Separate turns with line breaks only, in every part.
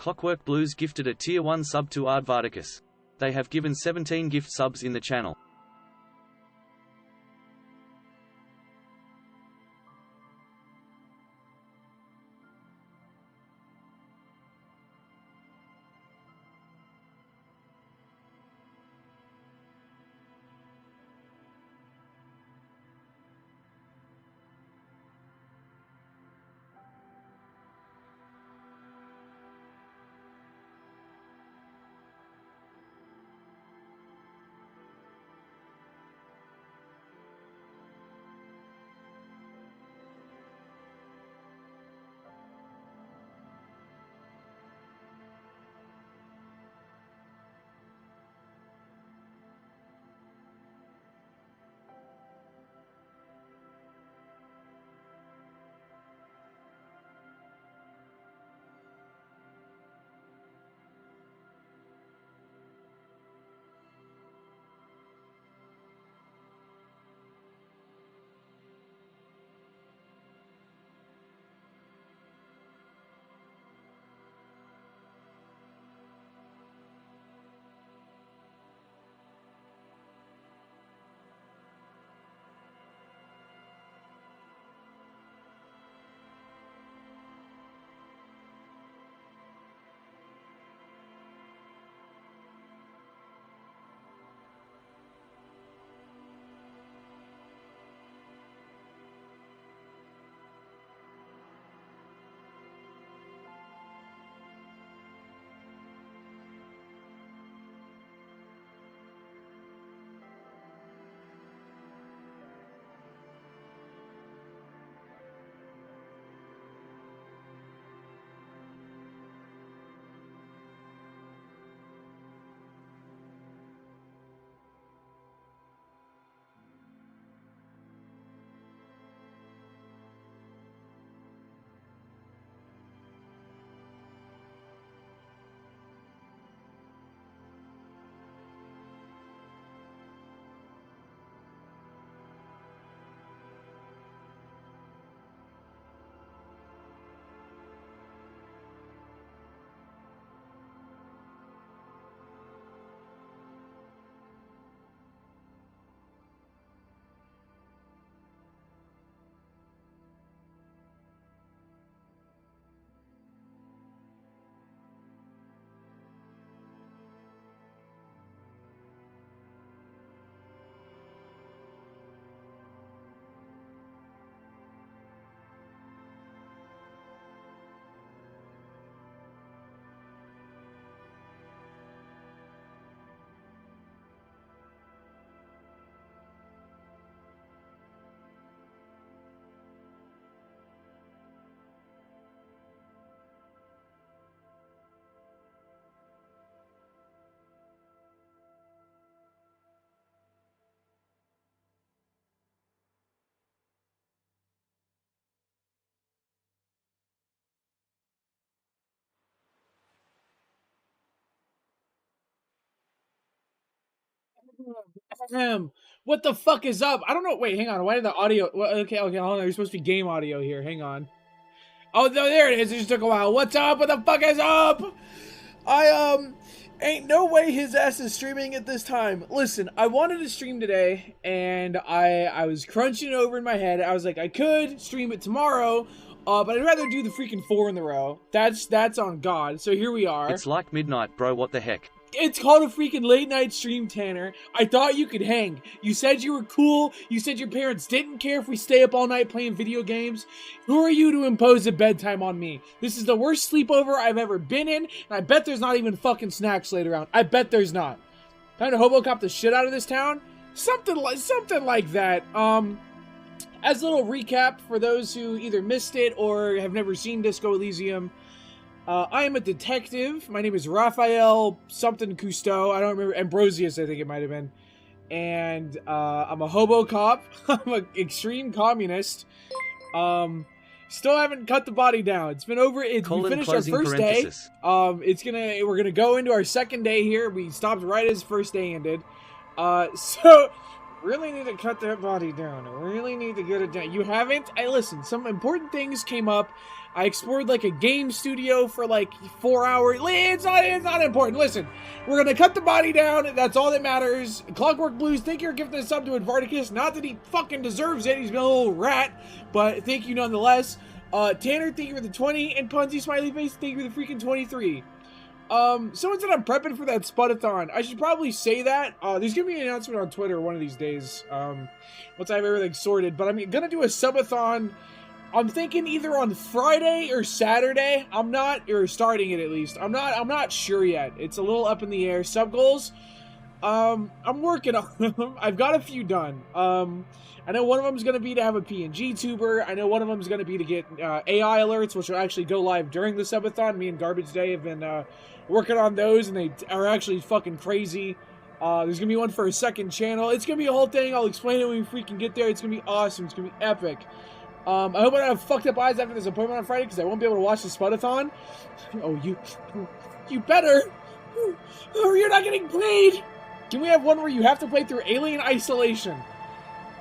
Clockwork Blues gifted a Tier 1 sub to Aardvarticus. They have given 17 gift subs in the channel.
What the fuck is up? I don't know. Wait, hang on. Why did the audio? Okay, hold on. There's supposed to be game audio here. Hang on. Oh, no, there it is. It just took a while. What's up? What the fuck is up? Ain't no way his ass is streaming at this time. Listen, I wanted to stream today, and I was crunching it over in my head. I was like, I could stream it tomorrow, but I'd rather do the freaking 4 in the row. That's on God. So here we are.
It's like midnight, bro. What the heck?
It's called a freaking late night stream, Tanner. I thought you could hang. You said you were cool. You said your parents didn't care if we stay up all night playing video games. Who are you to impose a bedtime on me? This is the worst sleepover I've ever been in, and I bet there's not even fucking snacks laid around. I bet there's not. Time to hobo cop the shit out of this town? Something like that. As a little recap for those who either missed it or have never seen Disco Elysium, I am a detective. My name is Raphael something Cousteau. I don't remember. Ambrosius, I think it might have been. And I'm a hobo cop. I'm an extreme communist. Still haven't cut the body down. It's been over. We finished our first day. We're gonna go into our second day here. We stopped right as first day ended. So Really need to cut that body down. I really need to get it down. You haven't? Hey, listen, some important things came up. I explored like a game studio for like 4 hours. It's not important. Listen, we're gonna cut the body down. That's all that matters. Clockwork Blues, thank you for giving this up to Advarticus. Not that he fucking deserves it. He's been a little rat, but thank you nonetheless. Tanner, thank you for the 20, and Punzy Smiley Face, thank you for the freaking 23. Someone said I'm prepping for that Spudathon. I should probably say that. There's gonna be an announcement on Twitter one of these days, once I have everything sorted, but I'm gonna do a subathon. I'm thinking either on Friday or Saturday. Or starting it at least. I'm not sure yet. It's a little up in the air. Sub goals, I'm working on them. I've got a few done. I know one of them is going to be to have a PNG tuber. I know one of them is going to be to get AI alerts, which will actually go live during the subathon. Me and Garbage Day have been working on those, and they are actually fucking crazy. There's going to be one for a second channel. It's going to be a whole thing. I'll explain it when we freaking get there. It's going to be awesome. It's going to be epic. I hope I don't have fucked up eyes after this appointment on Friday, because I won't be able to watch the Spudathon. Oh, you better. Or you're not getting played. Can we have one where you have to play through Alien Isolation?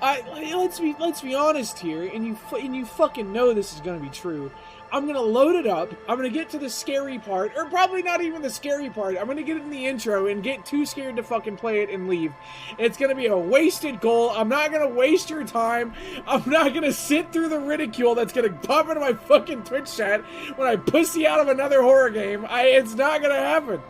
Let's be honest here, and you fucking know this is gonna be true. I'm gonna load it up. I'm gonna get to the scary part, or probably not even the scary part. I'm gonna get it in the intro and get too scared to fucking play it and leave. It's gonna be a wasted goal. I'm not gonna waste your time. I'm not gonna sit through the ridicule that's gonna pop into my fucking Twitch chat when I pussy out of another horror game. It's not gonna happen.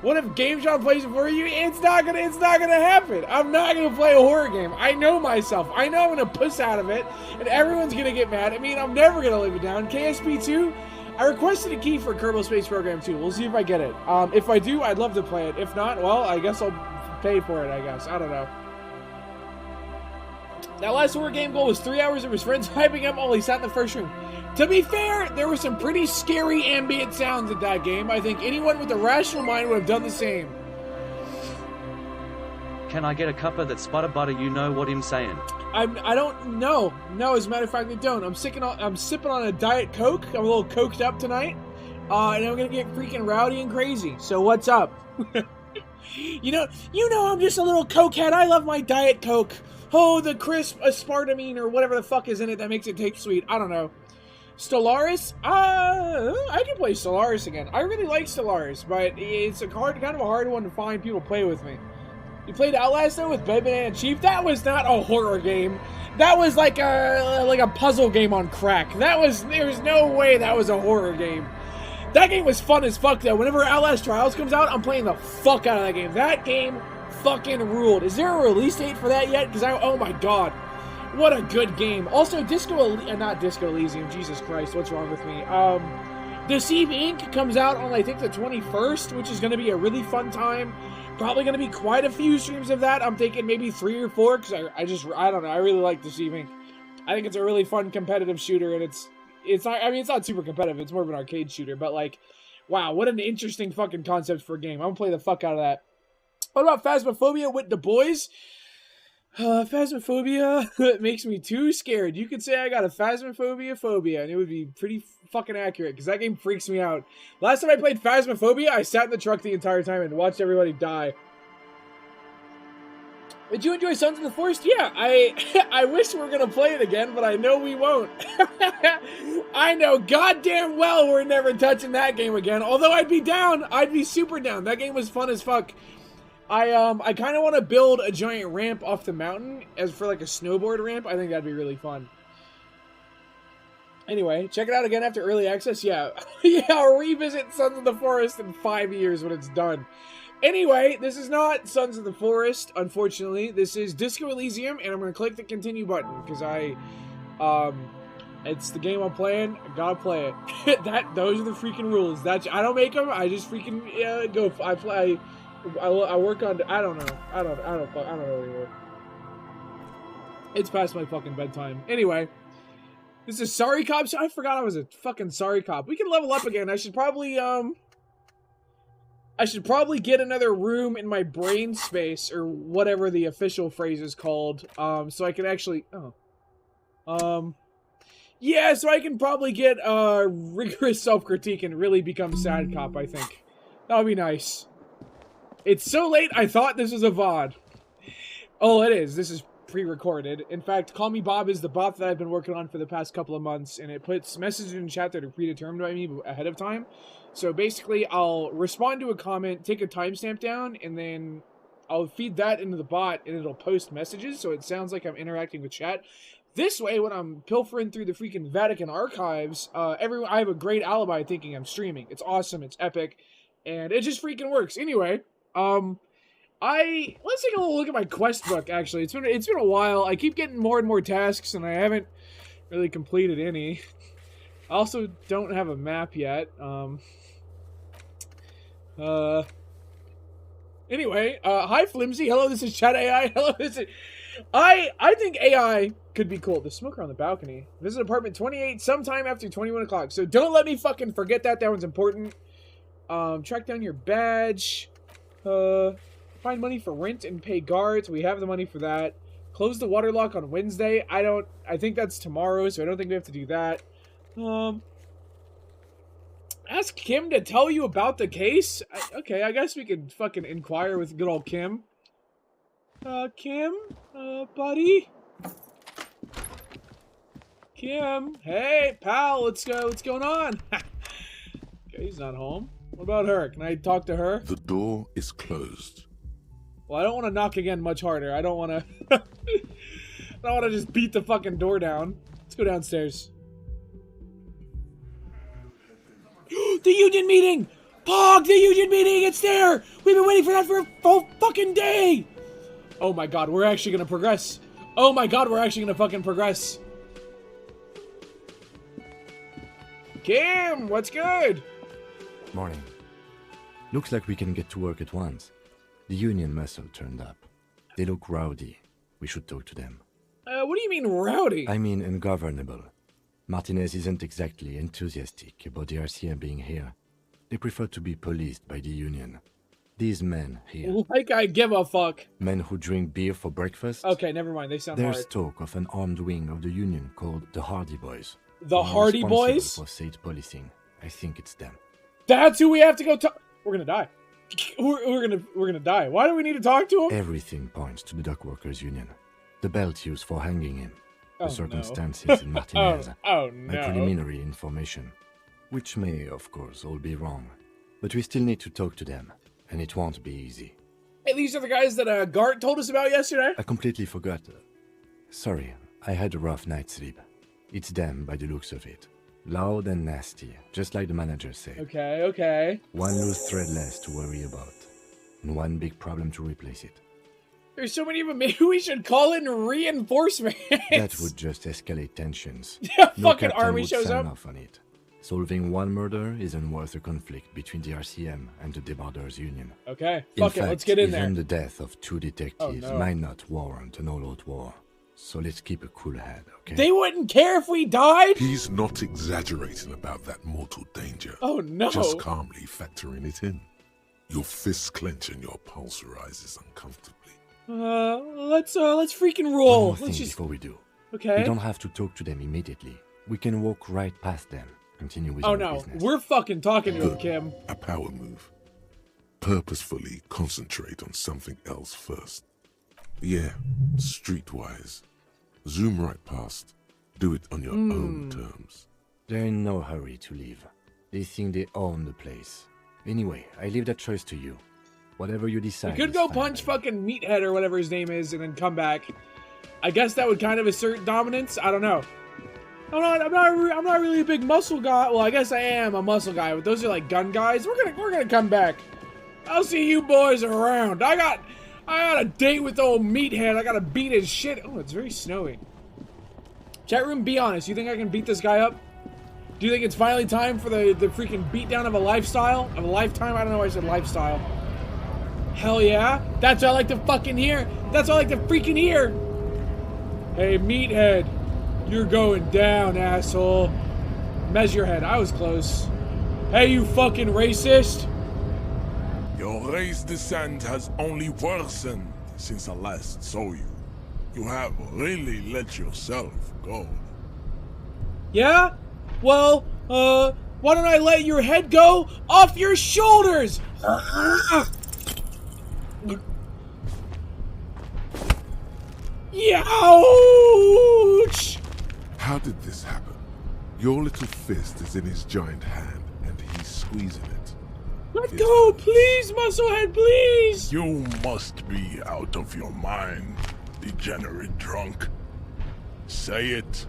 What if GameShop plays it for you? It's not gonna happen. I'm not gonna play a horror game. I know myself. I know I'm gonna puss out of it, and everyone's gonna get mad at me, and I'm never gonna live it down. KSP2, I requested a key for Kerbal Space Program 2. We'll see if I get it. If I do, I'd love to play it. If not, well, I guess I'll pay for it, I guess. I don't know. That last horror game goal was 3 hours. It was friends hyping up while he sat in the first room. To be fair, there were some pretty scary ambient sounds at that game. I think anyone with a rational mind would have done the same.
Can I get a cuppa that sputter butter? You know what I'm saying.
I don't know. No, as a matter of fact, I don't. I'm sipping on a Diet Coke. I'm a little coked up tonight. And I'm gonna get freaking rowdy and crazy. So what's up? You know I'm just a little cokehead. I love my Diet Coke. Oh, the crisp aspartame or whatever the fuck is in it that makes it taste sweet. I don't know. Stellaris? I can play Stellaris again. I really like Stellaris, but it's kind of a hard one to find people play with me. You played Outlast though with Bed Banana Chief? That was not a horror game. That was like a puzzle game on crack. There's no way that was a horror game. That game was fun as fuck though. Whenever Outlast Trials comes out, I'm playing the fuck out of that game. That game fucking ruled. Is there a release date for that yet? Because oh my god. What a good game. Also, not Disco Elysium, Jesus Christ, what's wrong with me? Deceive Inc. comes out on, I think, the 21st, which is going to be a really fun time. Probably going to be quite a few streams of that. I'm thinking maybe 3 or 4, because I don't know, I really like Deceive Inc. I think it's a really fun competitive shooter, and it's not super competitive, it's more of an arcade shooter, but like, wow, what an interesting fucking concept for a game. I'm going to play the fuck out of that. What about Phasmophobia with the boys? Phasmophobia it makes me too scared. You could say I got a Phasmophobia phobia, and it would be pretty fucking accurate, because that game freaks me out. Last time I played Phasmophobia, I sat in the truck the entire time and watched everybody die. Did you enjoy Sons of the Forest? Yeah, I wish we were gonna play it again, but I know we won't. I know goddamn well we're never touching that game again, although I'd be down. I'd be super down. That game was fun as fuck. I kind of want to build a giant ramp off the mountain as for like a snowboard ramp. I think that'd be really fun. Anyway, check it out again after early access. Yeah, yeah, I'll revisit Sons of the Forest in 5 years when it's done. Anyway, this is not Sons of the Forest, unfortunately. This is Disco Elysium, and I'm going to click the continue button because it's the game I'm playing. I gotta play it. Those are the freaking rules. I don't make them. I just freaking go. I play. I work on. I don't know. I don't know anymore. It's past my fucking bedtime. Anyway, this is Sorry Cop. I forgot I was a fucking Sorry Cop. We can level up again. I should probably get another room in my brain space or whatever the official phrase is called. So I can actually. Yeah, so I can probably get rigorous self-critique and really become Sad Cop. I think that would be nice. It's so late, I thought this was a VOD. Oh, it is. This is pre-recorded. In fact, Call Me Bob is the bot that I've been working on for the past couple of months, and it puts messages in chat that are predetermined by me ahead of time. So basically, I'll respond to a comment, take a timestamp down, and then I'll feed that into the bot, and it'll post messages, so it sounds like I'm interacting with chat. This way, when I'm pilfering through the freaking Vatican archives, I have a great alibi thinking I'm streaming. It's awesome, it's epic, and it just freaking works. Anyway, let's take a little look at my quest book. Actually, it's been a while. I keep getting more and more tasks, and I haven't really completed any. I also don't have a map yet. Anyway, hi Flimsy. Hello, this is Chat AI. Hello, this is. I think AI could be cool. The smoker on the balcony. Visit apartment 28 sometime after 21 o'clock. So don't let me fucking forget that. That one's important. Track down your badge. Find money for rent and pay guards. We have the money for that. Close the water lock on Wednesday. I think that's tomorrow, so I don't think we have to do that. Ask Kim to tell you about the case? Okay, I guess we could fucking inquire with good old Kim. Kim? Buddy? Kim? Hey, pal, let's go. What's going on? Okay, he's not home. What about her? Can I talk to her?
The door is closed.
Well, I don't want to knock again much harder. I don't want to... I don't want to just beat the fucking door down. Let's go downstairs. The union meeting! Pog, the union meeting! It's there! We've been waiting for that for a full fucking day! Oh my god, we're actually gonna progress. Oh my god, we're actually gonna fucking progress. Kim, what's good?
Morning. Looks like we can get to work at once. The union must have turned up. They look rowdy. We should talk to them.
What do you mean rowdy?
I mean ungovernable. Martinez isn't exactly enthusiastic about the RCM being here. They prefer to be policed by the union. These men here.
Like I give a fuck.
Men who drink beer for breakfast?
Okay, never mind. They sound
There's
hard.
talk of an armed wing of the union called the Hardy Boys.
The Hardy Boys?
For state policing. I think it's them.
That's who we have to go talk. We're gonna die. We're gonna die. Why do we need to talk to him?
Everything points to the dock workers union. The belt used for hanging him.
Oh,
The circumstances in Martinez.
Oh
My
no.
preliminary information. Which may, of course, all be wrong. But we still need to talk to them. And it won't be easy.
Hey, these are the guys that Gart told us about yesterday?
I completely forgot. Sorry, I had a rough night's sleep. It's them by the looks of it. Loud and nasty, just like the manager said.
Okay, okay.
One loose thread less to worry about. And one big problem to replace it.
There's so many of them. Maybe we should call in reinforcements.
That would just escalate tensions.
Yeah,
No
fucking
captain
army
would
shows
sign
up.
off on it. Solving one murder isn't worth a conflict between the RCM and the Debarders Union.
Okay,
In
fuck
fact,
it, let's get in
even
there.
the death of two detectives
Oh, no.
might not warrant an all-out war. So let's keep a cool head, okay?
They wouldn't care if we died?
He's not exaggerating about that mortal danger.
Oh no.
Just calmly factoring it in. Your fists clench and your pulse rises uncomfortably.
Let's freaking
One
roll.
more thing
Let's just...
before we do.
Okay.
We don't have to talk to them immediately. We can walk right past them. Continue with
Oh
our
no,
business.
we're fucking talking to him,
Good.
Kim.
A power move. Purposefully concentrate on something else first. Yeah, streetwise. Zoom right past. Do it on your own terms.
They're in no hurry to leave. They think they own the place. Anyway, I leave that choice to you. Whatever you
We
decide.
could
is
go
fine
punch
by me.
fucking Meathead or whatever his name is and then come back. I guess that would kind of assert dominance. I don't know. I'm not really a big muscle guy. Well, I guess I am a muscle guy, but those are like gun guys. We're gonna come back. I'll see you boys around. I got a date with old Meathead. I gotta beat his shit. Oh, it's very snowy. Chat room, be honest. You think I can beat this guy up? Do you think it's finally time for the freaking beatdown of a lifestyle? Of a lifetime? I don't know why I said lifestyle. Hell yeah. That's what I like to fucking hear. That's what I like to freaking hear. Hey, Meathead. You're going down, asshole. Measurehead. I was close. Hey, you fucking racist.
Your race descent has only worsened since I last saw you. You have really let yourself go.
Yeah? Well, why don't I let your head go off your shoulders? Ouch!
How did this happen? Your little fist is in his giant hand, and he's squeezing it.
Let go, please, Musclehead, please!
You must be out of your mind, degenerate drunk. Say it.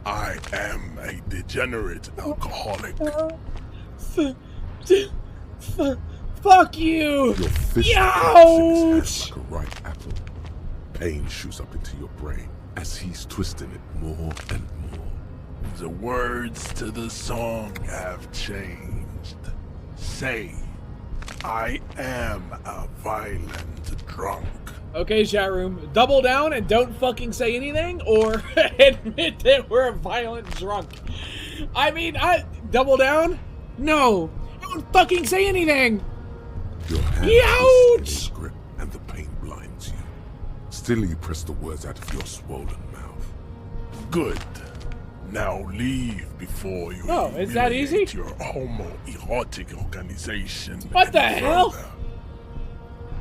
I am a degenerate alcoholic.
Fuck you!
Your fist
Ouch!
like a ripe apple. Pain shoots up into your brain as he's twisting it more and more.
The words to the song have changed. Say, I am a violent drunk.
Okay, chat room, double down and don't fucking say anything, or admit that we're a violent drunk. I mean, double down? No, don't fucking say anything.
Your hand
Ouch!
twists in his grip, and the pain blinds you. Still, you press the words out of your swollen mouth.
Good. Now leave before you
Oh, is that easy?
humiliate your homoerotic organization.
What the
any
hell?
further.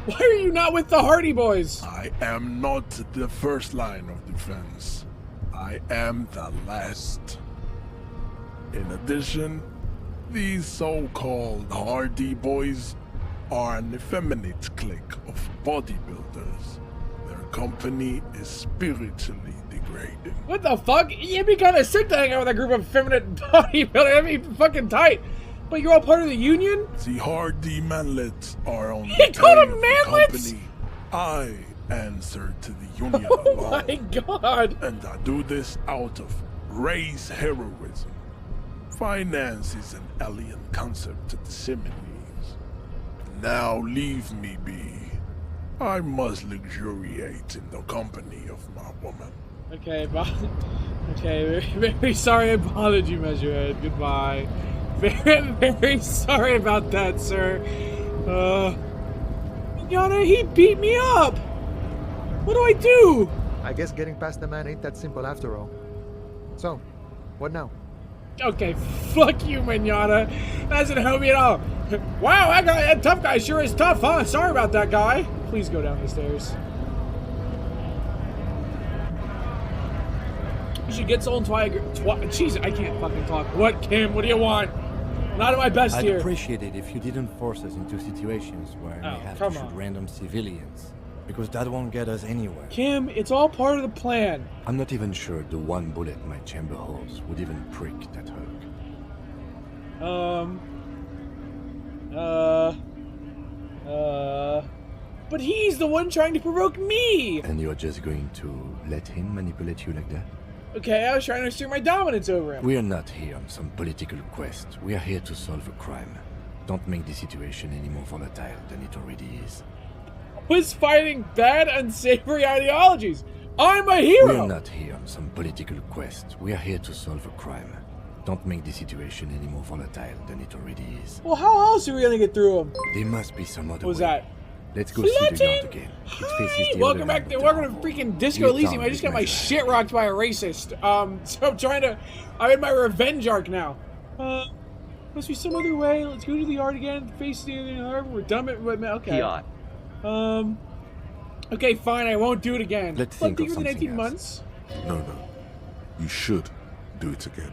Why are you not with the Hardy Boys?
I am not the first line of defense. I am the last. In addition, these so-called Hardy Boys are an effeminate clique of bodybuilders. Their company is spiritually degrading.
What the fuck? You'd be kind of sick to hang out with a group of feminine bodybuilders. That'd be fucking tight. But you're all part of the union?
The Hardy Manlets are on
He
the
called
tail
them
of the
manlets?
company. I answer to the union
Oh
alone.
my god.
And I do this out of race heroism. Finance is an alien concept to the Similes. Now leave me be. I must luxuriate in the company of my woman.
Okay, okay, very, very sorry I bothered you, Measurehead. Goodbye. Very, very sorry about that, sir. Yana, he beat me up! What do I do?
I guess getting past the man ain't that simple after all. So, what now?
Okay, fuck you, Manana. That doesn't help me at all. Wow, that tough guy sure is tough, huh? Sorry about that guy. Please go down the stairs. You should get sold Jeez, I can't fucking talk. What, Kim? What do you want? Not at my best
I'd
here.
appreciate it if you didn't force us into situations where we have to
come
shoot
on.
random civilians, because that won't get us anywhere.
Kim, it's all part of the plan.
I'm not even sure the one bullet my chamber holds would even prick that hook.
But he's the one trying to provoke me!
And you're just going to let him manipulate you like that?
Okay, I was trying to assert my dominance over him.
We are not here on some political quest. We are here to solve a crime. Don't make the situation any more volatile than it already is.
Was fighting bad, unsavory ideologies. I'm a hero!
We are not here on some political quest. We are here to solve a crime. Don't make the situation any more volatile than it already is.
Well, how else are we gonna get through him?
There must be some other
What was
way.
that?
Let's go see the
Flooding?
yard again. It faces the
Welcome
other
back
end
to
of
welcome
the
to
harbor.
freaking Disco
We're
Elysium.
done
I just
with
got my
measure.
shit rocked by a racist. So I'm in my revenge arc now. Must be some other way. Let's go to the yard again. Face the other harbor. We're done it. Okay.
PI.
Okay, fine. I won't do it again.
Let's
But
think of
within 18
something
months.
No. You should do it again.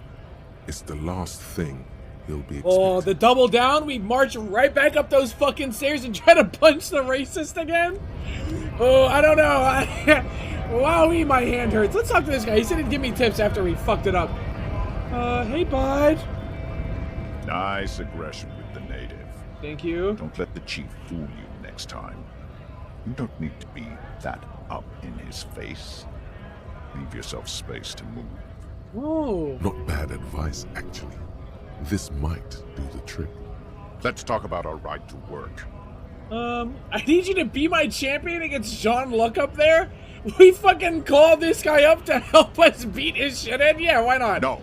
It's the last thing he'll be expecting.
Oh, the double down. We march right back up those fucking stairs and try to punch the racist again. Oh, I don't know. Wowee, my hand hurts. Let's talk to this guy. He said he'd give me tips after we fucked it up. Hey, bud.
Nice aggression with the native.
Thank you.
Don't let the chief fool you next time. You don't need to be that up in his face. Leave yourself space to move.
Oh.
Not bad advice, actually. This might do the trick.
Let's talk about our right to work.
I need you to be my champion against John Luck up there. We fucking called this guy up to help us beat his shit in? Yeah, why not?
No,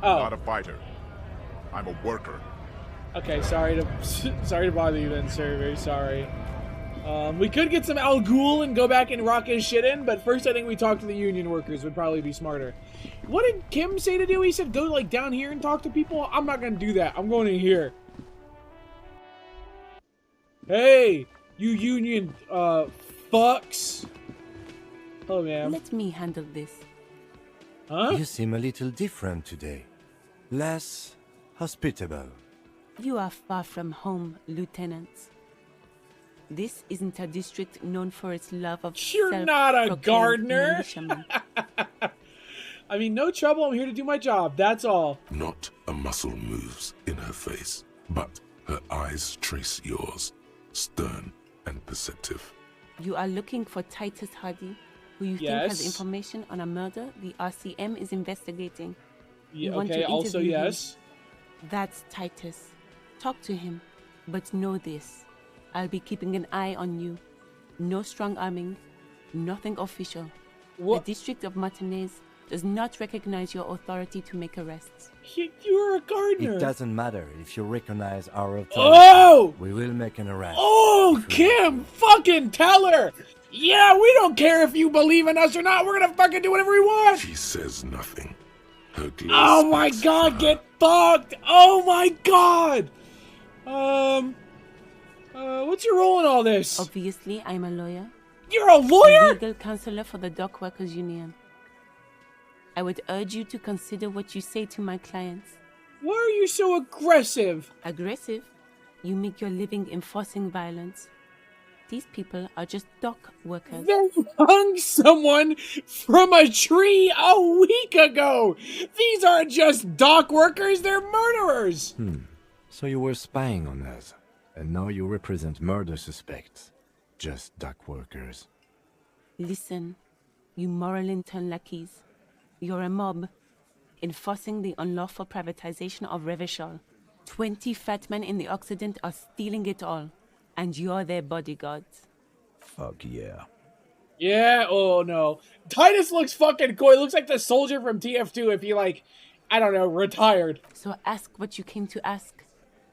Oh.
not a fighter. I'm a worker.
Okay, sorry to bother you then, sir. Very sorry. We could get some Al Ghul and go back and rock his shit in, but first I think we talk to the union workers would probably be smarter. What did Kim say to do? He said go like down here and talk to people? I'm not gonna do that. I'm going in here. Hey, you union fucks. Hello, ma'am.
Let me handle this.
Huh?
You seem a little different today. Less hospitable.
You are far from home, Lieutenant. This isn't a district known for its love of
You're not a
self-proclaimed
gardener.
militiamen.
I mean, no trouble. I'm here to do my job. That's all.
Not a muscle moves in her face, but her eyes trace yours, stern and perceptive.
You are looking for Titus Hardy, who you think has
Yes.
information on a murder the RCM is investigating.
Yeah,
You want
okay,
to
also
interview him.
yes.
That's Titus. Talk to him, but know this. I'll be keeping an eye on you. No strong arming, nothing official.
What?
The District of Martinez does not recognize your authority to make arrests.
You're a gardener.
It doesn't matter if you recognize our authority.
Oh!
We will make an arrest.
Oh, Kim, fucking tell her! Yeah, we don't care if you believe in us or not. We're gonna fucking do whatever we want.
She says nothing. Her gaze
Oh my
speaks
god,
for her.
get fucked! Oh my god! What's your role in all this?
Obviously, I'm a lawyer.
You're a lawyer?
Legal counselor for the Dock Workers Union. I would urge you to consider what you say to my clients.
Why are you so aggressive?
Aggressive? You make your living enforcing violence. These people are just dock workers.
They hung someone from a tree a week ago! These aren't just dock workers, they're murderers!
So you were spying on us, and now you represent murder suspects. Just dock workers.
Listen, you moral intern lackeys. You're a mob, enforcing the unlawful privatization of Revachol. 20 fat men in the Occident are stealing it all, and you're their bodyguards.
Fuck yeah.
Yeah, oh no. Titus looks fucking cool. He looks like the soldier from TF2 if he, like, I don't know, retired.
So ask what you came to ask,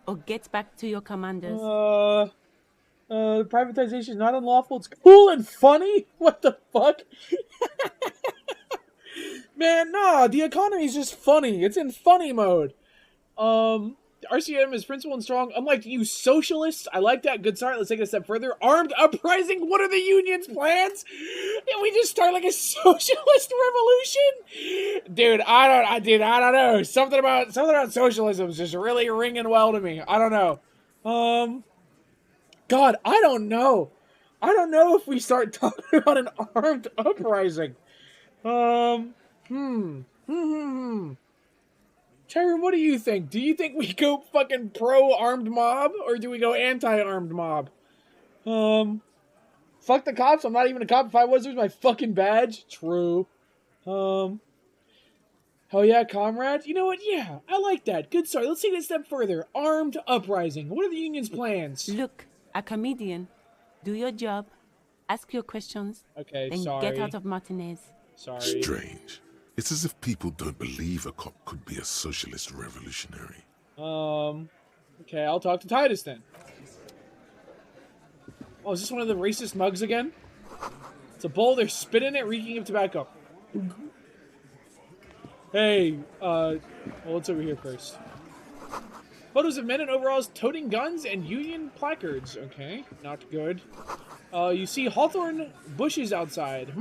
or get back to your commanders.
The privatization is not unlawful. It's cool and funny? What the fuck? Man, nah, the economy is just funny. It's in funny mode. RCM is principled and strong. Unlike you socialists, I like that. Good start. Let's take it a step further. Armed uprising. What are the union's plans? Can we just start like a socialist revolution? Dude, I don't know. Something about socialism is just really ringing well to me. I don't know. God, I don't know. I don't know if we start talking about an armed uprising. Terry, what do you think? Do you think we go fucking pro-armed mob, or do we go anti-armed mob? Fuck the cops, I'm not even a cop. If I was, there's my fucking badge. True. Hell yeah, comrade. You know what? Yeah, I like that. Good start. Let's take it a step further. Armed uprising. What are the union's plans?
Look, a comedian. Do your job. Ask your questions.
Okay,
then
sorry.
get out of Martinez.
Sorry.
Strange. It's as if people don't believe a cop could be a socialist revolutionary.
Okay, I'll talk to Titus then. Oh, is this one of the racist mugs again? It's a bowl, they're spitting it, reeking of tobacco. Hey, well, what's over here first? Photos of men in overalls toting guns and union placards. Okay, not good. You see hawthorn bushes outside.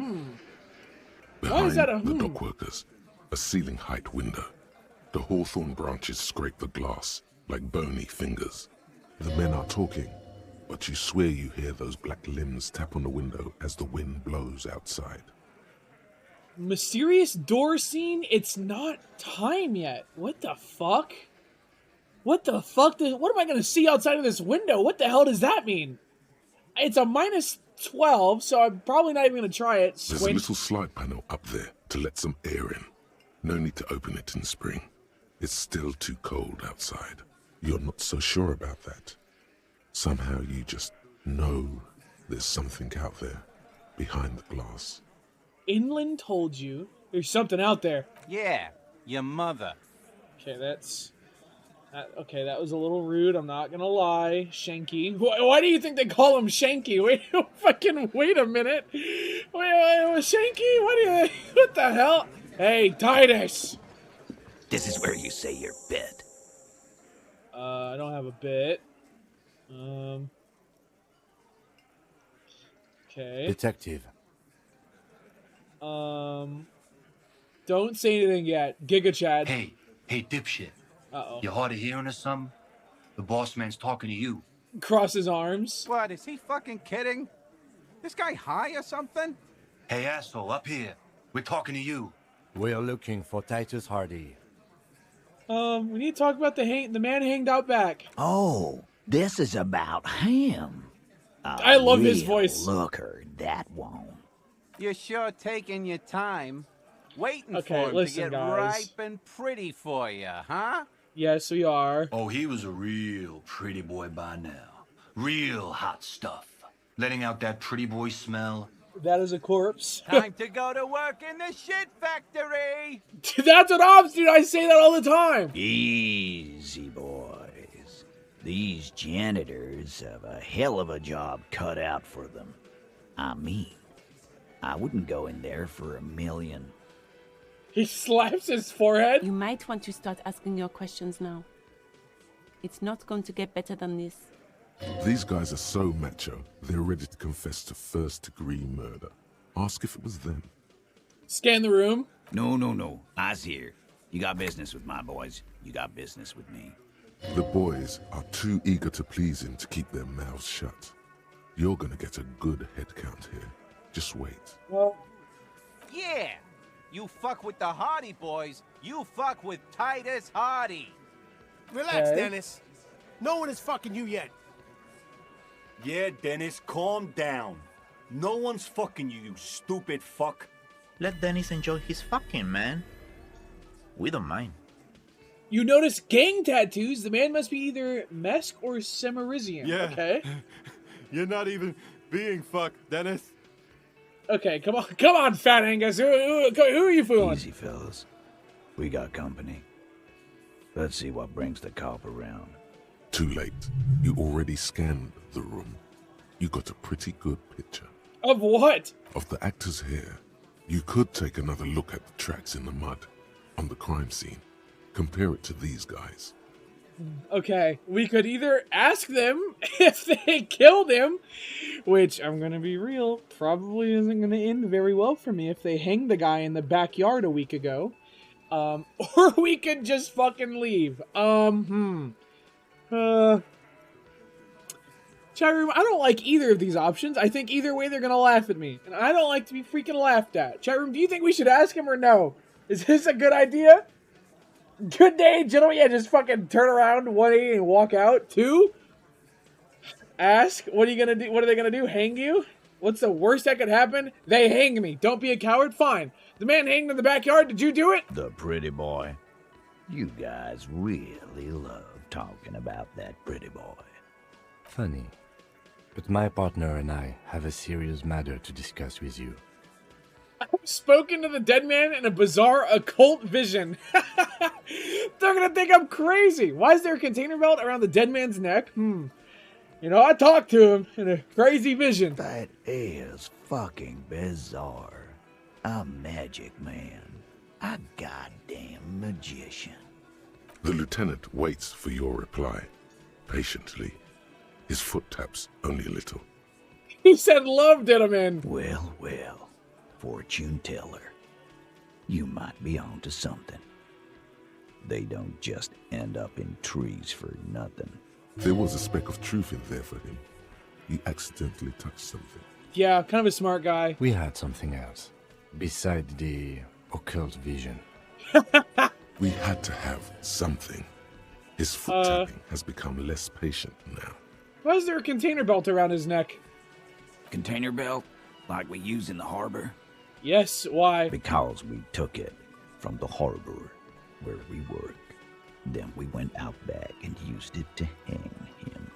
Behind
is that a
the dock workers, a ceiling height window. The hawthorn branches scrape the glass like bony fingers. The men are talking, but you swear you hear those black limbs tap on the window as the wind blows outside.
Mysterious door scene? It's not time yet. What the fuck? What the fuck? What am I going to see outside of this window? What the hell does that mean? It's a minus 12, so I'm probably not even going to try it.
There's a little slide panel up there to let some air in. No need to open it in spring. It's still too cold outside. You're not so sure about that. Somehow you just know there's something out there behind the glass.
Inland told you there's something out there.
Yeah, your mother.
Okay, okay, that was a little rude. I'm not gonna lie, Shanky. Why do you think they call him Shanky? Wait a minute. Wait, Shanky? What the hell? Hey, Titus.
This is where you say your bit.
I don't have a bit. Okay.
Detective.
Don't say anything yet. Giga Chad.
Hey, dipshit.
Uh-oh.
You hard of hearing or something? The boss man's talking to you.
Cross his arms.
What, is he fucking kidding? This guy high or something?
Hey, asshole, up here. We're talking to you.
We're looking for Titus Hardy.
We need to talk about the man hanged out back.
Oh, this is about him.
I love his voice.
Looker, that won't.
You're sure taking your time. Waiting
Okay,
for him
listen,
to get
guys.
ripe and pretty for you, huh?
Yes, we are.
Oh, he was a real pretty boy by now. Real hot stuff. Letting out that pretty boy smell.
That is a corpse.
Time to go to work in the shit factory!
That's what ops, dude. I say that all the time.
Easy, boys. These janitors have a hell of a job cut out for them. I mean, I wouldn't go in there for $1 million.
He slaps his forehead.
You might want to start asking your questions now. It's not going to get better than this.
These guys are so macho, they're ready to confess to first-degree murder. Ask if it was them.
Scan the room.
No. I's here. You got business with my boys. You got business with me.
The boys are too eager to please him to keep their mouths shut. You're gonna get a good head count here. Just wait.
Well,
Yeah! You fuck with the Hardy boys, you fuck with Titus Hardy.
Relax,
Okay.
Dennis. No one is fucking you yet.
Yeah, Dennis, calm down. No one's fucking you, you stupid fuck.
Let Dennis enjoy his fucking, man. We don't mind.
you notice gang tattoos. The man must be either Mesk or Semirizian.
Yeah.
Okay.
You're not even being fucked, Dennis.
Okay, come on, Fat Angus. Who are you fooling?
Easy, fellas. We got company. Let's see what brings the cop around.
Too late. You already scanned the room. You got a pretty good picture.
Of what?
Of the actors here. You could take another look at the tracks in the mud on the crime scene. Compare it to these guys.
Okay, we could either ask them if they killed him, which, I'm gonna be real, probably isn't gonna end very well for me if they hanged the guy in the backyard a week ago. Or we could just fucking leave. Chat room, I don't like either of these options. I think either way they're gonna laugh at me. And I don't like to be freaking laughed at. Chat room, do you think we should ask him or no? Is this a good idea? Good day, gentlemen. Yeah, just fucking turn around 180 and walk out. 2, ask, what are you gonna do? What are they gonna do? Hang you? What's the worst that could happen? They hang me. Don't be a coward. Fine. The man hanged in the backyard. Did you do it?
The pretty boy. You guys really love talking about that pretty boy.
Funny. But my partner and I have a serious matter to discuss with you.
I've spoken to the dead man in a bizarre occult vision. They're gonna think I'm crazy. Why is there a container belt around the dead man's neck? You know, I talked to him in a crazy vision.
That is fucking bizarre. A magic man. A goddamn magician.
The lieutenant waits for your reply, patiently. His foot taps only a little.
He said love did him in.
Well, fortune teller. You might be onto something. They don't just end up in trees for nothing.
There was a speck of truth in there for him. He accidentally touched something.
Yeah, kind of a smart guy.
We had something else, beside the occult vision.
We had to have something. His foot tapping has become less patient now.
Why is there a container belt around his neck?
Container belt? Like we use in the harbor?
Yes, why?
Because we took it from the harbor where we work. Then we went out back and used it to hang him.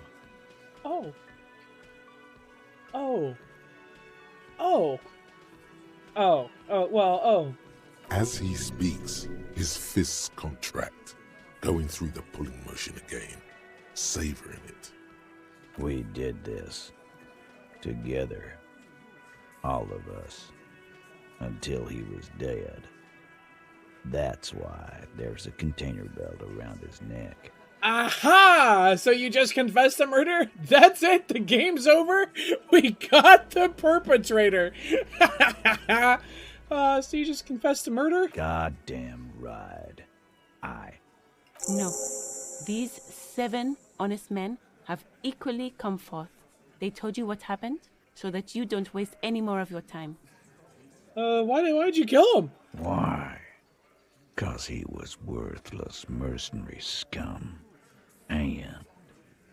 As he speaks, his fists contract, going through the pulling motion again, savoring it.
We did this together, all of us, until he was dead. That's why there's a container belt around his neck.
Aha! So you just confessed to murder? That's it? The game's over? We got the perpetrator. So you just confessed to murder?
Goddamn right.
No. These 7 honest men have equally come forth. They told you what happened so that you don't waste any more of your time.
Why'd you kill him?
Why? 'Cause he was worthless mercenary scum. And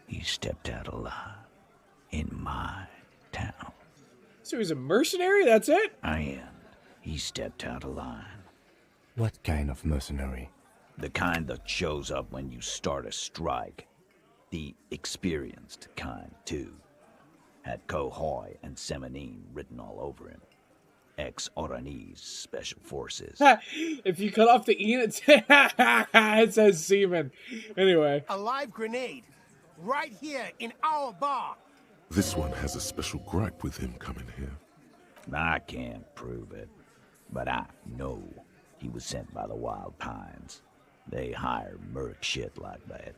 he stepped out alive in my town.
So he's a mercenary, that's it?
And he stepped out of line.
What kind of mercenary?
The kind that shows up when you start a strike. The experienced kind, too. Had Kohoi and Semenine written all over him. Ex-Oranese Special Forces.
If you cut off the E, it says semen. Anyway.
A live grenade. Right here in our bar.
This one has a special gripe with him coming here.
I can't prove it, but I know he was sent by the Wild Pines. They hire merc shit like that.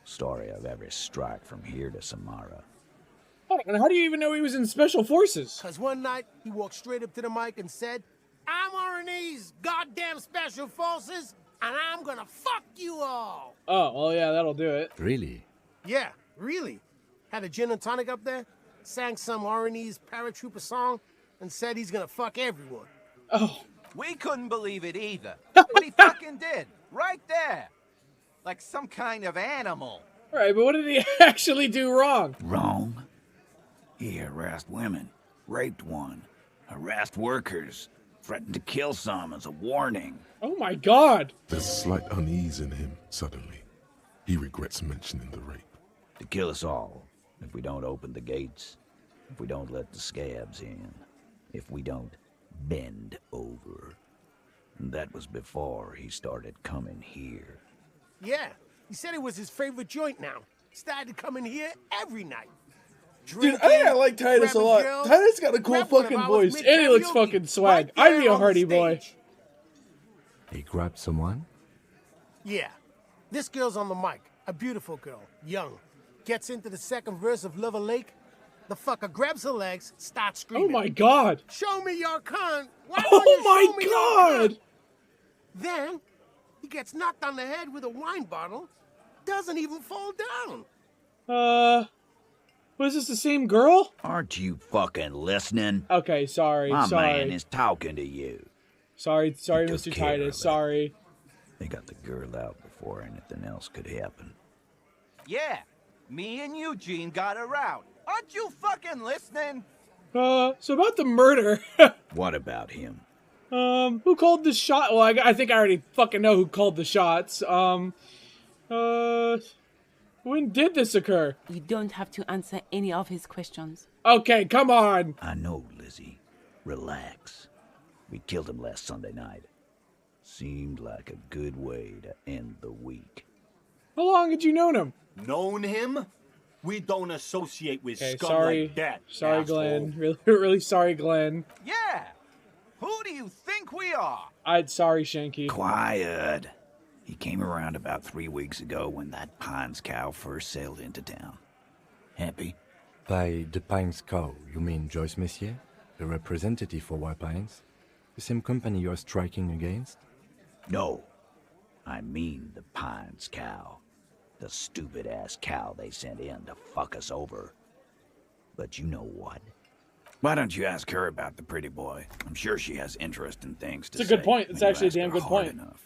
Story of every strike from here to Samara.
Hold on, how do you even know he was in Special Forces?
Because one night, he walked straight up to the mic and said, I'm RNE's goddamn Special Forces, and I'm gonna fuck you all.
Oh, well, yeah, that'll do it.
Really?
Yeah, really. Had a gin and tonic up there, sang some RNE's paratrooper song, and said he's gonna fuck everyone.
Oh.
We couldn't believe it either. But he fucking did. Right there. Like some kind of animal.
Right, but what did he actually do wrong?
Wrong? He harassed women, raped one, harassed workers, threatened to kill some as a warning.
Oh my god!
There's slight unease in him, suddenly. He regrets mentioning the rape.
To kill us all, if we don't open the gates, if we don't let the scabs in, if we don't bend over. And that was before he started coming here.
Yeah, he said it was his favorite joint now. Started coming here every night.
Dude, I like Titus a lot. Titus got a cool fucking voice, and he looks fucking swag. I'd be a Hardy boy.
He grabbed someone?
Yeah. This girl's on the mic. A beautiful girl. Young. Gets into the second verse of Lover Lake. The fucker grabs her legs, starts screaming.
Oh my god.
Show me your cunt. Why
Oh my god.
Then, he gets knocked on the head with a wine bottle. Doesn't even fall down.
Was this the same girl?
Aren't you fucking listening?
Okay, sorry,
My
sorry.
man is talking to you.
Sorry,
He took
Mr.
care
Titus,
of it.
sorry.
They got the girl out before anything else could happen.
Yeah, me and Eugene got around. Aren't you fucking listening?
So about the murder.
What about him?
Who called the shot? Well, I think I already fucking know who called the shots. When did this occur?
You don't have to answer any of his questions.
Okay, come on.
I know, Lizzie. Relax. We killed him last Sunday night. Seemed like a good way to end the week.
How long had you known him?
Known him? We don't associate with
Okay,
scum
sorry.
like that.
Sorry,
asshole.
Glenn. Really sorry, Glenn.
Yeah. Who do you think we are?
Sorry, Shanky.
Quiet. He came around about 3 weeks ago when that Pines cow first sailed into town. Happy?
By the Pines cow, you mean Joyce Messier? The representative for White Pines? The same company you're striking against?
No. I mean the Pines cow. The stupid-ass cow they sent in to fuck us over. But you know what? Why don't you ask her about the pretty boy? I'm sure she has interesting things to say.
It's a good point. It's
when you
actually a
ask
damn
her
good
hard
point.
enough.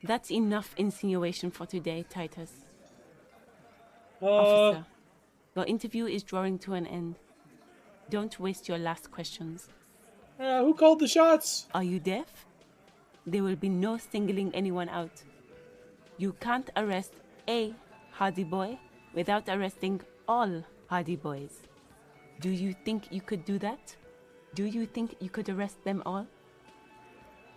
That's enough insinuation for today, Titus.
Uh,
Officer, your interview is drawing to an end. Don't waste your last questions.
Who called the shots?
Are you deaf? There will be no singling anyone out. You can't arrest a Hardy boy without arresting all Hardy boys. Do you think you could do that? Do you think you could arrest them all?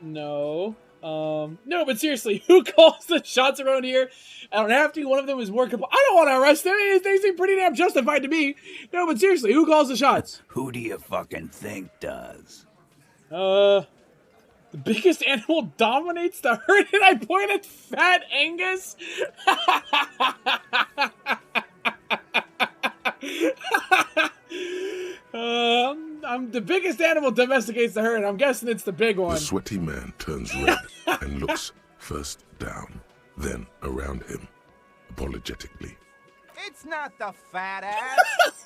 No. No, but seriously, who calls the shots around here? I don't have to. One of them is more compl- I don't want to arrest them. They seem pretty damn justified to me. No, but seriously, who calls the shots?
Who do you fucking think does?
The biggest animal dominates the herd, and I point at Fat Angus? the biggest animal domesticates the herd. I'm guessing it's the big one.
The sweaty man turns red and looks first down, then around him, apologetically.
It's not the fat ass.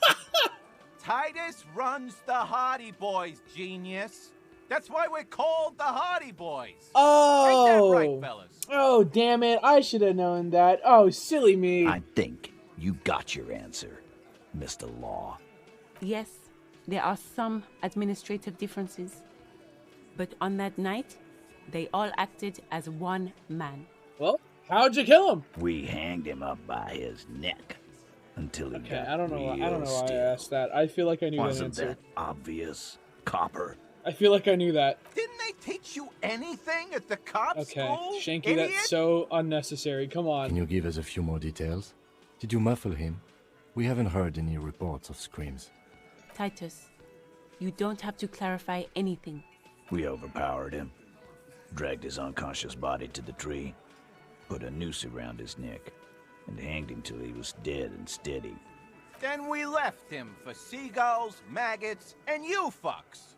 Titus runs the Hardy Boys, genius. That's why we're called the Hardy Boys.
Oh.
Ain't that right, fellas?
Oh, damn it. I should have known that. Oh, silly me.
I think you got your answer, Mr. Law.
Yes, there are some administrative differences. But on that night, they all acted as one man.
Well, how'd you kill him?
We hanged him up by his neck until he got
I don't know why I
still.
asked that. I feel like I knew that
Wasn't
answer.
that obvious, Copper?
I feel like I knew that.
Didn't they teach you anything at the cop school?
Shanky,
idiot?
that's so unnecessary. Come on.
Can you give us a few more details? Did you muffle him? We haven't heard any reports of screams.
Titus, you don't have to clarify anything.
We overpowered him, dragged his unconscious body to the tree, put a noose around his neck, and hanged him till he was dead and steady.
Then we left him for seagulls, maggots, and you fucks.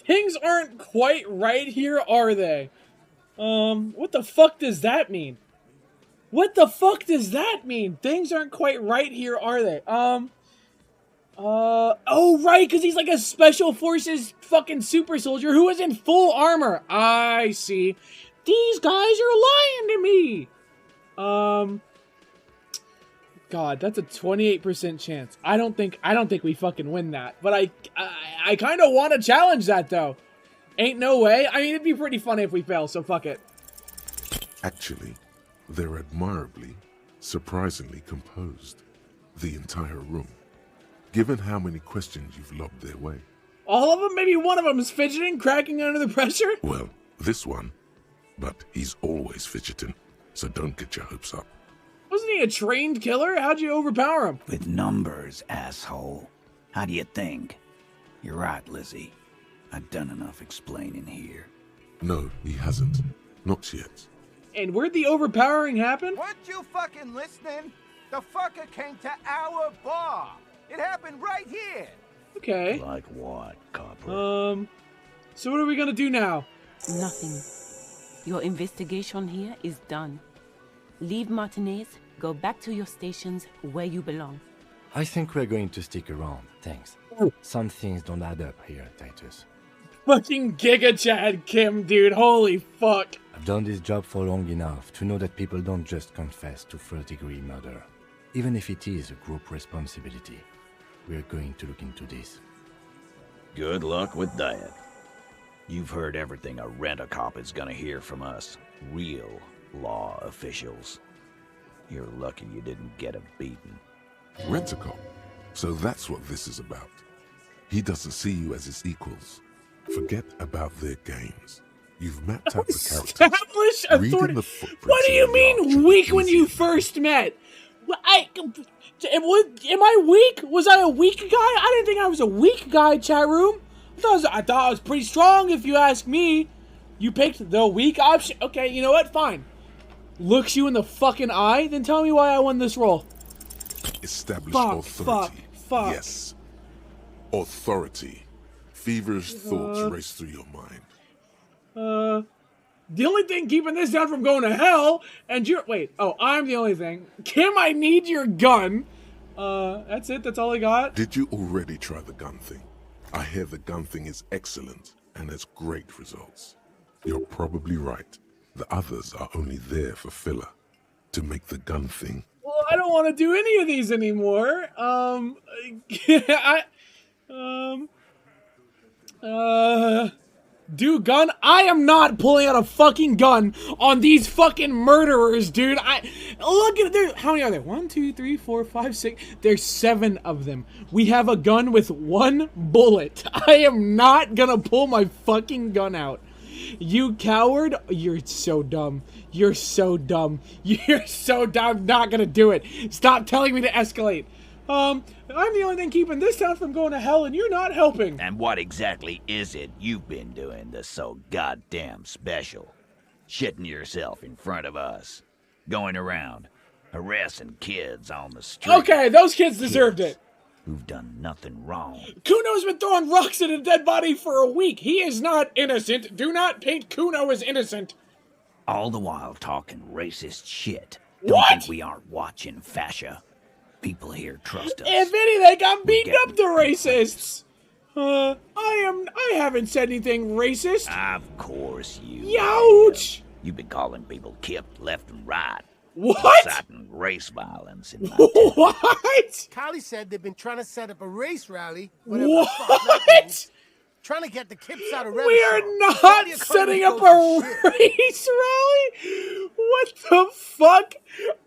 Things aren't quite right here, are they? What the fuck does that mean? What the fuck does that mean? Things aren't quite right here, are they? Oh, right, because he's like a special forces fucking super soldier who is in full armor. I see. These guys are lying to me. God, that's a 28% chance. I don't think we fucking win that. But I kind of want to challenge that though. Ain't no way. I mean, it'd be pretty funny if we fail, so fuck it.
Actually, they're admirably, surprisingly composed. The entire room. Given how many questions you've lobbed their way.
All of them? Maybe one of them is fidgeting, cracking under the pressure?
Well, this one. But he's always fidgeting, so don't get your hopes up.
Wasn't he a trained killer? How'd you overpower him?
With numbers, asshole. How do you think? You're right, Lizzie. I've done enough explaining here.
No, he hasn't. Not yet.
And where'd the overpowering happen?
Weren't you fucking listening? The fucker came to our bar. It happened right here.
Okay.
Like what, Copper?
So what are we gonna do now?
Nothing. Your investigation here is done. Leave Martinez, go back to your stations where you belong.
I think we're going to stick around, thanks. Some things don't add up here, Titus.
Fucking Giga Chad Kim, dude. Holy fuck.
I've done this job for long enough to know that people don't just confess to first-degree murder. Even if it is a group responsibility, we're going to look into this.
Good luck with that. You've heard everything a rent-a-cop is gonna hear from us, real law officials. You're lucky you didn't get a beating.
Rent-a-cop? So that's what this is about. He doesn't see you as his equals. Forget about their games. You've mapped out the characters.
Establish authority. What do you mean weak when you first met? Am I weak? Was I a weak guy? I didn't think I was a weak guy, chat room. I thought I was pretty strong, if you ask me. You picked the weak option. Okay, you know what? Fine. Looks you in the fucking eye, then tell me why I won this role.
Establish authority.
Fuck.
Yes. Authority. Feverish thoughts race through your mind.
The only thing keeping this down from going to hell, and you're- wait, oh, I'm the only thing. Kim, I need your gun. That's it, that's all I got.
Did you already try the gun thing? I hear the gun thing is excellent and has great results. You're probably right. The others are only there for filler. To make the gun thing.
Well, I don't want to do any of these anymore. Do gun? I am not pulling out a fucking gun on these fucking murderers, dude. Look at there. How many are there? 1, 2, 3, 4, 5, 6. There's 7 of them. We have a gun with 1 bullet. I am not gonna pull my fucking gun out. You coward. You're so dumb. You're so dumb. You're so dumb. I'm not gonna do it. Stop telling me to escalate. I'm the only thing keeping this town from going to hell, and you're not helping.
And what exactly is it you've been doing that's so goddamn special? Shitting yourself in front of us. Going around, harassing kids on the street.
Okay, those kids deserved it.
who've done nothing wrong.
Kuno's been throwing rocks at a dead body for a week. He is not innocent. Do not paint Kuno as innocent.
All the while talking racist shit. Don't think we aren't watching, fascia. People here trust us.
If anything, I'm beating up the racists. I haven't said anything racist.
Of course you
Youch!
You've been calling people Kip left and right.
What?
Inciting race violence in my
What?
Kylie said they've been trying to set up a race rally.
What?
Trying to get the Kips out of
We are not setting up a race rally? What the fuck?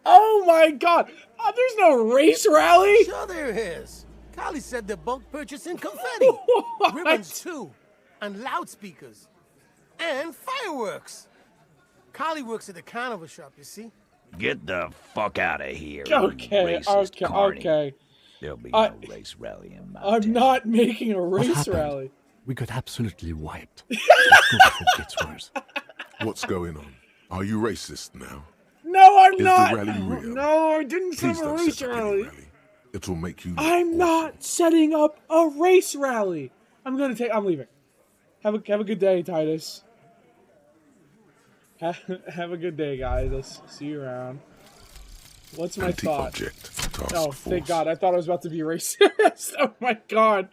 Oh my god. There's no race rally?
Sure there is. Kylie said they're bulk purchasing confetti. Ribbons too. And loudspeakers. And fireworks. Kylie works at the carnival shop, you see.
Get the fuck out of here.
Okay, okay.
There'll be no race rally in my
I'm not making a race rally.
We got absolutely wiped. Let's go before it gets worse.
What's going on? Are you racist now?
No, I'm
Is
not.
the rally real?
No, I didn't set
Please
up a
don't
race
set up any
rally.
rally. It will make you.
I'm not setting up a race rally. I'm leaving. Have a good day, Titus. Have a good day, guys. I'll see you around. What's my thought?
Anti-object task
Oh,
force.
thank God. I thought I was about to be racist. Oh my God.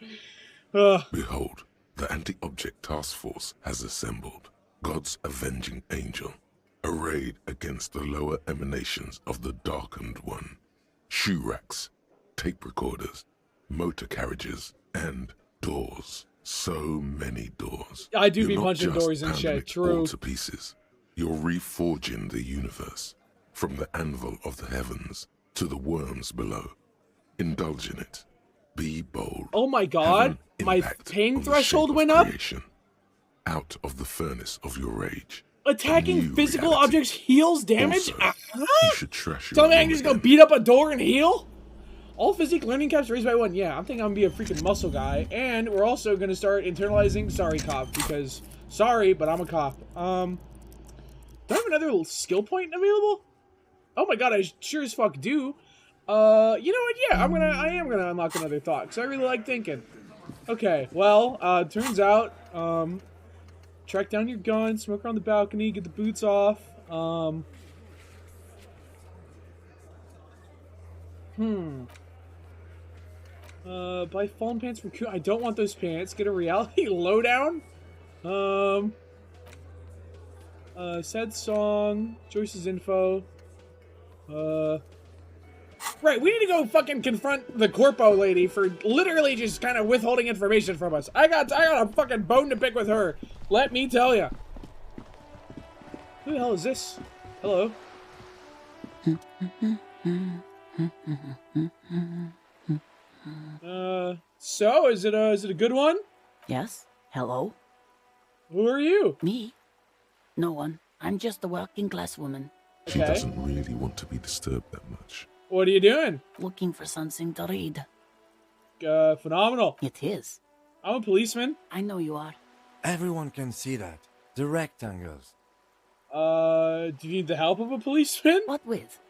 Ugh.
Behold, the anti-object task force has assembled. God's avenging angel, arrayed against the lower emanations of the darkened one. Shoe racks, tape recorders, motor carriages, and doors. So many doors.
I do
You're
be
not
punching
just
doors and
pounding
shit.
it
True.
all to pieces. You're reforging the universe, from the anvil of the heavens to the worms below. Indulge in it. Be bold.
Oh my God. My pain threshold went up?
Creation. Out of the furnace of your rage.
Attacking physical objects heals damage?
Also, you should trash your
Tell me I
room
can just go
again.
beat up a door and heal? All physique learning caps raised by 1. Yeah, I'm thinking I'm gonna be a freaking muscle guy. And we're also gonna start internalizing sorry cop, because sorry, but I'm a cop. Do I have another skill point available? Oh my god, I sure as fuck do. You know what? Yeah, I am gonna unlock another thought, because I really like thinking. Okay, well, turns out, track down your gun, smoke around the balcony, get the boots off. Buy fallen pants from I don't want those pants. Get a reality lowdown. Sad song. Joyce's info. Right, we need to go fucking confront the corpo lady for literally just kind of withholding information from us. I got a fucking bone to pick with her. Let me tell ya. Who the hell is this? Hello. So is it a good one?
Yes. Hello.
Who are you?
Me. No one. I'm just a working class woman.
She doesn't really want to be disturbed that much.
What are you doing?
Looking for something to read.
Phenomenal.
It is.
I'm a policeman.
I know you are.
Everyone can see that. The rectangles.
Do you need the help of a policeman?
What with?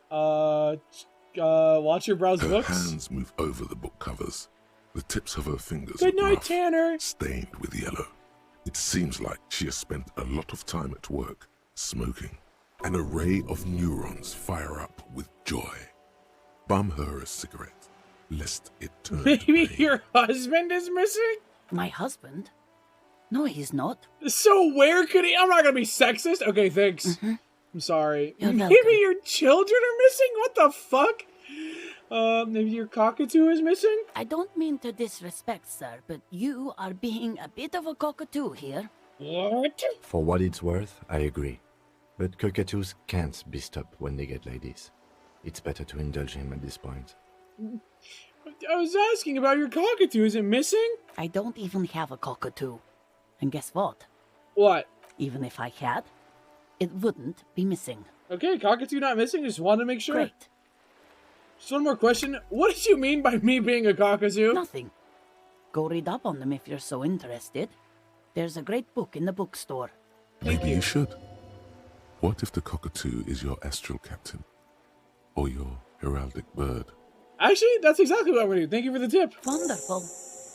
Watch your browse
Her
books.
hands move over the book covers. The tips of her fingers
Good
are
night,
rough,
Tanner.
stained with yellow. It seems like she has spent a lot of time at work, smoking. An array of neurons fire up with joy. Bum her a cigarette, lest it turn to
Maybe your husband is missing?
My husband? No, he's not.
So where could he? I'm not gonna be sexist. Okay, thanks. I'm sorry.
You're
Maybe
welcome.
your children are missing? What the fuck? Maybe your cockatoo is missing?
I don't mean to disrespect, sir, but you are being a bit of a cockatoo here.
What?
For what it's worth, I agree. But cockatoos can't be stopped when they get ladies. It's better to indulge him at this point.
I was asking about your cockatoo. Is it missing?
I don't even have a cockatoo. And guess what?
What?
Even if I had, it wouldn't be missing.
Okay, cockatoo not missing. Just wanted to make sure.
Great.
Just one more question. What did you mean by me being a cockatoo?
Nothing. Go read up on them if you're so interested. There's a great book in the bookstore.
Maybe you should. What if the cockatoo is your astral captain? Or your heraldic bird?
Actually, that's exactly what I'm going to do. Thank you for the tip.
Wonderful.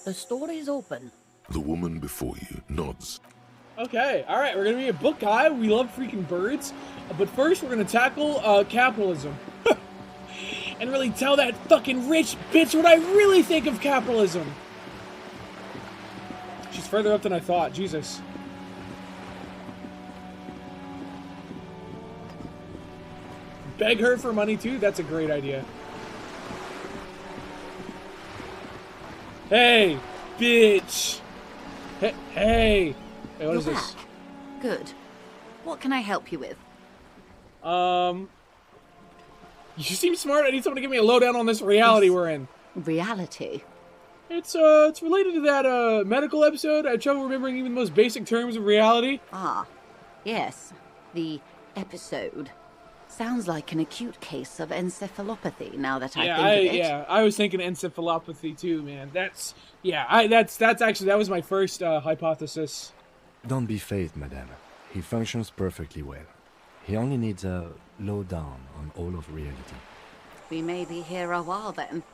The story's open.
The woman before you nods.
Okay, alright, we're going to be a book guy. We love freaking birds. But first, we're going to tackle capitalism. And really tell that fucking rich bitch what I really think of capitalism. She's further up than I thought. Jesus. Beg her for money too? That's a great idea. Hey, bitch. Hey, what is this?
Good. What can I help you with?
You seem smart. I need someone to give me a lowdown on this reality we're in.
Reality?
It's related to that, medical episode. I have trouble remembering even the most basic terms of reality.
Ah, yes. The episode. Sounds like an acute case of encephalopathy, now that I think of it.
Yeah, I was thinking encephalopathy too, man. That was my first, hypothesis.
Don't be phased, madame. He functions perfectly well. He only needs a lowdown on all of reality.
We may be here a while then.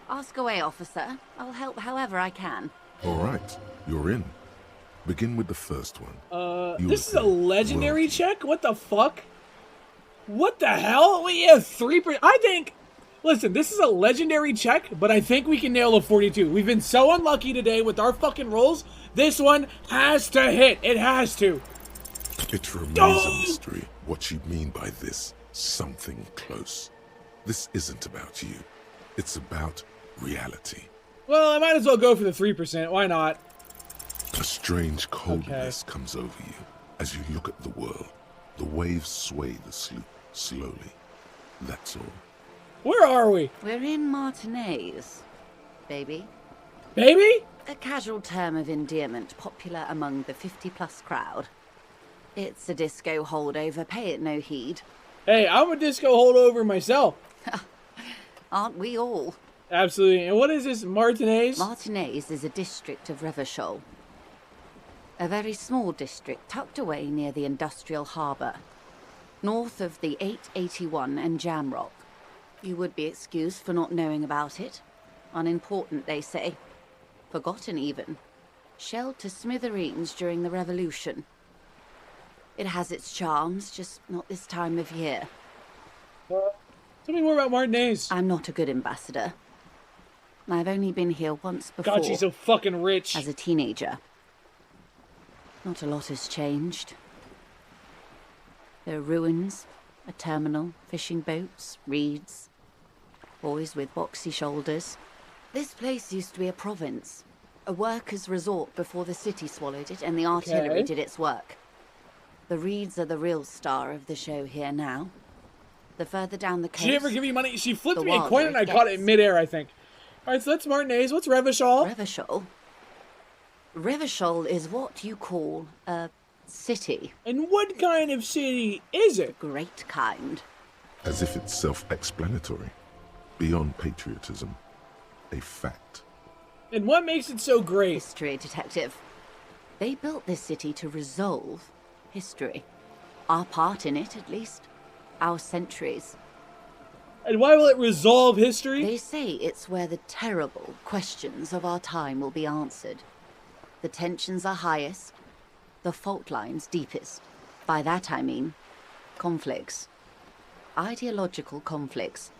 Ask away, officer. I'll help however I can.
All right, you're in. Begin with the first one.
This is a legendary check? What the fuck? What the hell? We have 3%. I think... Listen, this is a legendary check, but I think we can nail a 42. We've been so unlucky today with our fucking rolls. This one has to hit. It has to.
It remains a mystery what you mean by this something close. This isn't about you. It's about reality.
Well, I might as well go for the 3%. Why not?
A strange coldness comes over you as you look at the world. The waves sway the sloop slowly. That's all.
Where are we?
We're in Martinez, baby.
Baby?
A casual term of endearment popular among the 50-plus crowd. It's a disco holdover, pay it no heed.
Hey, I'm a disco holdover myself.
Aren't we all?
Absolutely. And what is this, Martinez?
Martinez is a district of Revachol. A very small district tucked away near the industrial harbour, north of the 881 and Jamrock. You would be excused for not knowing about it. Unimportant, they say. Forgotten, even. Shelled to smithereens during the Revolution. It has its charms, just not this time of year.
Tell me more about Martinez.
I'm not a good ambassador. I've only been here once before.
God, she's so fucking rich.
As a teenager. Not a lot has changed. There are ruins, a terminal, fishing boats, reeds, boys with boxy shoulders. This place used to be a province, a workers' resort before the city swallowed it and the artillery did its work. The reeds are the real star of the show here now. The further down the coast...
Did she ever give you money? She flipped me a coin and I caught it in midair, I think. Alright, so that's Martinez. What's Revachol?
Revachol? Revachol is what you call a city.
And what kind of city is it?
Great kind.
As if it's self-explanatory. Beyond patriotism. A fact.
And what makes it so great?
History, detective. They built this city to resolve history. Our part in it, at least. Our centuries.
And why will it resolve history?
They say it's where the terrible questions of our time will be answered. The tensions are highest, the fault lines deepest. By that I mean conflicts. Ideological conflicts.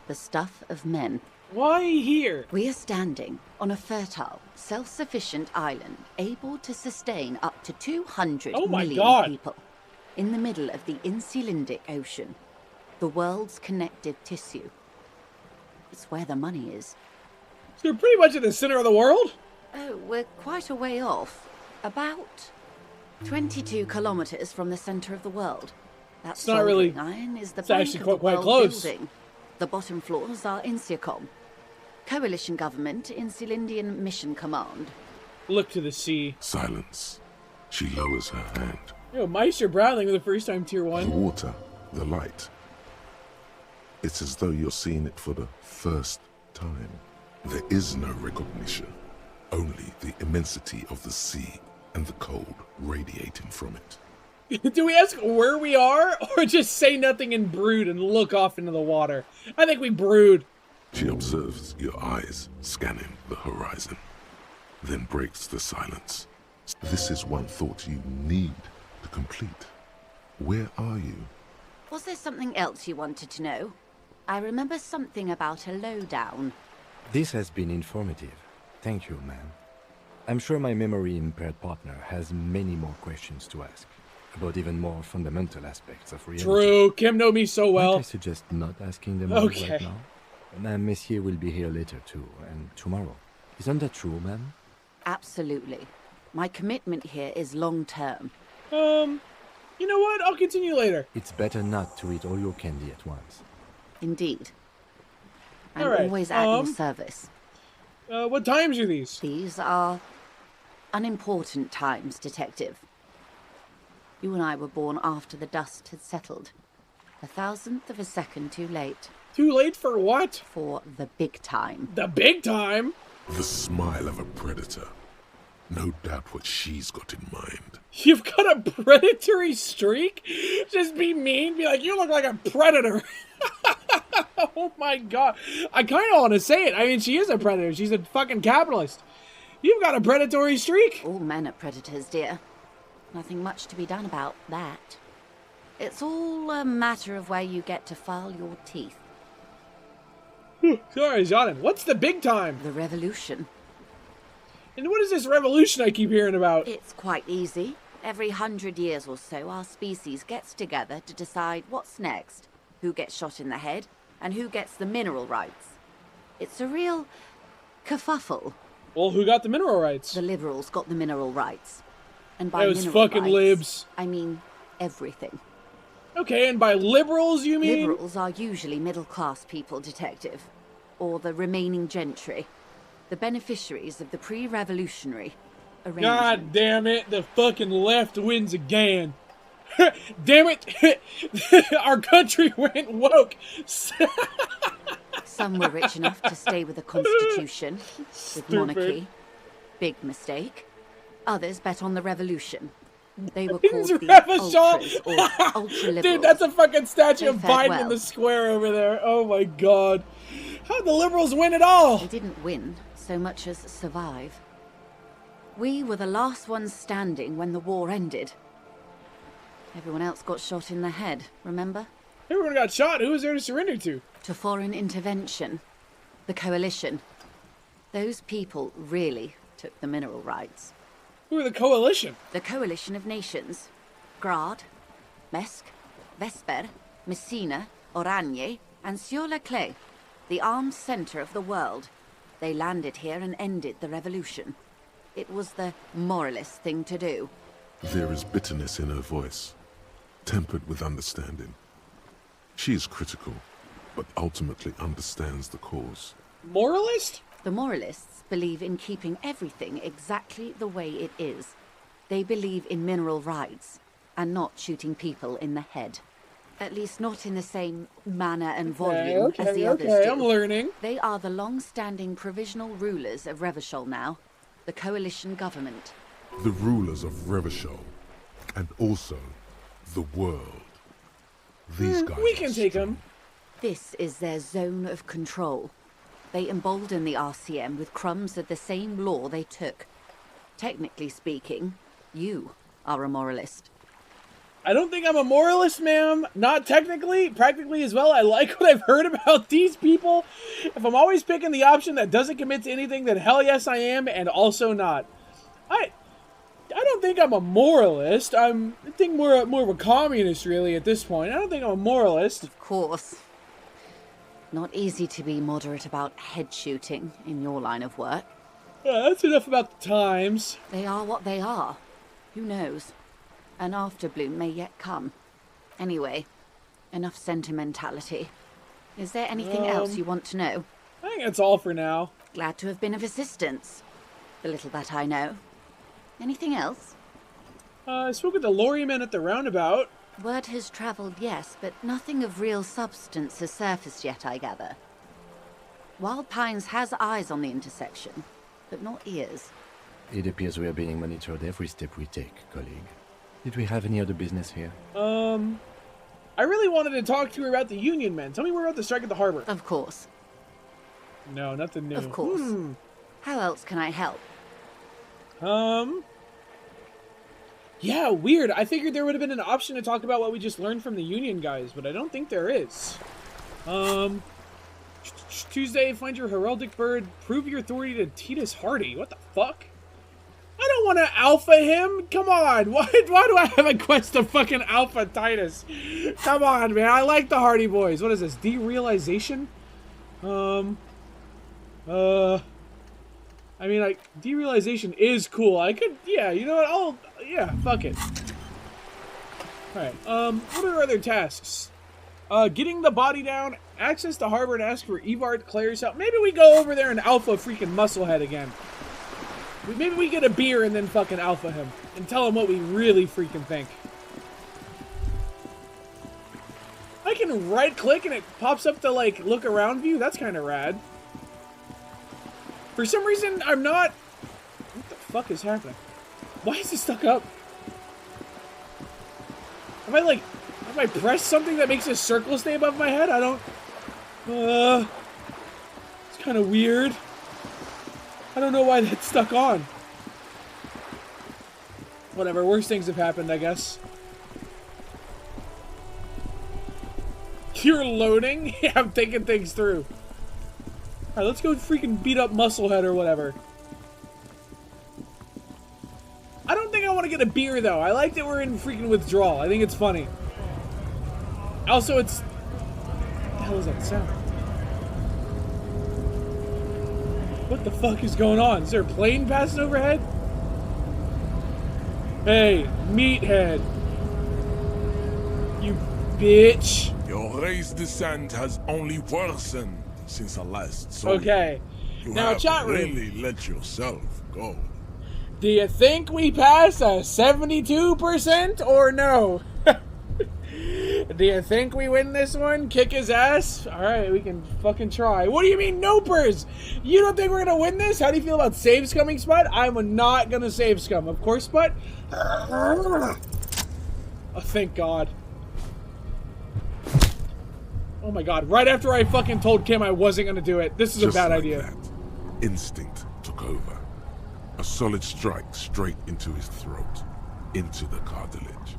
The stuff of men.
Why here?
We are standing on a fertile, self-sufficient island, able to sustain up to 200 million people, in the middle of the Insulindic Ocean, the world's connective tissue. It's where the money is.
So you're pretty much in the center of the world?
Oh, we're quite a way off. About 22 kilometers from the center of the world. That's
it's not really.
Iron is the
It's actually
bank of the
quite
world
close.
Building. The bottom floors are Insiacom. Coalition government, Insulindian Mission Command.
Look to the sea.
Silence. She lowers her hand.
Yo, Meister Browning for the first time, tier 1.
The water, the light. It's as though you're seeing it for the first time. There is no recognition. Only the immensity of the sea and the cold radiating from it.
Do we ask where we are, or just say nothing and brood and look off into the water? I think we brood.
She observes your eyes scanning the horizon, then breaks the silence. This is one thought you need to complete. Where are you?
Was there something else you wanted to know? I remember something about a lowdown.
This has been informative. Thank you, ma'am. I'm sure my memory-impaired partner has many more questions to ask, about even more fundamental aspects of reality.
True, Kim know me so well.
Might I suggest not asking them all
Okay.
right now? Ma'am, Monsieur will be here later too, and tomorrow. Isn't that true, ma'am?
Absolutely. My commitment here is long-term.
You know what? I'll continue later.
It's better not to eat all your candy at once.
Indeed. I'm
All right,
always at your service.
What times are these?
These are unimportant times, Detective. You and I were born after the dust had settled. 1,000th of a second too late.
Too late for what?
For the big time.
The big time?
The smile of a predator. No doubt what she's got in mind.
You've got a predatory streak? Just be mean, be like, you look like a predator. Oh my god. I kind of want to say it. I mean, she is a predator. She's a fucking capitalist. You've got a predatory streak.
All men are predators, dear. Nothing much to be done about that. It's all a matter of where you get to file your teeth.
Sorry, Jonathan. What's the big time?
The revolution.
And what is this revolution I keep hearing about?
It's quite easy. Every 100 years or so, our species gets together to decide what's next, who gets shot in the head, and who gets the mineral rights. It's a real kerfuffle.
Well, who got the mineral rights?
The liberals got the mineral rights. And by
Those
mineral
fucking
rights,
libs.
I mean everything.
Okay, and by liberals you mean?
Liberals are usually middle-class people, Detective. Or the remaining gentry. The beneficiaries of the pre-revolutionary arrangement.
God damn it, the fucking left wins again. Damn it, our country went woke.
Some were rich enough to stay with the Constitution, with monarchy. Big mistake. Others bet on the revolution. They were called the ultras, or ultra-liberals.
Dude, that's a fucking statue
They
of
fared
Biden
well.
in the square over there. Oh my god. How'd the liberals win it all?
They didn't win so much as survive. We were the last ones standing when the war ended. Everyone else got shot in the head, remember?
Everyone got shot. Who was there to surrender to?
To foreign intervention. The coalition. Those people really took the mineral rights.
Who were the coalition?
The coalition of nations. Grad, Mesk, Vesper, Messina, Oranje, and Sur-le-Clay. The armed center of the world. They landed here and ended the revolution. It was the moralist thing to do.
There is bitterness in her voice, tempered with understanding. She is critical, but ultimately understands the cause.
Moralist?
The moralists believe in keeping everything exactly the way it is. They believe in mineral rights, and not shooting people in the head. At least not in the same manner and volume as the others do.
I'm learning.
They are the long-standing provisional rulers of Revachol now, the coalition government.
The rulers of Revachol, and also the world. These guys
We can take them.
This is their zone of control. They embolden the RCM with crumbs of the same law they took. Technically speaking, you are a moralist.
I don't think I'm a moralist, ma'am. Not technically, practically as well. I like what I've heard about these people. If I'm always picking the option that doesn't commit to anything, then hell yes I am, and also not. I don't think I'm a moralist. I think more of a communist, really, at this point. I don't think I'm a moralist.
Of course. Not easy to be moderate about head shooting in your line of work.
Yeah, that's enough about the times.
They are what they are. Who knows? An afterbloom may yet come. Anyway, enough sentimentality. Is there anything else you want to know?
I think that's all for now.
Glad to have been of assistance. The little that I know. Anything else?
I spoke with the lorryman at the roundabout.
Word has travelled, yes, but nothing of real substance has surfaced yet, I gather. Wild Pines has eyes on the intersection, but not ears.
It appears we are being monitored every step we take, colleague. Did we have any other business here?
I really wanted to talk to her about the Union men. Tell me more about the strike at the harbor.
Of course.
No, nothing new.
Of course. How else can I help?
Yeah, weird. I figured there would have been an option to talk about what we just learned from the Union guys, but I don't think there is. Tuesday, find your heraldic bird, prove your authority to Titus Hardy. What the fuck? I don't want to alpha him. Come on. Why do I have a quest to fucking alpha Titus? Come on, man. I like the Hardy boys. What is this? Derealization? I mean, like, derealization is cool. I could, yeah, you know what? Yeah, fuck it. Alright, what are other tasks? Getting the body down, access the harbor and ask for Evart Claire's help. Maybe we go over there and alpha freaking Musclehead again. Maybe we get a beer and then fucking alpha him. And tell him what we really freaking think. I can right click and it pops up to, like, look around view. That's kind of rad. For some reason, I'm not... What the fuck is happening? Why is it stuck up? Have I pressed something that makes a circle stay above my head? I don't... It's kind of weird. I don't know why that's stuck on. Whatever, worse things have happened, I guess. You're loading? Yeah, I'm thinking things through. Alright, let's go freaking beat up Musclehead or whatever. I don't think I want to get a beer, though. I like that we're in freaking withdrawal. I think it's funny. Also, it's... What the hell is that sound? What the fuck is going on? Is there a plane passing overhead? Hey, meathead. You bitch.
Your race descent has only worsened since the last song.
Okay.
You
now,
have
chat room.
really let yourself go.
Do you think we pass a 72% or no? Do you think we win this one? Kick his ass? Alright, we can fucking try. What do you mean, nopers? You don't think we're gonna win this? How do you feel about save scumming, Spud? I'm not gonna save scum. Of course, Spud. Oh, thank God. Oh my God, right after I fucking told Kim I wasn't gonna do it. This is
Just
a bad
like
idea.
That, instinct took over. A solid strike straight into his throat, into the cartilage.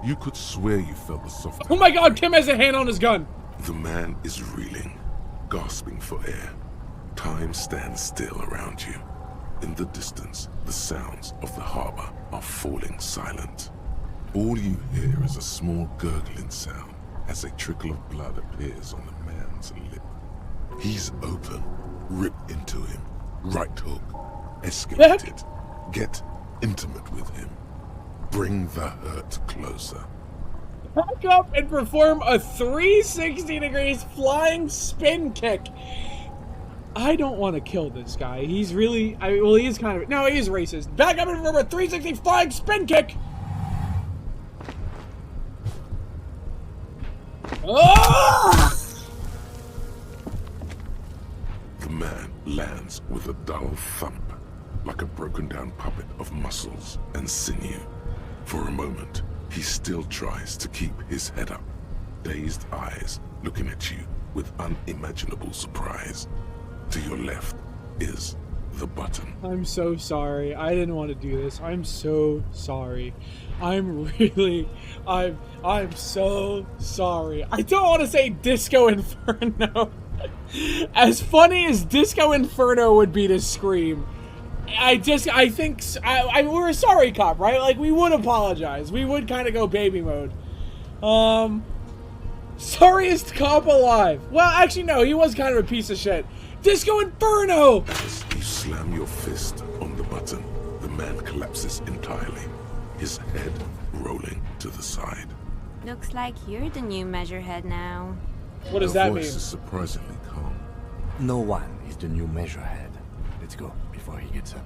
You could swear you felt the soft...
Oh my God, Kim has a hand on his gun.
The man is reeling, gasping for air. Time stands still around you. In the distance, the sounds of the harbor are falling silent. All you hear is a small gurgling sound as a trickle of blood appears on the man's lip. He's open. Rip into him. Right hook. Escalate it. Get intimate with him. Bring the hurt closer.
Back up and perform a 360 degrees flying spin kick. I don't want to kill this guy. He's really... well, he is kind of... No, he is racist. Back up and perform a 360 flying spin kick. Oh!
The man lands with a dull thump, like a broken down puppet of muscles and sinew. For a moment, he still tries to keep his head up, dazed eyes looking at you with unimaginable surprise. To your left is the button.
I'm so sorry. I didn't want to do this. I'm so sorry. I'm so sorry. I don't want to say Disco Inferno. As funny as Disco Inferno would be to scream, I think we're a sorry cop, right? Like, we would apologize. We would kind of go baby mode. Sorriest cop alive. Well, actually, no, he was kind of a piece of shit. Disco Inferno!
As you slam your fist on the button, the man collapses entirely, his head rolling to the side.
Looks like you're the new Measurehead now.
What does that mean?
Voice is surprisingly calm.
No one is the new Measurehead. Let's go before he gets up.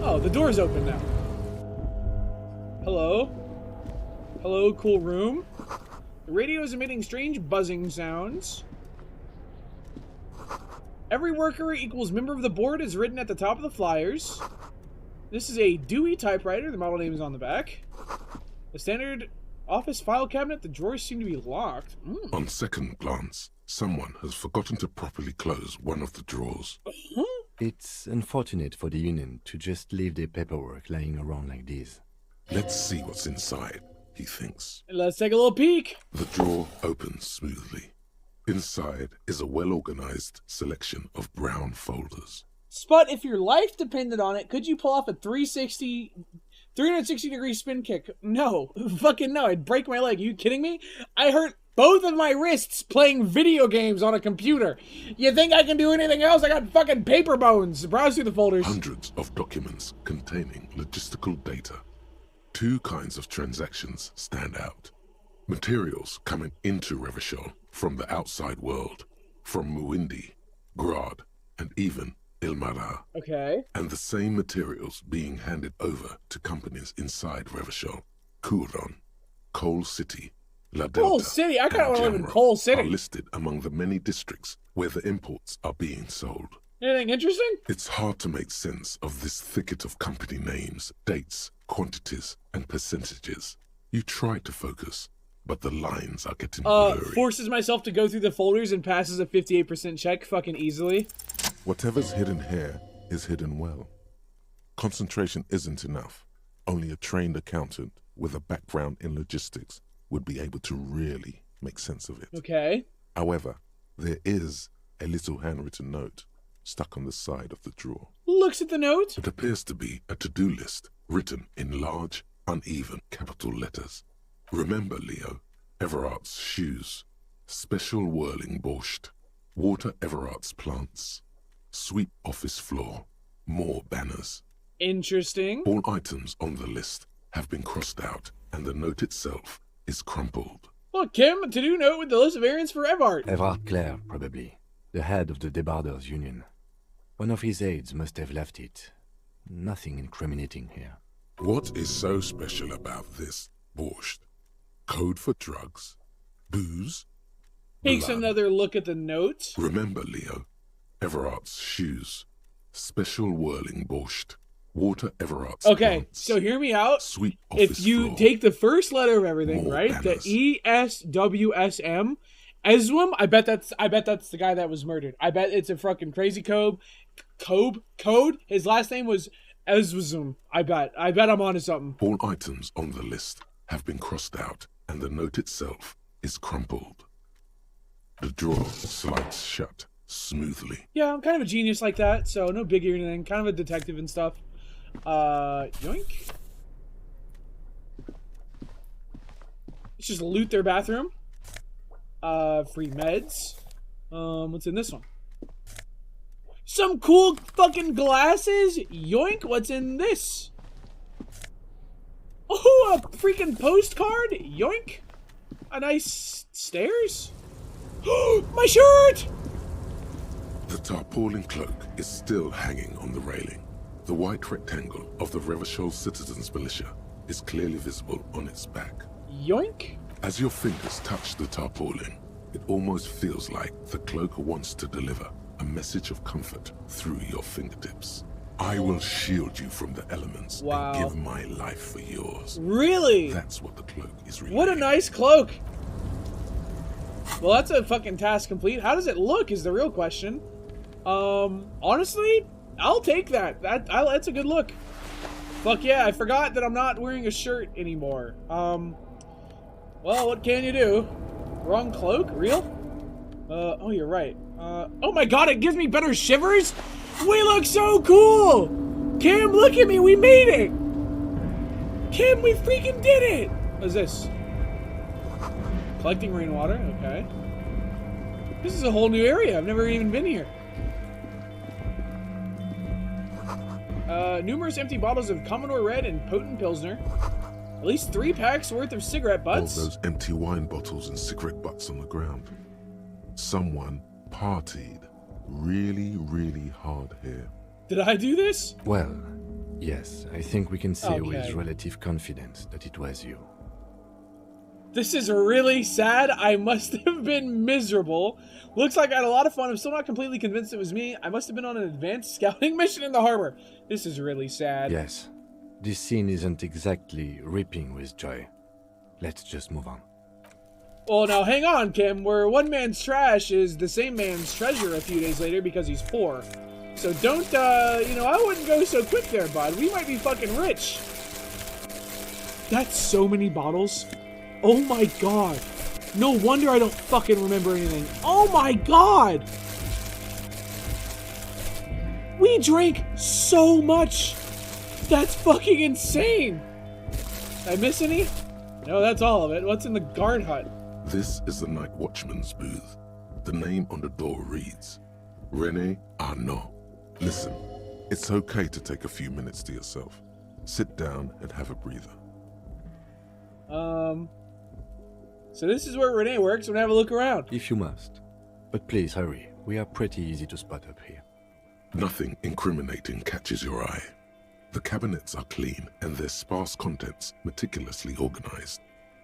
Oh, the door's open now. Hello? Hello, cool room. The radio is emitting strange buzzing sounds. Every worker equals member of the board is written at the top of the flyers. This is a Dewey typewriter. The model name is on the back. The standard office file cabinet, the drawers seem to be locked.
On second glance, someone has forgotten to properly close one of the drawers.
It's unfortunate for the Union to just leave their paperwork lying around like this.
Let's see what's inside, he thinks.
Let's take a little peek.
The drawer opens smoothly. Inside is a well-organized selection of brown folders.
Spud, if your life depended on it, could you pull off a 360-degree spin kick? No. Fucking no. I'd break my leg. Are you kidding me? I hurt both of my wrists playing video games on a computer. You think I can do anything else? I got fucking paper bones. Browse through the folders.
Hundreds of documents containing logistical data. Two kinds of transactions stand out. Materials coming into Revachol from the outside world, from Muindi, Grad, and even Ilmara.
Okay.
And the same materials being handed over to companies inside Revachol. Kuron, Coal City, La Delta,
Coal City? I kind of want to live in
Jamrock
Coal City.
are listed among the many districts where the imports are being sold.
Anything interesting?
It's hard to make sense of this thicket of company names, dates, quantities, and percentages. You try to focus, but the lines are getting blurry.
Forces myself to go through the folders and passes a 58% check fucking easily.
Whatever's hidden here is hidden well. Concentration isn't enough. Only a trained accountant with a background in logistics would be able to really make sense of it.
Okay.
However, there is a little handwritten note stuck on the side of the drawer.
Looks at the note.
It appears to be a to-do list written in large, uneven capital letters. Remember, Leo, Everard's shoes, special whirling borscht, water Everard's plants, sweep office floor, more banners.
Interesting.
All items on the list have been crossed out, and the note itself is crumpled.
Look, Kim, a to-do note with the list of errands for Everard.
Everard Clare, probably. The head of the Debarders Union. One of his aides must have left it. Nothing incriminating here.
What is so special about this borscht? Code for drugs? Booze?
Takes
Blood?
another look at the note.
Remember, Leo, Everard's shoes, special whirling borscht, water Everard's
Okay,
plants,
so hear me out.
sweep
If
office
you
floor,
take the first letter of everything,
more
right?
banners.
The ESWSM, Eswim, I bet that's the guy that was murdered. I bet it's a fucking crazy code. His last name was Eswim. I bet I'm onto something.
All items on the list have been crossed out, and the note itself is crumpled. The drawer slides shut smoothly.
Yeah, I'm kind of a genius like that, so no biggie or anything. Kind of a detective and stuff. Yoink. Let's just loot their bathroom. Free meds. What's in this one? Some cool fucking glasses. Yoink. What's in this? Oh, a freaking postcard. Yoink. A nice stairs. My shirt.
The tarpaulin cloak is still hanging on the railing. The white rectangle of the Revachol Citizens Militia is clearly visible on its back.
Yoink.
As your fingers touch the tarpaulin, it almost feels like the cloak wants to deliver a message of comfort through your fingertips. I will shield you from the elements
Wow.
and give my life for yours.
Really?
That's what the cloak is really.
What a nice cloak. Well, that's a fucking task complete. How does it look is the real question. Honestly, I'll take that. That's a good look. Fuck yeah, I forgot that I'm not wearing a shirt anymore. Well, what can you do? Wrong cloak? Real? Oh, you're right. Oh my god, it gives me better shivers? We look so cool! Kim, look at me, we made it! Kim, we freaking did it! What is this? Collecting rainwater, okay. This is a whole new area, I've never even been here. Numerous empty bottles of Commodore Red and Potent Pilsner. At least 3 packs worth of cigarette butts.
All those empty wine bottles and cigarette butts on the ground. Someone partied really, really hard here.
Did I do this?
Well, yes, I think we can say with
Okay.
relative confidence that it was you.
This is really sad. I must have been miserable. Looks like I had a lot of fun. I'm still not completely convinced it was me. I must have been on an advanced scouting mission in the harbor. This is really sad.
Yes, this scene isn't exactly ripping with joy. Let's just move on.
Well, now hang on, Kim. Where one man's trash is the same man's treasure a few days later because he's poor. So don't, you know, I wouldn't go so quick there, bud. We might be fucking rich. That's so many bottles. Oh my god. No wonder I don't fucking remember anything. Oh my god. We drank so much. That's fucking insane. Did I miss any? No, that's all of it. What's in the guard hut?
This is the night watchman's booth. The name on the door reads, René Arnaud. Listen, it's okay to take a few minutes to yourself. Sit down and have a breather.
So this is where René works. I'm gonna have a look around.
If you must. But please hurry. We are pretty easy to spot up here.
Nothing incriminating catches your eye. The cabinets are clean and their sparse contents meticulously organized.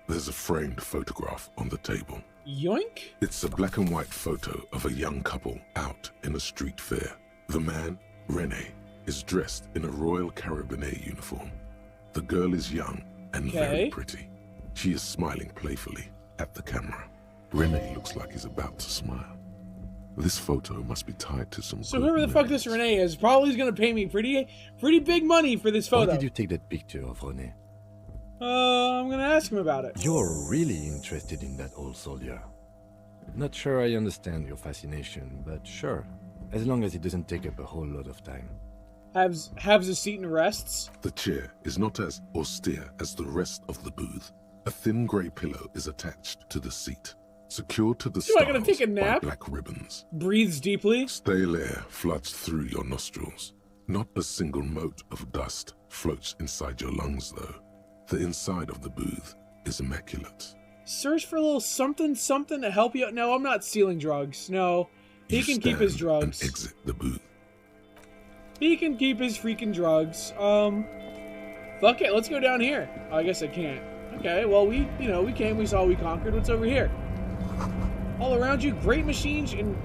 There's a framed photograph on the table.
Yoink?
It's a black and white photo of a young couple out in a street fair. The man, René, is dressed in a Royal Carabinier uniform. The girl is young and very pretty. She is smiling playfully at the camera. René looks like he's about to smile. This photo must be tied to some.
So whoever the fuck this René is probably is gonna pay me pretty big money for this photo.
Why did you take that picture of René?
I'm gonna ask him about it.
You're really interested in that old soldier. Not sure I understand your fascination, but sure. As long as it doesn't take up a whole lot of time.
Has a seat and rests.
The chair is not as austere as the rest of the booth. A thin grey pillow is attached to the seat, secured to the
I gonna take a nap?
by black ribbons.
Breathes deeply.
Stale air floods through your nostrils. Not a single mote of dust floats inside your lungs, though. The inside of the booth is immaculate.
Search for a little something to help you out. No, I'm not stealing drugs. No, he can keep his drugs.
And exit the booth.
He can keep his freaking drugs. Fuck it, let's go down here. Oh, I guess I can't. Okay, well, we came, we saw, we conquered. What's over here? All around you, great machines in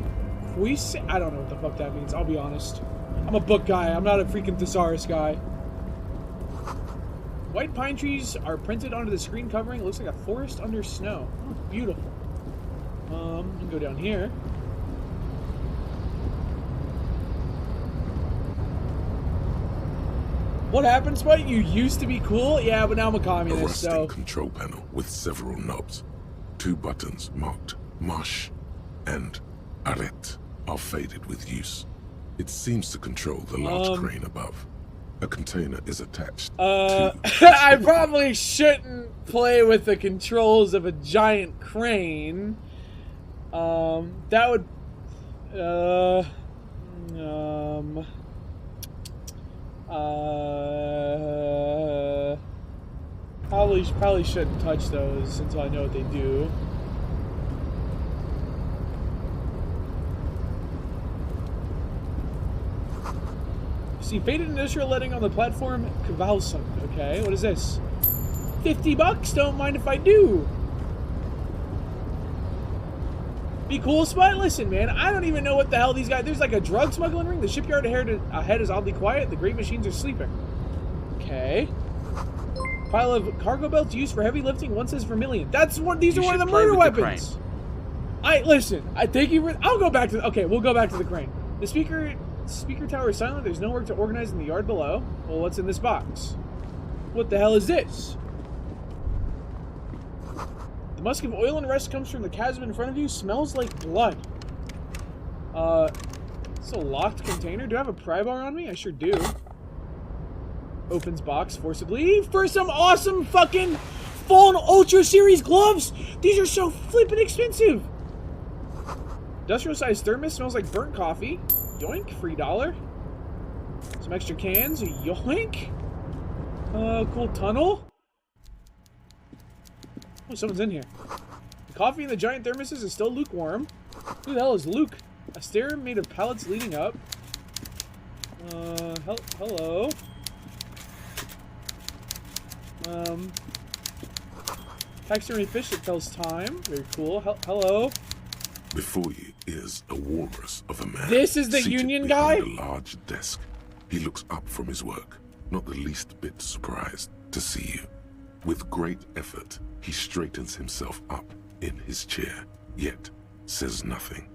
Cuise. I don't know what the fuck that means, I'll be honest. I'm a book guy, I'm not a freaking thesaurus guy. White pine trees are printed onto the screen covering. It looks like a forest under snow. Oh, beautiful. We can go down here. What happened, Spite? You used to be cool? Yeah, but now I'm a communist,
A rusting
so...
control panel with several knobs. 2 buttons marked Marche and Arrête are faded with use. It seems to control the large crane above. A container is attached to...
I probably shouldn't play with the controls of a giant crane. That would... Probably shouldn't touch those until I know what they do. See, faded industrial lighting on the platform, Kvalsund. Okay, what is this? $50, don't mind if I do. Be cool, Spot? Listen, man, I don't even know what the hell these guys... There's like a drug smuggling ring. The shipyard ahead is oddly quiet. The great machines are sleeping. Okay. Pile of cargo belts used for heavy lifting. One says vermilion. That's one. These are one of the murder weapons. Listen. I thank you for... I'll go back to... Okay, we'll go back to the crane. The speaker tower is silent. There's no work to organize in the yard below. Well, what's in this box? What the hell is this? The musk of oil and rust comes from the chasm in front of you. Smells like blood. It's a locked container. Do I have a pry bar on me? I sure do. Opens box forcibly for some awesome fucking Fallen Ultra Series gloves. These are so flippin' expensive. Industrial sized thermos smells like burnt coffee. Yoink, free $1. Some extra cans. Yoink. Cool tunnel. Oh, someone's in here. The coffee in the giant thermoses is still lukewarm. Who the hell is Luke? A stair made of pallets leading up. Hello. Taxidermy fish that tells time. Very cool. Hello.
Before you is a walrus of a man.
This is the
seated
union
behind
guy?
a large desk. He looks up from his work, not the least bit surprised to see you. With great effort, he straightens himself up in his chair, yet says nothing.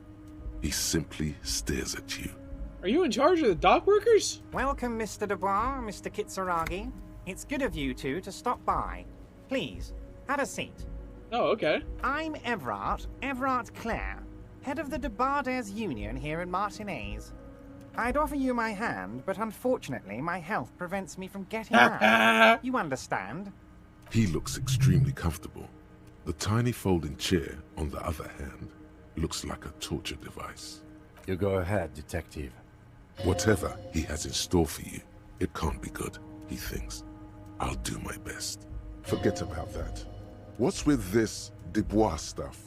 He simply stares at you.
Are you in charge of the dock workers?
Welcome, Mr. Dubois, Mr. Kitsuragi. It's good of you two to stop by. Please, have a seat.
Oh, okay.
I'm Everard Clare, head of the Debarders Union here in Martinez. I'd offer you my hand, but unfortunately my health prevents me from getting out. You understand?
He looks extremely comfortable. The tiny folding chair, on the other hand, looks like a torture device.
You go ahead, detective.
Whatever he has in store for you, it can't be good, he thinks. I'll do my best. Forget about that. What's with this Dubois stuff?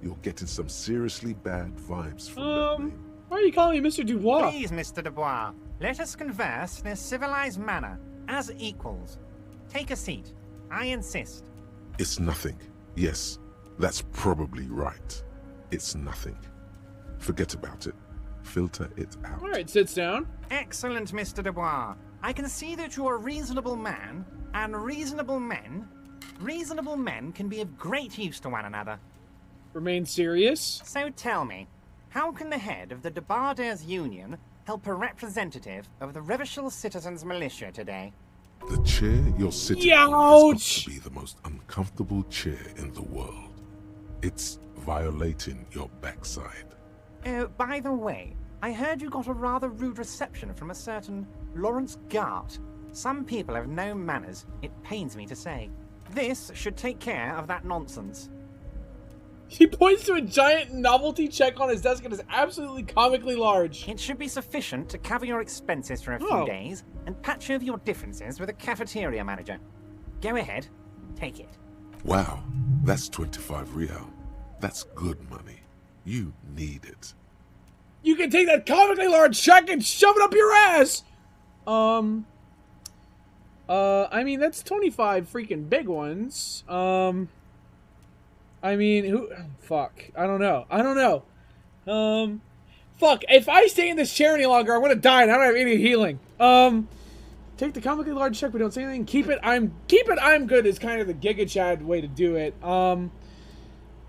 You're getting some seriously bad vibes from that name.
Why are you calling me Mr. Dubois?
Please, Mr. Dubois, let us converse in a civilized manner, as equals. Take a seat. I insist.
It's nothing. Yes, that's probably right. It's nothing. Forget about it. Filter it out.
Alright, sits down.
Excellent, Mr. Dubois. I can see that you're a reasonable man, and reasonable men can be of great use to one another.
Remain serious.
So tell me, how can the head of the Debarders Union help a representative of the Revachol Citizens Militia today?
The chair you're sitting on has got to be the most uncomfortable chair in the world. It's violating your backside.
Oh, by the way, I heard you got a rather rude reception from a certain Lawrence Gart. Some people have no manners, it pains me to say. This should take care of that nonsense.
He points to a giant novelty check on his desk and is absolutely comically large.
It should be sufficient to cover your expenses for a few days and patch over your differences with a cafeteria manager. Go ahead, take it.
Wow, that's 25 real. That's good money. You need it.
You can take that comically large check and shove it up your ass! I mean, that's 25 freaking big ones. I mean, fuck. I don't know. Fuck, if I stay in this chair any longer, I'm gonna die and I don't have any healing. Take the comically large check, but don't say anything. Keep it, I'm good is kind of the Giga Chad way to do it. You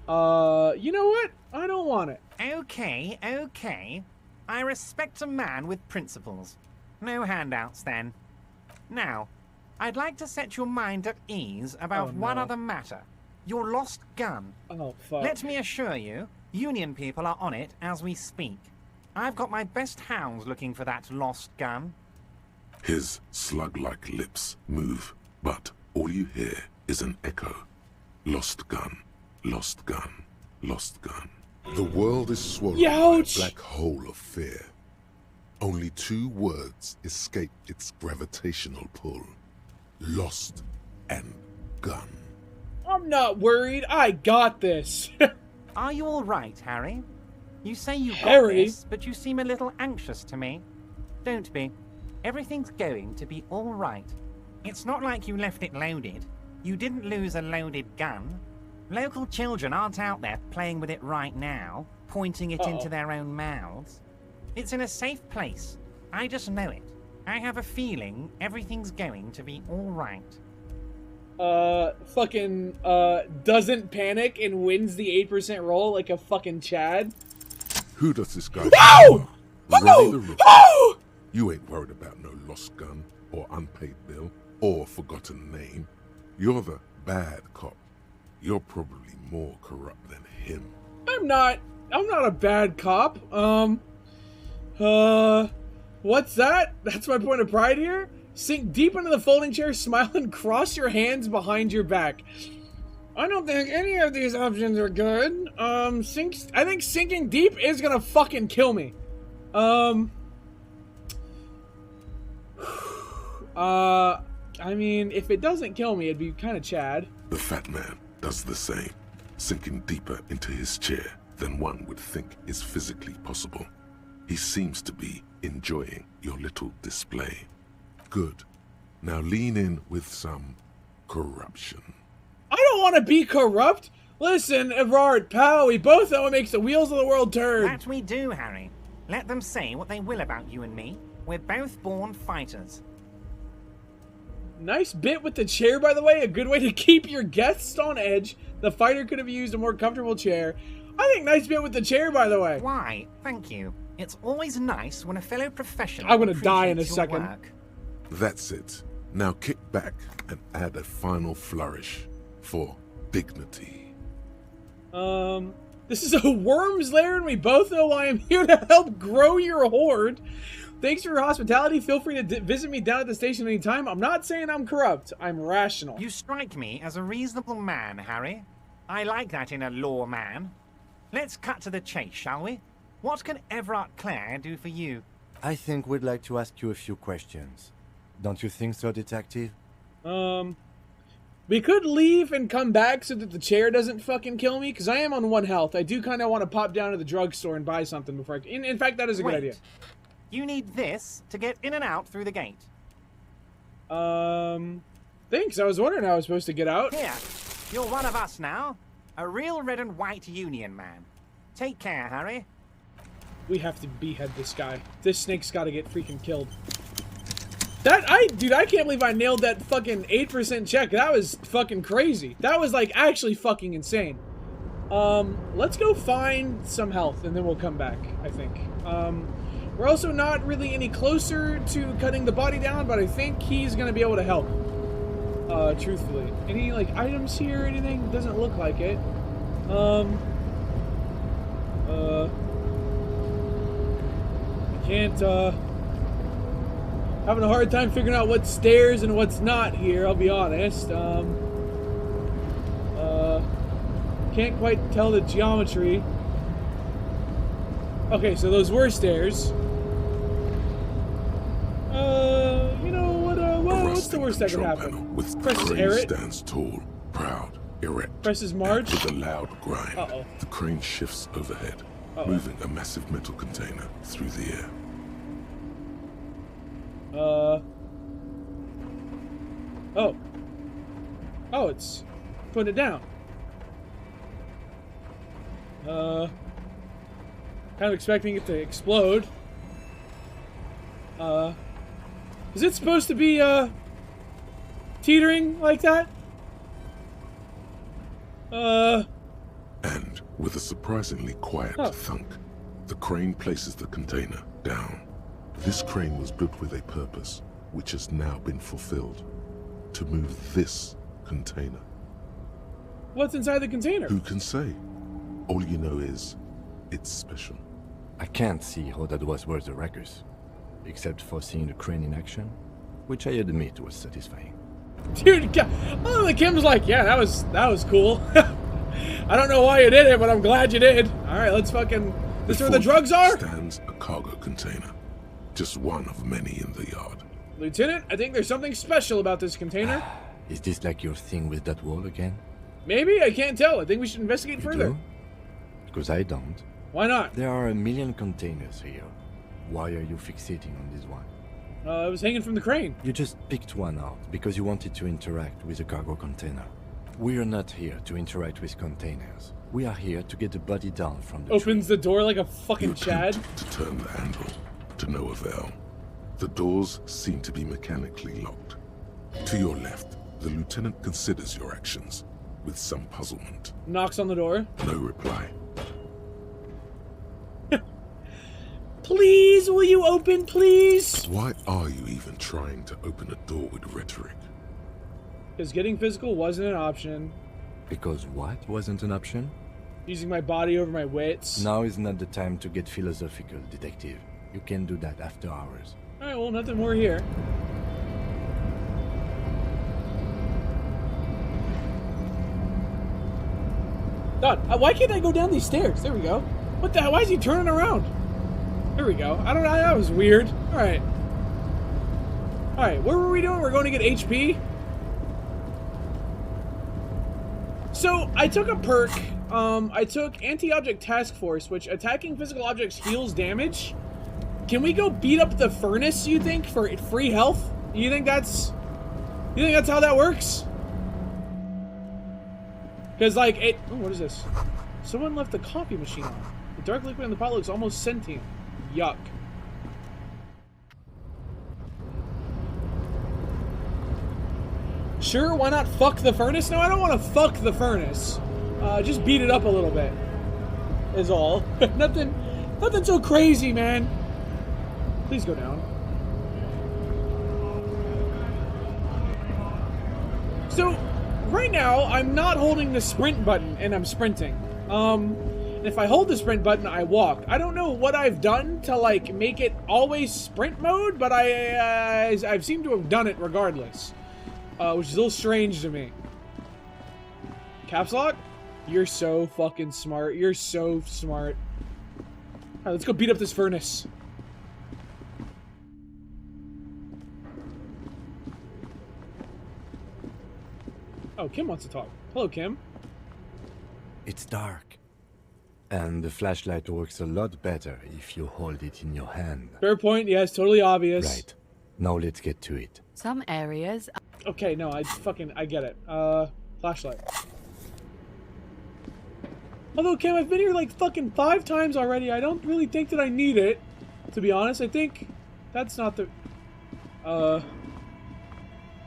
know what? I don't want it.
Okay. I respect a man with principles. No handouts, then. Now, I'd like to set your mind at ease about one other matter. Your lost gun.
Oh, fuck.
Let me assure you, Union people are on it as we speak. I've got my best hounds looking for that lost gun.
His slug-like lips move, but all you hear is an echo. Lost gun, lost gun, lost gun. The world is swallowed by a black hole of fear. Only two words escape its gravitational pull. Lost and gun.
I'm not worried. I got this.
Are you all right, Harry? You say you got this, but you seem a little anxious to me. Don't be. Everything's going to be all right. It's not like you left it loaded. You didn't lose a loaded gun. Local children aren't out there playing with it right now, pointing it into their own mouths. It's in a safe place. I just know it. I have a feeling everything's going to be all right.
Doesn't panic and wins the 8% roll like a fucking Chad.
Who does this guy?
No!
No! You ain't worried about no lost gun, or unpaid bill, or forgotten name. You're the bad cop. You're probably more corrupt than him.
I'm not a bad cop. What's that? That's my point of pride here? Sink deep into the folding chair, smile, and cross your hands behind your back. I don't think any of these options are good. I think sinking deep is gonna fucking kill me. I mean, if it doesn't kill me, it'd be kind of Chad.
The fat man does the same, sinking deeper into his chair than one would think is physically possible. He seems to be enjoying your little display. Good. Now lean in with some corruption.
I don't want to be corrupt. Listen, Everard, pal, we both know what makes the wheels of the world turn.
That we do, Harry. Let them say what they will about you and me. We're both born fighters.
Nice bit with the chair, by the way. A good way to keep your guests on edge. The fighter could have used a more comfortable chair. I think nice bit with the chair, by the way.
Why, thank you. It's always nice when a fellow professional
I'm gonna die in a
appreciates your
second.
work.
That's it. Now kick back and add a final flourish for dignity.
This is a worm's lair, and we both know I am here to help grow your horde. Thanks for your hospitality. Feel free to visit me down at the station anytime. I'm not saying I'm corrupt. I'm rational.
You strike me as a reasonable man, Harry. I like that in a law man. Let's cut to the chase, shall we? What can Everard Clare do for you?
I think we'd like to ask you a few questions. Don't you think so, Detective?
We could leave and come back so that the chair doesn't fucking kill me, because I am on 1 health. I do kind of want to pop down to the drugstore and buy something before I... In fact, that is a good idea.
You need this to get in and out through the gate.
Thanks. I was wondering how I was supposed to get out.
Here, you're one of us now. A real red and white Union man. Take care, Harry.
We have to behead this guy. This snake's got to get freaking killed. Dude, I can't believe I nailed that fucking 8% check. That was fucking crazy. That was, like, actually fucking insane. Let's go find some health, and then we'll come back, I think. We're also not really any closer to cutting the body down, but I think he's gonna be able to help. Truthfully. Any, like, items here or anything? Doesn't look like it. I can't, having a hard time figuring out what's stairs and what's not here, I'll be honest. Can't quite tell the geometry. Okay, so those were stairs. You know what, what's the worst that could happen? Press air it.
Stands tall, proud, erect.
Presses Marge.
With a loud grind,
Uh-oh.
the crane shifts overhead, moving a massive metal container through the air.
Oh, it's putting it down. Kind of expecting it to explode. Is it supposed to be, teetering like that?
And with a surprisingly quiet thunk, the crane places the container down. This crane was built with a purpose, which has now been fulfilled. To move this container.
What's inside the container?
Who can say? All you know is, it's special.
I can't see how that was worth the ruckus, except for seeing the crane in action, which I admit was satisfying.
Dude, oh, the Kim's like, yeah, that was cool. I don't know why you did it, but I'm glad you did. All right, let's fucking... This is where the drugs are?
Stands a cargo container. Just one of many in the yard.
Lieutenant, I think there's something special about this container.
Is this like your thing with that wall again?
Maybe, I can't tell. I think we should investigate further.
Do? Because I don't.
Why not?
There are a million containers here. Why are you fixating on this one?
It was hanging from the crane.
You just picked one out because you wanted to interact with a cargo container. We're not here to interact with containers. We are here to get the body down from the
Opens the door like a fucking Chad.
To turn the handle, to no avail. The doors seem to be mechanically locked. To your left, the lieutenant considers your actions with some puzzlement.
Knocks on the door.
No reply.
Please, will you open, please?
Why are you even trying to open a door with rhetoric?
Because getting physical wasn't an option.
Because what wasn't an option?
Using my body over my wits.
Now is not the time to get philosophical, detective. You can do that after hours.
Alright, well, nothing more here. God, why can't I go down these stairs? There we go. What the hell? Why is he turning around? There we go. I don't know. That was weird. Alright. Alright, what were we doing? We're going to get HP? So, I took a perk. I took Anti-Object Task Force, which attacking physical objects heals damage. Can we go beat up the furnace, you think, for free health? You think that's how that works? Because, like, it... Oh, what is this? Someone left the coffee machine on. The dark liquid in the pot looks almost sentient. Yuck. Sure, why not fuck the furnace? No, I don't want to fuck the furnace. Just beat it up a little bit. Is all. Nothing so crazy, man. Please go down. So, right now, I'm not holding the sprint button, and I'm sprinting. If I hold the sprint button, I walk. I don't know what I've done to, like, make it always sprint mode, but I've seemed to have done it regardless. Which is a little strange to me. Caps lock? You're so fucking smart. You're so smart. Alright, let's go beat up this furnace. Oh, Kim wants to talk. Hello, Kim.
It's dark. And the flashlight works a lot better if you hold it in your hand.
Fair point, yes, totally obvious.
Right. Now let's get to it.
Some areas...
Okay, no, I get it. Flashlight. Although, Kim, I've been here like fucking 5 times already. I don't really think that I need it, to be honest. I think that's not the... How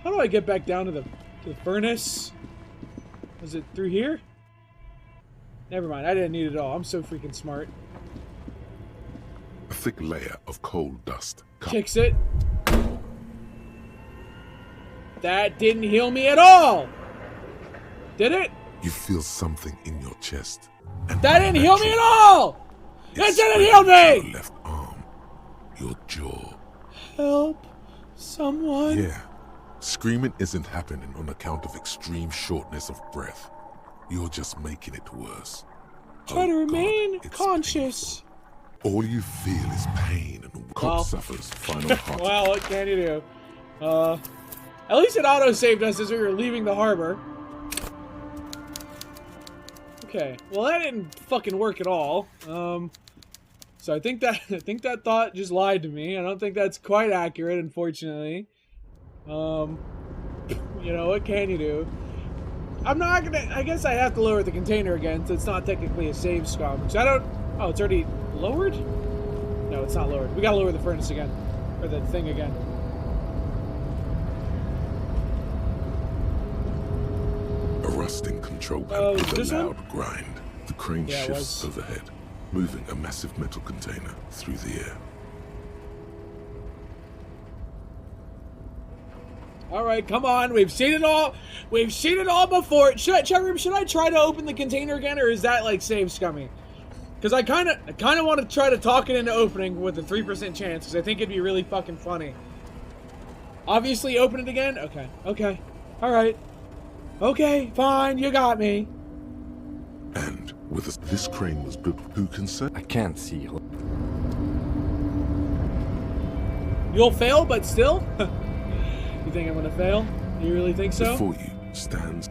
do I get back down to the furnace? Was it through here? Never mind, I didn't need it at all. I'm so freaking smart.
A thick layer of coal dust.
Kicks it. That didn't heal me at all! Did it?
You feel something in your chest.
That didn't heal me at all! That didn't heal me!
Your left arm. Your jaw.
Help. Someone.
Yeah. Screaming isn't happening on account of extreme shortness of breath. You're just making it worse.
Try to remain conscious.
Painful. All you feel is pain and cop suffers final heart.
Well, what can you do? At least it auto-saved us as we were leaving the harbor. Okay, well that didn't fucking work at all. So I think that thought just lied to me. I don't think that's quite accurate, unfortunately. You know, what can you do? I'm not gonna... I guess I have to lower the container again, so it's not technically a save scum. Because I don't... Oh, it's already lowered? No, it's not lowered. We gotta lower the furnace again. Or the thing again.
A rusting control panel with a loud
one?
grind. The crane shifts overhead, moving a massive metal container through the air.
Alright, come on. We've seen it all. We've seen it all before. Should I try to open the container again, or is that like save scummy? Because I kind of want to try to talk it into opening with a 3% chance, because I think it'd be really fucking funny. Obviously, open it again? Okay. Okay. Alright. Okay, fine. You got me.
And with this crane was built, who can say?
I can't see.
You'll fail, but still? You think I'm gonna fail? You really think so?
Before you stands...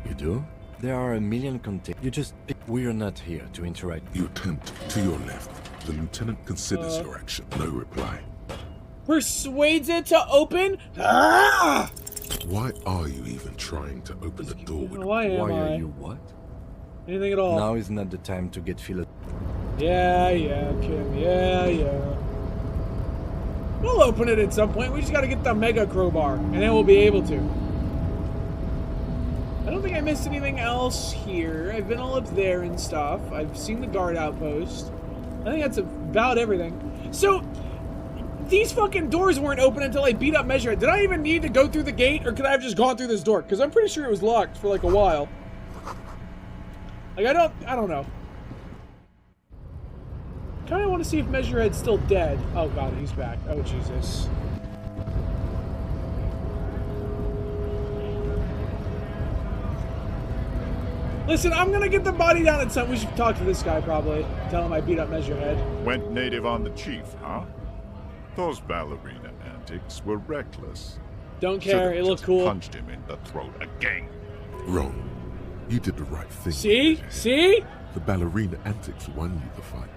You do? There are a million containers. You just... We're not here to interact.
You attempt to your left. The lieutenant considers your action. No reply.
Persuades it to open? Ah!
Why are you even trying to open the door with...
Why
are you what?
Anything at all?
Now is not the time to get philosophical.
Yeah, Kim. Yeah. We'll open it at some point. We just gotta get the mega crowbar, and then we'll be able to. I don't think I missed anything else here. I've been all up there and stuff. I've seen the guard outpost. I think that's about everything. So, these fucking doors weren't open until I beat up Measurehead. Did I even need to go through the gate, or could I have just gone through this door? Because I'm pretty sure it was locked for like a while. Like, I don't know. Kind of want to see if Measurehead's still dead. Oh god, he's back. Oh Jesus. Listen, I'm gonna get the body down at some. We should talk to this guy probably. Tell him I beat up Measurehead.
Went native on the chief, huh? Those ballerina antics were reckless.
Don't care. It looked cool.
Punched him in the throat again.
Wrong. You did the right thing.
See? See?
The ballerina antics won you the fight.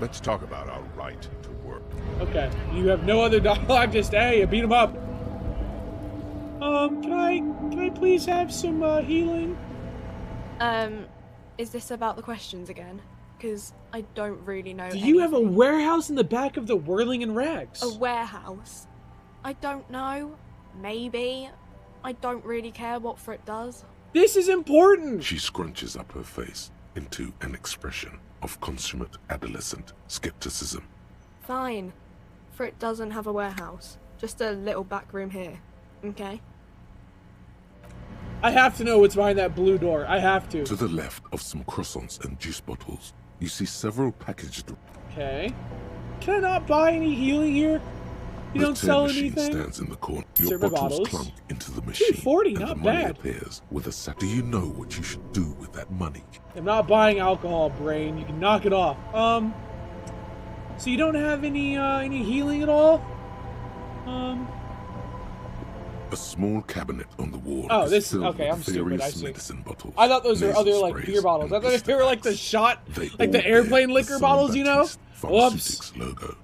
Let's talk about our right to work.
Okay. You have no other dialogue, just hey, you beat him up. Can I please have some healing?
Is this about the questions again? Because I don't really know.
Do you have a warehouse in the back of the Whirling in Rags?
A warehouse? I don't know. Maybe. I don't really care what Frit does.
This is important!
She scrunches up her face into an expression of consummate adolescent skepticism.
Fine. Frit doesn't have a warehouse. Just a little back room here. Okay?
I have to know what's behind that blue door. I have to.
To the left of some croissants and juice bottles, you see several packaged...
Okay. Can I not buy any healing here? You don't sell
machine
anything?
Stands in the corner. Your
Server
bottles
bottles.
clunk into the machine.
$2.40,
and
not
the money
bad.
appears with a sack. Do you know what you should do with that money?
I'm not buying alcohol, brain. You can knock it off. So you don't have any healing at all?
A small cabinet on the wall.
Oh,
is
this
filled
okay.
with
I'm stupid. I
various
see.
medicine bottles.
I thought those were
nasal
other like
sprays,
beer bottles. I
and
thought they were like the shot,
They
like the
all
airplane
bear
liquor
the
bottles, you know.
Saint
Whoops.
Pharmaceutics logo.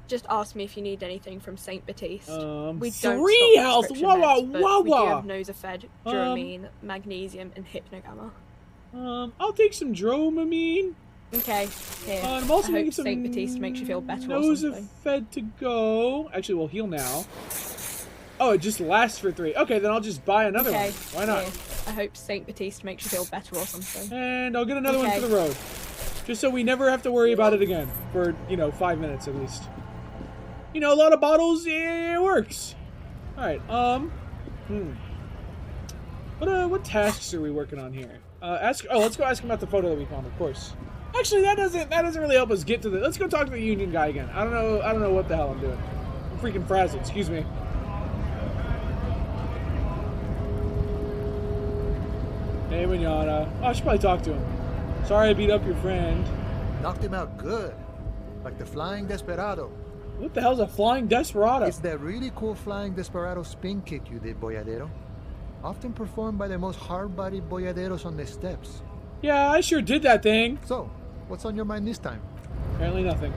Just ask me if you need anything from Saint Baptiste. We don't
Three
stock
health.
prescription
Wah, wah,
meds, but
wah,
we do
wah.
have Nosafed, Dramamine, Magnesium, and Hypnogamma.
I'll take some Dramamine.
Okay, here.
I'm also
I
making
hope
some
Saint Baptiste makes you feel better or something.
Nosafed to go. Actually, we'll heal now. Oh, it just lasts for 3. Okay, then I'll just buy another
Okay,
one. Why not?
here. I hope Saint Baptiste makes you feel better or something.
And I'll get another one
Okay.
for the road. Just so we never have to worry about it again. For, 5 minutes at least. A lot of bottles, yeah, it works. Alright, What tasks are we working on here? Let's go ask him about the photo that we found, of course. Actually, that doesn't really help us get to the... Let's go talk to the union guy again. I don't know what the hell I'm doing. I'm freaking frazzled, excuse me. Hey, Manana. Oh, I should probably talk to him. Sorry I beat up your friend.
Knocked him out good. Like the Flying Desperado.
What the hell's a Flying Desperado?
It's that really cool Flying Desperado spin kick you did, Boyadero. Often performed by the most hard-bodied boyaderos on the steps.
Yeah, I sure did that thing.
So, what's on your mind this time?
Apparently nothing.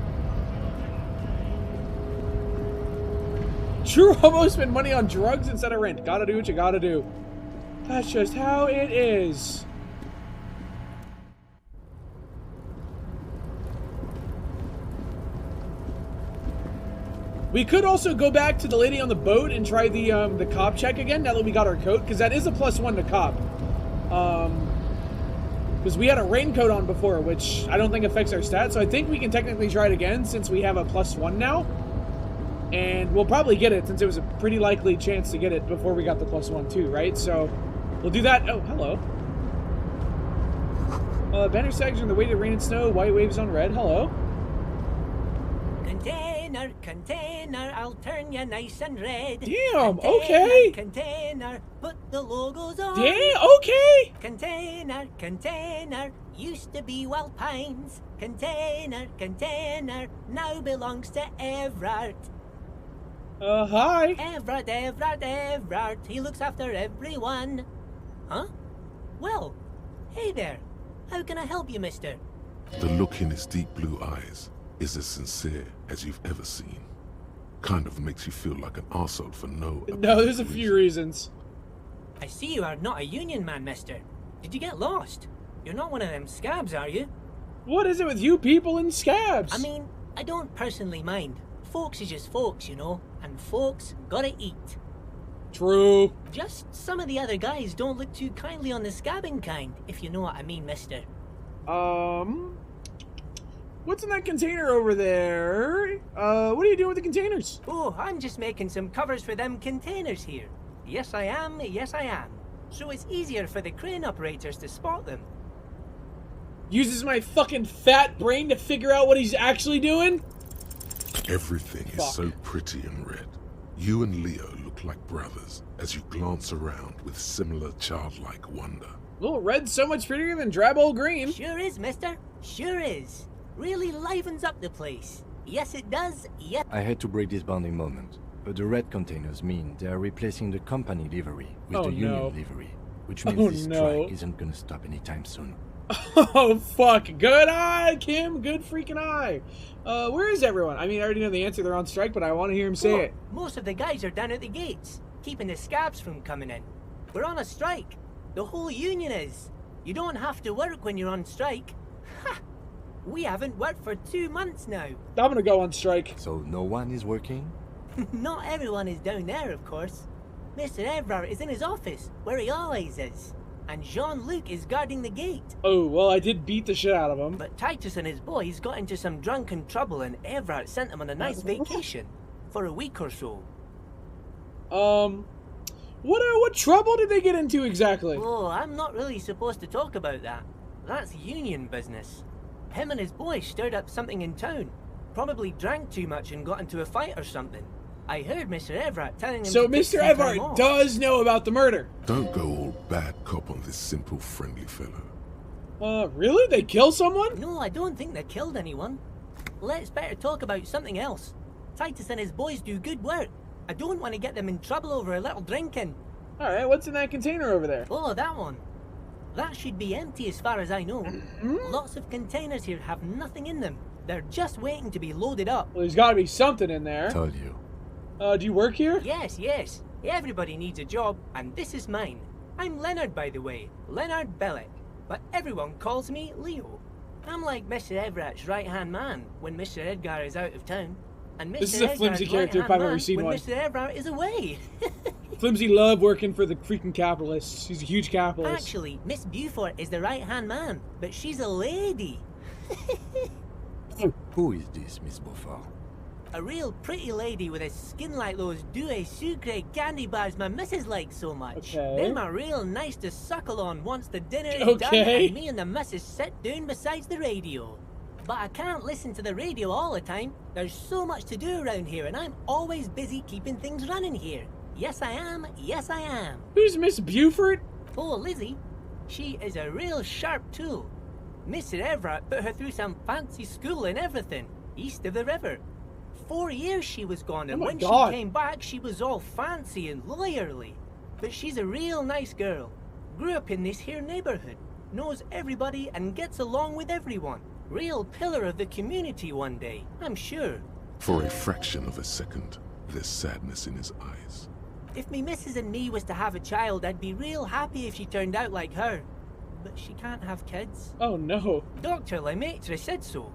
True almost spend money on drugs instead of rent. Gotta do what you gotta do. That's just how it is. We could also go back to the lady on the boat and try the cop check again now that we got our coat, because that is a +1 to cop. Because we had a raincoat on before, which I don't think affects our stats, so I think we can technically try it again since we have a +1 now. And we'll probably get it since it was a pretty likely chance to get it before we got the +1 too, right? So we'll do that. Oh, hello. Banner sags are in the weighted rain and snow, white waves on red. Hello.
Container, container, I'll turn you nice and red.
Damn,
Container,
okay.
Container, put the logos on.
Damn, okay.
Container, container, used to be Wild Pines. Container, container, now belongs to Everard.
Hi.
Everard, he looks after everyone. Huh? Well, hey there. How can I help you, mister?
The look in his deep blue eyes is as sincere as you've ever seen. Kind of makes you feel like an arsehole for no...
No, there's a few reasons.
I see you are not a union man, mister. Did you get lost? You're not one of them scabs, are you?
What is it with you people and scabs?
I mean, I don't personally mind. Folks is just folks, you know, and folks gotta eat.
True.
Just some of the other guys don't look too kindly on the scabbing kind, if you know what I mean, mister.
What's in that container over there? What are you doing with the containers?
Oh, I'm just making some covers for them containers here. Yes, I am. So it's easier for the crane operators to spot them.
Uses my fucking fat brain to figure out what he's actually doing?
Everything is so pretty and red. You and Leo look like brothers as you glance around with similar childlike wonder.
Little red's so much prettier than drab old green.
Sure is, mister. Sure is. Really livens up the place. Yes, it does. Yes.
I had to break this bonding moment, but the red containers mean they are replacing the company livery with the union livery, which means this strike isn't gonna stop anytime soon.
Oh, fuck. Good eye, Kim. Good freaking eye. Where is everyone? I mean, I already know the answer. They're on strike, but I want to hear him say it.
Most of the guys are down at the gates, keeping the scabs from coming in. We're on a strike. The whole union is. You don't have to work when you're on strike. Ha! We haven't worked for 2 months now.
I'm gonna go on strike.
So no one is working?
Not everyone is down there, of course. Mr. Everard is in his office, where he always is. And Jean-Luc is guarding the gate.
Oh, well, I did beat the shit out of him.
But Titus and his boys got into some drunken trouble and Everard sent them on a nice vacation. For a week or so.
What trouble did they get into exactly?
Oh, I'm not really supposed to talk about that. That's union business. Him and his boys stirred up something in town. Probably drank too much and got into a fight or something. I heard Mr. Everard telling him
so
to take
Mr.
some time
Everard
off.
does know about the murder.
Don't go all bad cop on this simple, friendly fellow.
Really? They kill someone?
No, I don't think they killed anyone. Let's better talk about something else. Titus and his boys do good work. I don't want to get them in trouble over a little drinking.
Alright, what's in that container over there?
Oh, that one. That should be empty as far as I know. Lots of containers here have nothing in them. They're just waiting to be loaded up.
Well, there's got to be something in there.
Told you.
Do you work here?
Yes, yes. Everybody needs a job, and this is mine. I'm Leonard, by the way. Leonard Bellick. But everyone calls me Leo. I'm like Mr. Everett's right-hand man when Mr. Edgar is out of town. And Mr.
This is a flimsy
Edgar's
character if
right-hand
I've ever
man
seen
when
one.
Mr. Everett is away.
Flimsy love working for the freaking capitalists. He's a huge capitalist.
Actually, Miss Beaufort is the right-hand man, but she's a lady.
Who is this, Miss Beaufort?
A real pretty lady with a skin like those Douai Sucre candy bars my missus likes so much.
Okay.
Them are real nice to suckle on once the dinner is done
Okay.
and me and the missus sit down beside the radio. But I can't listen to the radio all the time. There's so much to do around here and I'm always busy keeping things running here. Yes, I am. Yes, I am.
Who's Miss Beaufort?
Oh, Lizzie. She is a real sharp tool. Mr. Everett put her through some fancy school and everything, east of the river. 4 years she was gone, and
Oh my
when
God.
she came back, she was all fancy and lawyerly. But she's a real nice girl. Grew up in this here neighborhood, knows everybody and gets along with everyone. Real pillar of the community one day, I'm sure.
For a fraction of a second, there's sadness in his eyes.
If me missus and me was to have a child, I'd be real happy if she turned out like her. But she can't have kids.
Oh no.
Dr. Lemaitre said so,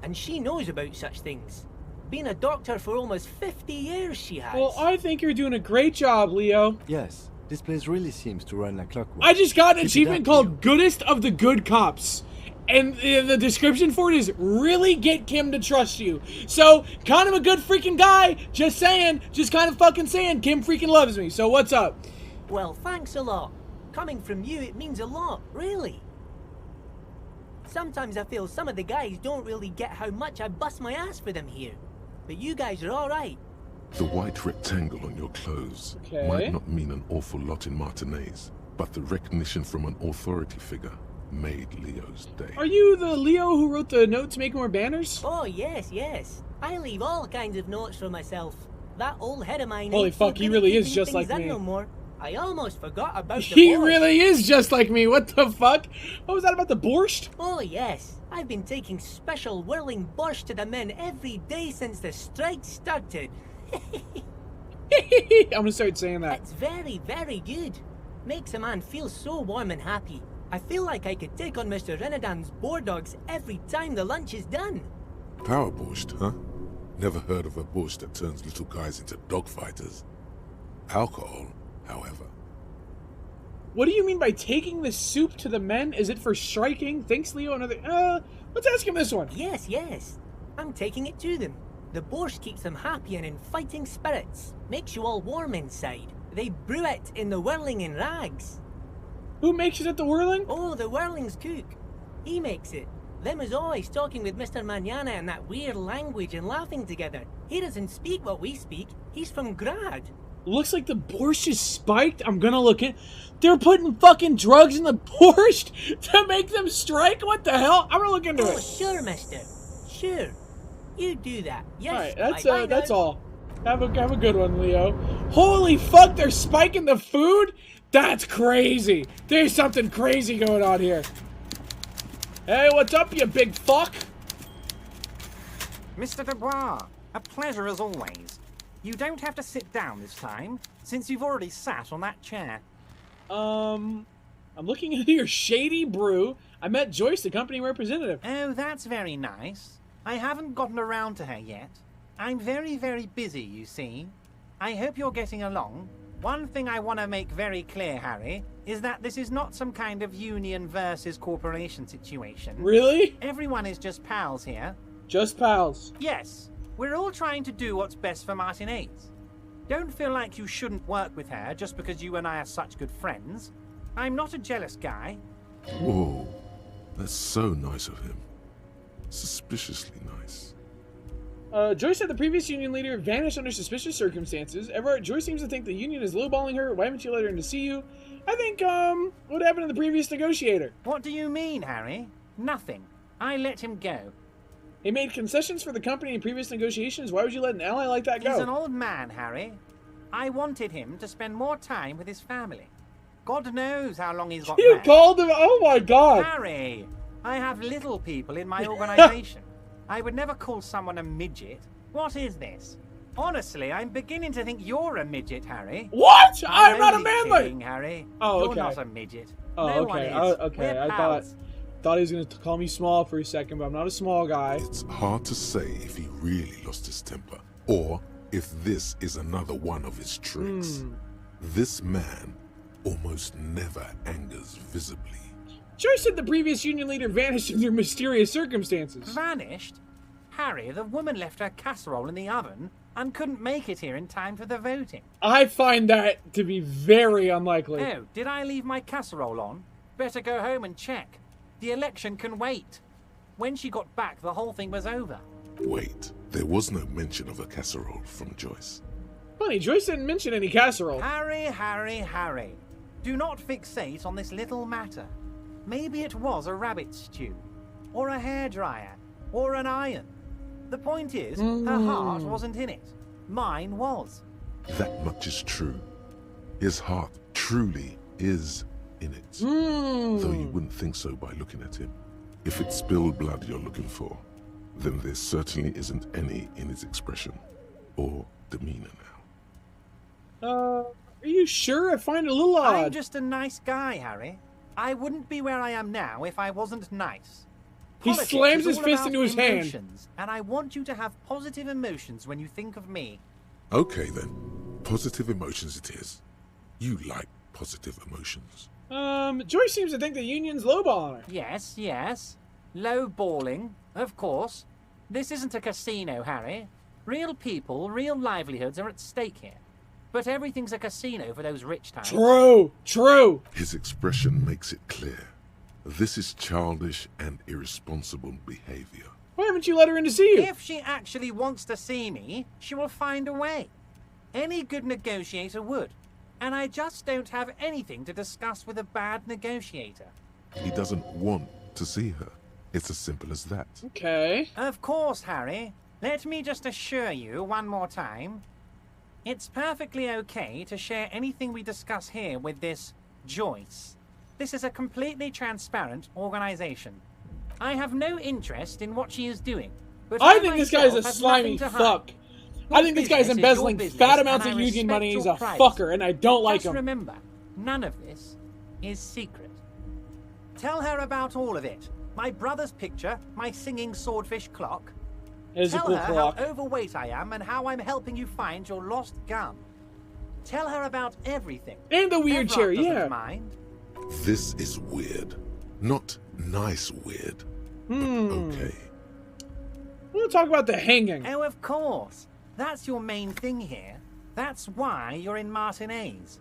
and she knows about such things. Been a doctor for almost 50 years, she has.
Well, I think you're doing a great job, Leo.
Yes, this place really seems to run like clockwork.
I just got an
Keep it
achievement
up,
called Goodest of the Good Cops. And the description for it is really get Kim to trust you. So, kind of a good freaking guy. Just saying. Just kind of fucking saying. Kim freaking loves me. So, what's up?
Well, thanks a lot. Coming from you, it means a lot, really. Sometimes I feel some of the guys don't really get how much I bust my ass for them here. But you guys are alright.
The white rectangle on your clothes might not mean an awful lot in Martinez, but the recognition from an authority figure made Leo's day.
Are you the Leo who wrote the note to make more banners?
Oh, yes, yes. I leave all kinds of notes for myself. That old head of mine
Holy
ain't so
fuck, he
good at
really is
keeping
just
things
like
in
me.
No more. I almost forgot about the
He
borscht.
really is just like me. What the fuck? What was that about the borscht?
Oh, yes. I've been taking special whirling borscht to the men every day since the strike started.
I'm gonna start saying that.
It's very, very good. Makes a man feel so warm and happy. I feel like I could take on Mr. Renadan's boar dogs every time the lunch is done.
Power borscht, huh? Never heard of a borscht that turns little guys into dogfighters. Alcohol, however.
What do you mean by taking the soup to the men? Is it for striking? Thanks, Leo. Another. Let's ask him this one.
Yes, yes. I'm taking it to them. The borscht keeps them happy and in fighting spirits. Makes you all warm inside. They brew it in the whirling in rags.
Who makes it at the whirling?
Oh, the whirling's cook. He makes it. Them is always talking with Mr. Manana in that weird language and laughing together. He doesn't speak what we speak. He's from Grad.
Looks like the borscht is spiked. I'm gonna look at. They're putting fucking drugs in the borscht to make them strike? What the hell? I'm gonna look into
Oh,
it.
sure, mister. Sure. You do that. Yes,
Alright, that's all. Have a good one, Leo. Holy fuck, they're spiking the food? That's crazy. There's something crazy going on here. Hey, what's up, you big fuck?
Mr. Dubois, a pleasure as always. You don't have to sit down this time, since you've already sat on that chair.
I'm looking at your shady brew. I met Joyce, the company representative.
Oh, that's very nice. I haven't gotten around to her yet. I'm very, very busy, you see. I hope you're getting along. One thing I want to make very clear, Harry, is that this is not some kind of union versus corporation situation.
Really?
Everyone is just pals here.
Just pals.
Yes, we're all trying to do what's best for Martinez. Don't feel like you shouldn't work with her just because you and I are such good friends. I'm not a jealous guy.
Whoa, that's so nice of him. Suspiciously nice.
Joyce said the previous union leader vanished under suspicious circumstances. Everett, Joyce seems to think the union is lowballing her. Why haven't you let her in to see you? I think, what happened to the previous negotiator?
What do you mean, Harry? Nothing. I let him go.
He made concessions for the company in previous negotiations. Why would you let an ally like that go?
He's an old man, Harry. I wanted him to spend more time with his family. God knows how long he's got
You
left.
called him? Oh my god.
Harry, I have little people in my organization. I would never call someone a midget. What is this? Honestly, I'm beginning to think you're a midget, Harry.
What? I'm not a
only
manly.
kidding, Harry.
Oh,
You're
okay.
not a midget.
Oh,
No
okay.
one is.
Okay.
We're
I
pals.
thought he was gonna call me small for a second, but I'm not a small guy.
It's hard to say if he really lost his temper, or if this is another one of his tricks. This man almost never angers visibly.
Joyce said the previous union leader vanished under mysterious circumstances.
Vanished? Harry, the woman left her casserole in the oven and couldn't make it here in time for the voting.
I find that to be very unlikely.
Oh, did I leave my casserole on? Better go home and check. The election can wait. When she got back, the whole thing was over.
Wait, there was no mention of a casserole from Joyce.
Funny, Joyce didn't mention any casserole.
Harry. Do not fixate on this little matter. Maybe it was a rabbit stew, or a hairdryer, or an iron. The point is, her heart wasn't in it. Mine was.
That much is true. His heart truly is in it. Though you wouldn't think so by looking at him. If it's spilled blood you're looking for, then there certainly isn't any in his expression or demeanor now.
Are you sure? I find it a little odd.
I'm just a nice guy, Harry. I wouldn't be where I am now if I wasn't nice.
He
Politics
slams
is
his
all
fist
about
into his hand.
emotions, and I want you to have positive emotions when you think of me.
Okay then, positive emotions it is. You like positive emotions.
Joyce seems to think the union's lowballing her.
Yes. Low balling, of course. This isn't a casino, Harry. Real people, real livelihoods are at stake here. But everything's a casino for those rich types.
True.
His expression makes it clear. This is childish and irresponsible behavior.
Why haven't you let her in to see you?
If she actually wants to see me, she will find a way. Any good negotiator would. And I just don't have anything to discuss with a bad negotiator.
He doesn't want to see her. It's as simple as that.
Okay.
Of course, Harry. Let me just assure you one more time. It's perfectly okay to share anything we discuss here with this Joyce. This is a completely transparent organization. I have no interest in what she is doing. But
I think this guy's a
myself have
slimy
nothing to hide.
fuck. I think this guy's
Business is
embezzling
your business,
fat amounts
and
of
I
union money.
respect
He's
your
a
privacy.
fucker, and I don't like
Just
him.
remember, none of this is secret. Tell her about all of it. My brother's picture, my singing swordfish clock.
It is a
Tell
cool
her
clock.
how overweight I am and how I'm helping you find your lost gun. Tell her about everything.
And the weird
Everard
chair,
doesn't
yeah.
mind.
This is weird. Not nice weird. But okay.
We'll talk about the hanging.
Oh, of course. That's your main thing here. That's why you're in Martinez.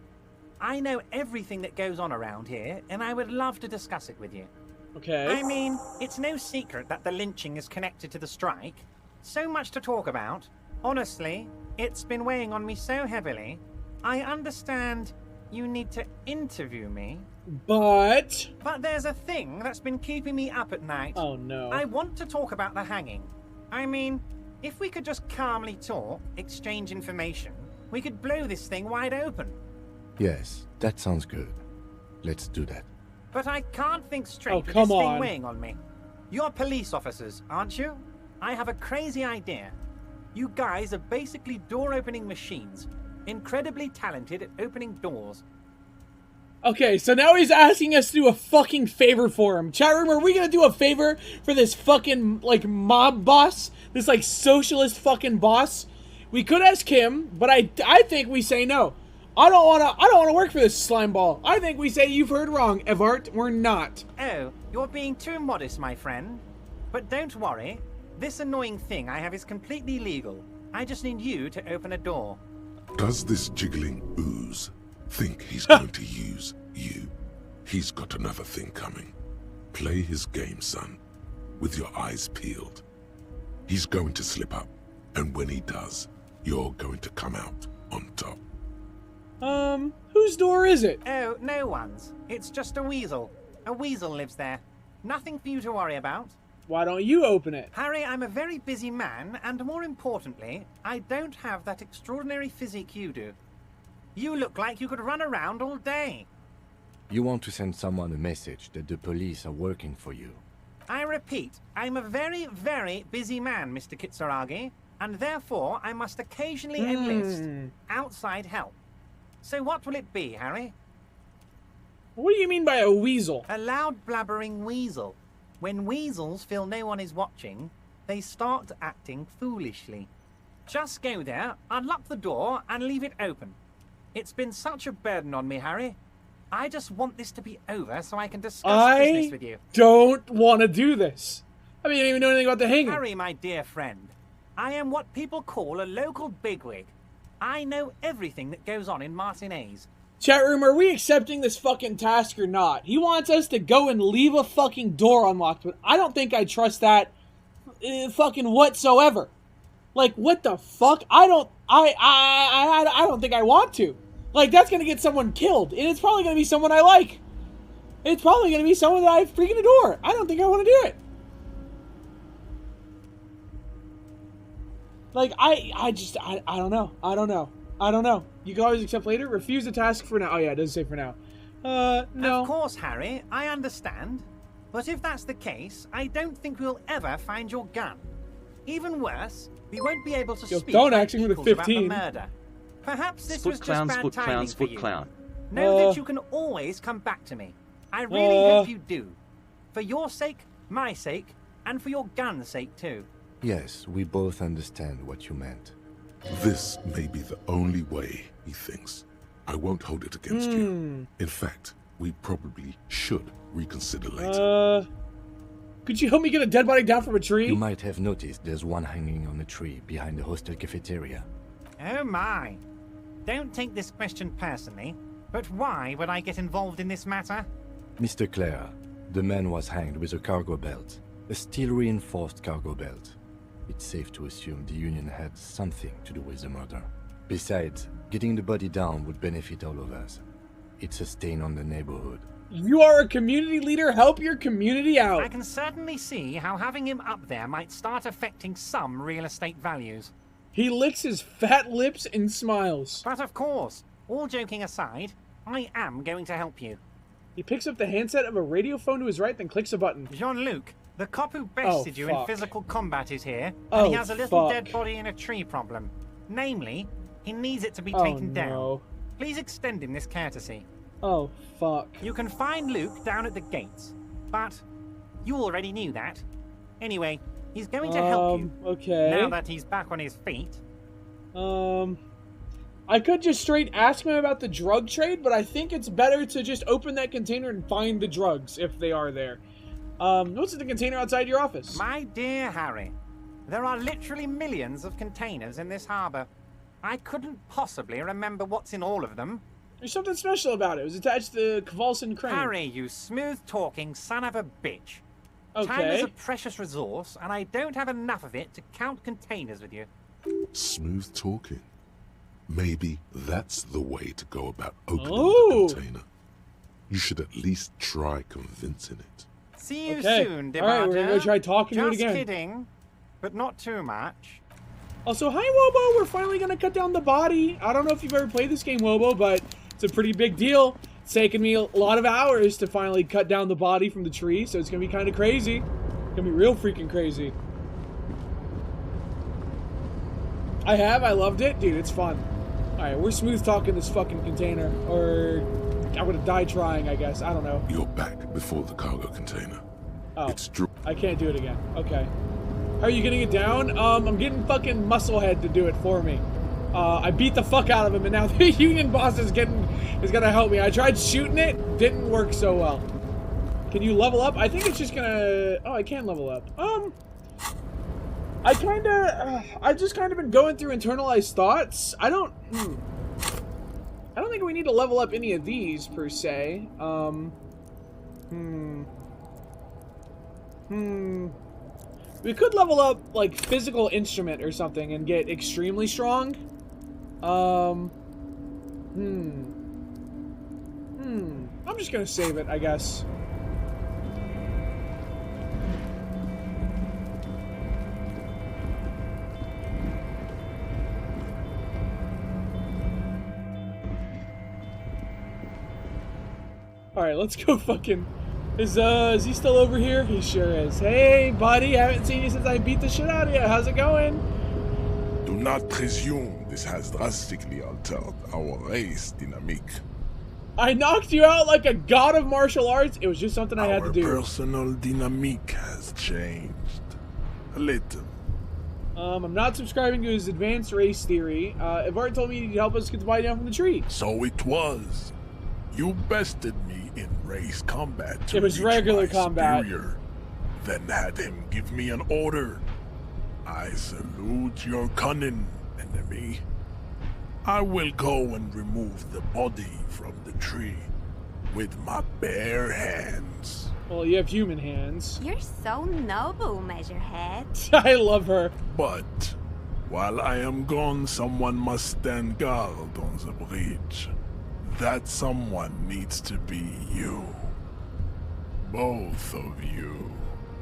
I know everything that goes on around here, and I would love to discuss it with you.
Okay.
I mean, it's no secret that the lynching is connected to the strike. So much to talk about. Honestly, it's been weighing on me so heavily. I understand you need to interview me.
But
there's a thing that's been keeping me up at night.
Oh no.
I want to talk about the hanging. I mean, if we could just calmly talk, exchange information, we could blow this thing wide open.
Yes, that sounds good. Let's do that.
But I can't think straight with
come
this thing
on.
weighing on me. You're police officers, aren't you? I have a crazy idea. You guys are basically door-opening machines, incredibly talented at opening doors.
Okay, so now he's asking us to do a fucking favor for him. Chat room, are we gonna do a favor for this fucking, like, mob boss? This, like, socialist fucking boss? We could ask him, but I think we say no. I don't wanna work for this slime ball. I think we say you've heard wrong, Evart. We're not.
Oh, you're being too modest, my friend. But don't worry. This annoying thing I have is completely legal. I just need you to open a door.
Does this jiggling ooze think he's going to use you? He's got another thing coming. Play his game, son, with your eyes peeled. He's going to slip up, and when he does, you're going to come out on top.
Whose door is it?
Oh, no one's. It's just a weasel. A weasel lives there. Nothing for you to worry about.
Why don't you open it?
Harry, I'm a very busy man, and more importantly, I don't have that extraordinary physique you do. You look like you could run around all day.
You want to send someone a message that the police are working for you.
I repeat, I'm a very, very busy man, Mr. Kitsuragi, and therefore I must occasionally enlist outside help. So what will it be, Harry?
What do you mean by a weasel?
A loud blabbering weasel. When weasels feel no one is watching, they start acting foolishly. Just go there, unlock the door, and leave it open. It's been such a burden on me, Harry. I just want this to be over so I can discuss business with you.
I don't want to do this. I mean, you don't even know anything about the hanging.
Harry, my dear friend, I am what people call a local bigwig. I know everything that goes on in Martinez.
Chat room, are we accepting this fucking task or not? He wants us to go and leave a fucking door unlocked, but I don't think I trust that fucking whatsoever. Like, what the fuck? I don't think I want to. Like, that's gonna get someone killed, and it's probably gonna be someone I like. It's probably gonna be someone that I freaking adore. I don't think I want to do it. Like, I don't know. I don't know. You can always accept later. Refuse the task for now. Oh yeah, it doesn't say for now. No.
Of course, Harry, I understand. But if that's the case, I don't think we'll ever find your gun. Even worse, we won't be able to speak
don't
to
actually
equals about the murder. Perhaps this was just bad timing for you. Know that you can always come back to me. I really hope you do. For your sake, my sake, and for your gun's sake too.
Yes, we both understand what you meant.
This may be the only way, he thinks. I won't hold it against you. In fact, we probably should reconsider later.
Could you help me get a dead body down from a tree?
You might have noticed there's one hanging on a tree behind the hostel cafeteria.
Oh my. Don't take this question personally, but why would I get involved in this matter?
Mr. Clare, the man was hanged with a cargo belt. A steel-reinforced cargo belt. It's safe to assume the Union had something to do with the murder. Besides, getting the body down would benefit all of us. It's a stain on the neighborhood.
You are a community leader. Help your community out.
I can certainly see how having him up there might start affecting some real estate values.
He licks his fat lips and smiles.
But of course, all joking aside, I am going to help you.
He picks up the handset of a radio phone to his right, then clicks a button.
Jean-Luc, the cop who bested you in physical combat is here, and he has a little dead body in a tree problem. Namely, he needs it to be taken down. Please extend him this courtesy.
Oh, fuck.
You can find Luke down at the gates, but you already knew that. Anyway, he's going to help you.
Okay.
Now that he's back on his feet.
I could just straight ask him about the drug trade, but I think it's better to just open that container and find the drugs, if they are there. What's in the container outside your office?
My dear Harry, there are literally millions of containers in this harbor. I couldn't possibly remember what's in all of them.
There's something special about it. It was attached to the Kvalson crane.
Harry, you smooth-talking son of a bitch.
Okay.
Time is a precious resource, and I don't have enough of it to count containers with you.
Smooth talking. Maybe that's the way to go about opening the container. You should at least try convincing it.
See you soon, Debardo.
Alright, we're gonna go try talking to it again.
Just kidding, but not too much.
Also, hi Wobo, we're finally gonna cut down the body. I don't know if you've ever played this game, Wobo, but it's a pretty big deal. It's taken me a lot of hours to finally cut down the body from the tree, so it's gonna be kind of crazy. It's gonna be real freaking crazy. I loved it. Dude, it's fun. Alright, we're smooth talking this fucking container, or I'm gonna die trying, I guess. I don't know.
You're back before the cargo container.
Oh,
it's true.
I can't do it again. Okay. How are you getting it down? I'm getting fucking Musclehead to do it for me. I beat the fuck out of him, and now the Union boss is gonna help me. I tried shooting it, didn't work so well. Can you level up? I think it's just gonna... Oh, I can level up. I've just kind of been going through internalized thoughts. I don't think we need to level up any of these, per se. We could level up, like, physical instrument or something and get extremely strong. I'm just gonna save it, I guess. Alright, let's go fucking... Is he still over here? He sure is. Hey, buddy, haven't seen you since I beat the shit out of you. How's it going?
Do not presume this has drastically altered our race dynamic.
I knocked you out like a god of martial arts. It was just something I had to do.
Our personal dynamic has changed. A little.
I'm not subscribing to his advanced race theory. Ivart told me he'd help us get the body down from the tree.
So it was. You bested me in race combat to
it was regular combat.
Superior, then had him give me an order. I salute your cunning, enemy. I will go and remove the body from the tree with my bare hands.
Well, you have human hands.
You're so noble, Measurehead.
I love her.
But while I am gone, someone must stand guard on the bridge. That someone needs to be you. Both of you.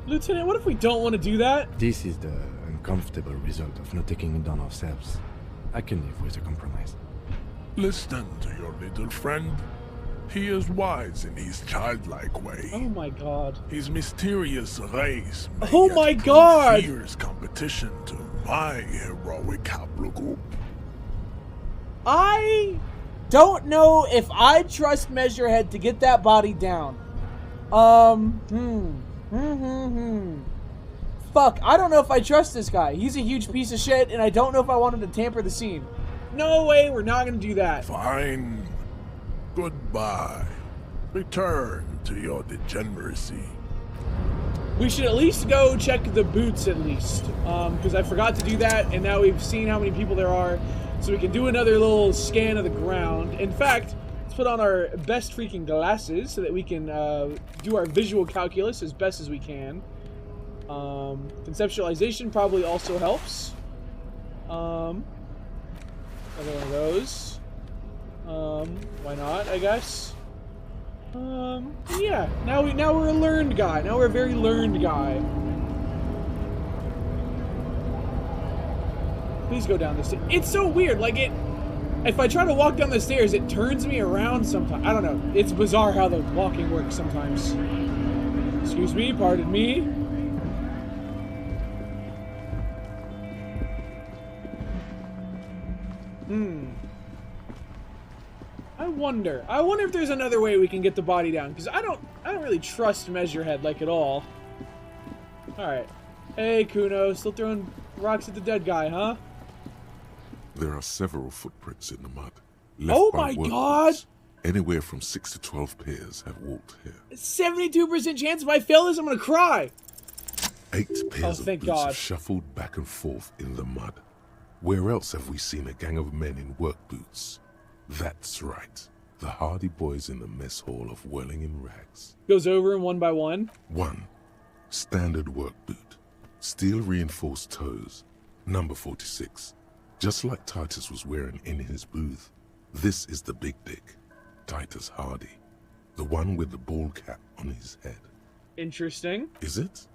Lieutenant, what if we don't want to do that?
This is the uncomfortable result of not taking it on ourselves. I can live with a compromise.
Listen to your little friend. He is wise in his childlike way.
Oh my god.
His mysterious race
oh my god!
Fierce competition to my heroic haplogroup.
I don't know if I trust Measurehead to get that body down. Fuck, I don't know if I trust this guy. He's a huge piece of shit, and I don't know if I want him to tamper the scene. No way, we're not gonna do that.
Fine. Goodbye. Return to your degeneracy.
We should at least go check the boots at least. Because I forgot to do that, and now we've seen how many people there are. So we can do another little scan of the ground. In fact, let's put on our best freaking glasses so that we can do our visual calculus as best as we can. Conceptualization probably also helps. Another one of those. Why not, I guess? Yeah, now we're a learned guy. Now we're a very learned guy. Please go down the stairs. It's so weird, like if I try to walk down the stairs, it turns me around sometimes. I don't know. It's bizarre how the walking works sometimes. Excuse me, pardon me. I wonder if there's another way we can get the body down, because I don't really trust Measurehead like at all. Alright. Hey Kuno, still throwing rocks at the dead guy, huh?
There are several footprints in the mud.
Oh my god!
Anywhere from 6 to 12 pairs have walked here.
72% chance if I fail this, I'm gonna cry!
8 pairs of boots have shuffled back and forth in the mud. Where else have we seen a gang of men in work boots? That's right. The hardy boys in the mess hall of Whirling in Rags.
Goes over them one by one.
1. Standard work boot. Steel reinforced toes. Number 46. Just like Titus was wearing in his booth. This is the big dick. Titus Hardy. The one with the ball cap on his head.
Interesting.
Is it?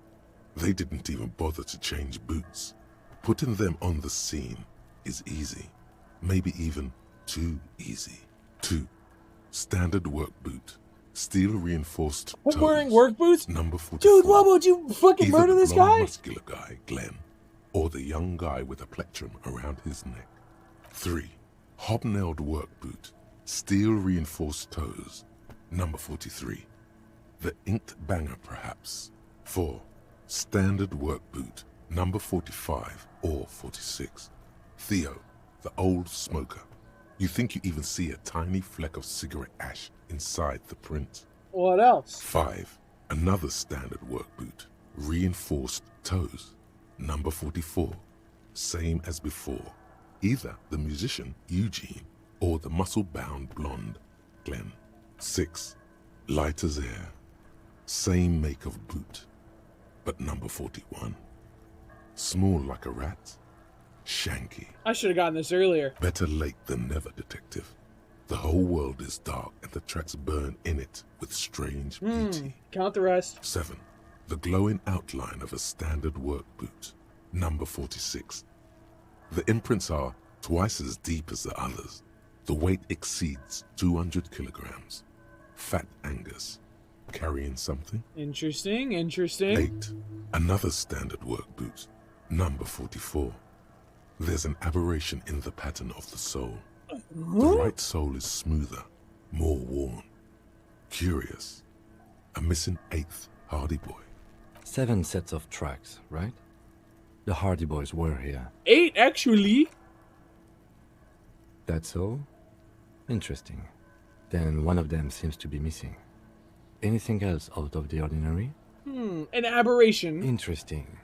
They didn't even bother to change boots. Putting them on the scene is easy. Maybe even too easy. 2. Standard work boot. Steel reinforced toes.
I'm wearing work boots?
Number 44.
Dude, what would you fucking
Either
murder this
the long,
guy?
muscular guy, Glenn, or the young guy with a plectrum around his neck. 3. Hobnailed work boot. Steel reinforced toes. Number 43. The inked banger, perhaps. 4. Standard work boot. Number 45 or 46. Theo, the old smoker. You think you even see a tiny fleck of cigarette ash inside the print.
What else?
5. Another standard work boot. Reinforced toes. Number 44. Same as before. Either the musician, Eugene, or the muscle-bound blonde, Glenn. 6. Light as air. Same make of boot, but number 41. Small like a rat. Shanky.
I should have gotten this earlier.
Better late than never, detective. The whole world is dark and the tracks burn in it with strange beauty.
Count the rest.
7. The glowing outline of a standard work boot. Number 46. The imprints are twice as deep as the others. The weight exceeds 200 kilograms. Fat Angus. Carrying something?
Interesting, interesting.
8. Another standard work boot. Number 44. There's an aberration in the pattern of the sole. The right sole is smoother, more worn. Curious. A missing 8th Hardy Boy.
7 sets of tracks, right? The Hardy Boys were here.
8, actually.
That's all? Interesting. Then one of them seems to be missing. Anything else out of the ordinary?
An aberration.
Interesting.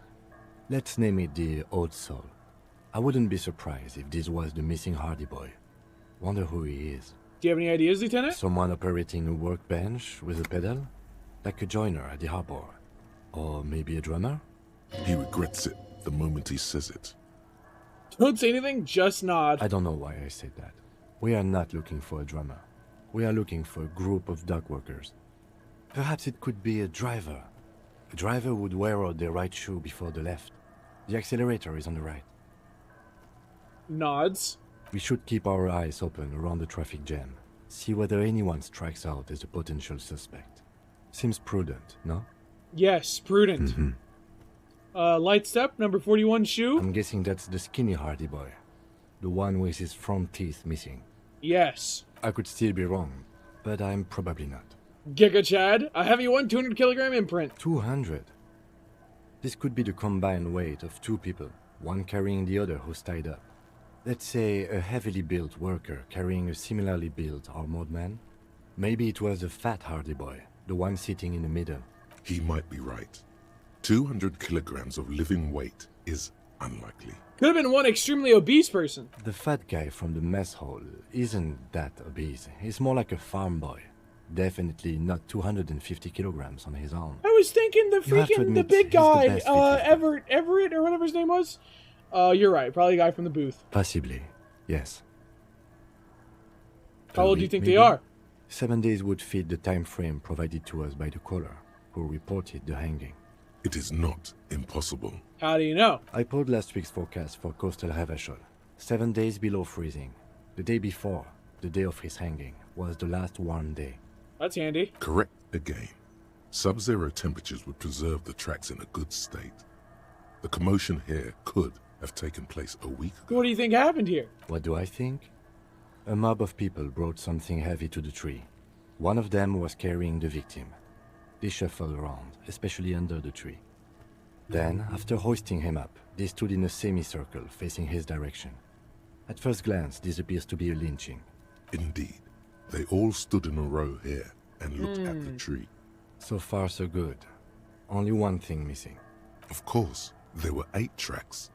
Let's name it the Old Soul. I wouldn't be surprised if this was the missing Hardy Boy. Wonder who he is.
Do you have any ideas, Lieutenant?
Someone operating a workbench with a pedal? Like a joiner at the harbor. Or maybe a drummer?
He regrets it the moment he says it.
Don't say anything, just nod.
I don't know why I said that. We are not looking for a drummer. We are looking for a group of dock workers. Perhaps it could be a driver. A driver would wear out their right shoe before the left. The accelerator is on the right.
Nods.
We should keep our eyes open around the traffic jam. See whether anyone strikes out as a potential suspect. Seems prudent, no?
Yes, prudent. Light step, number 41 shoe.
I'm guessing that's the skinny Hardy Boy. The one with his front teeth missing.
Yes.
I could still be wrong, but I'm probably not.
Giga Chad, a heavy one, 200 kilogram imprint.
200? This could be the combined weight of 2 people, one carrying the other who's tied up. Let's say a heavily built worker carrying a similarly built armored man. Maybe it was a fat Hardy Boy, the one sitting in the middle.
He might be right. 200 kilograms of living weight is unlikely.
Could have been one extremely obese person.
The fat guy from the mess hall isn't that obese. He's more like a farm boy. Definitely not 250 kilograms on his own.
I was thinking the big guy, Everett or whatever his name was. You're right, probably the guy from the booth.
Possibly, yes.
How old do you think they are?
7 days would fit the time frame provided to us by the caller, who reported the hanging.
It is not impossible.
How do you know?
I pulled last week's forecast for coastal Havashol. 7 days below freezing. The day before, the day of his hanging, was the last warm day.
That's handy.
Correct again. Sub-zero temperatures would preserve the tracks in a good state. The commotion here could have taken place a week ago.
What do you think happened here?
What do I think? A mob of people brought something heavy to the tree. One of them was carrying the victim. They shuffled around, especially under the tree. Then, after hoisting him up, they stood in a semicircle facing his direction. At first glance, this appears to be a lynching.
Indeed. They all stood in a row here and looked at the tree.
So far, so good. Only one thing missing.
Of course, there were 8 tracks,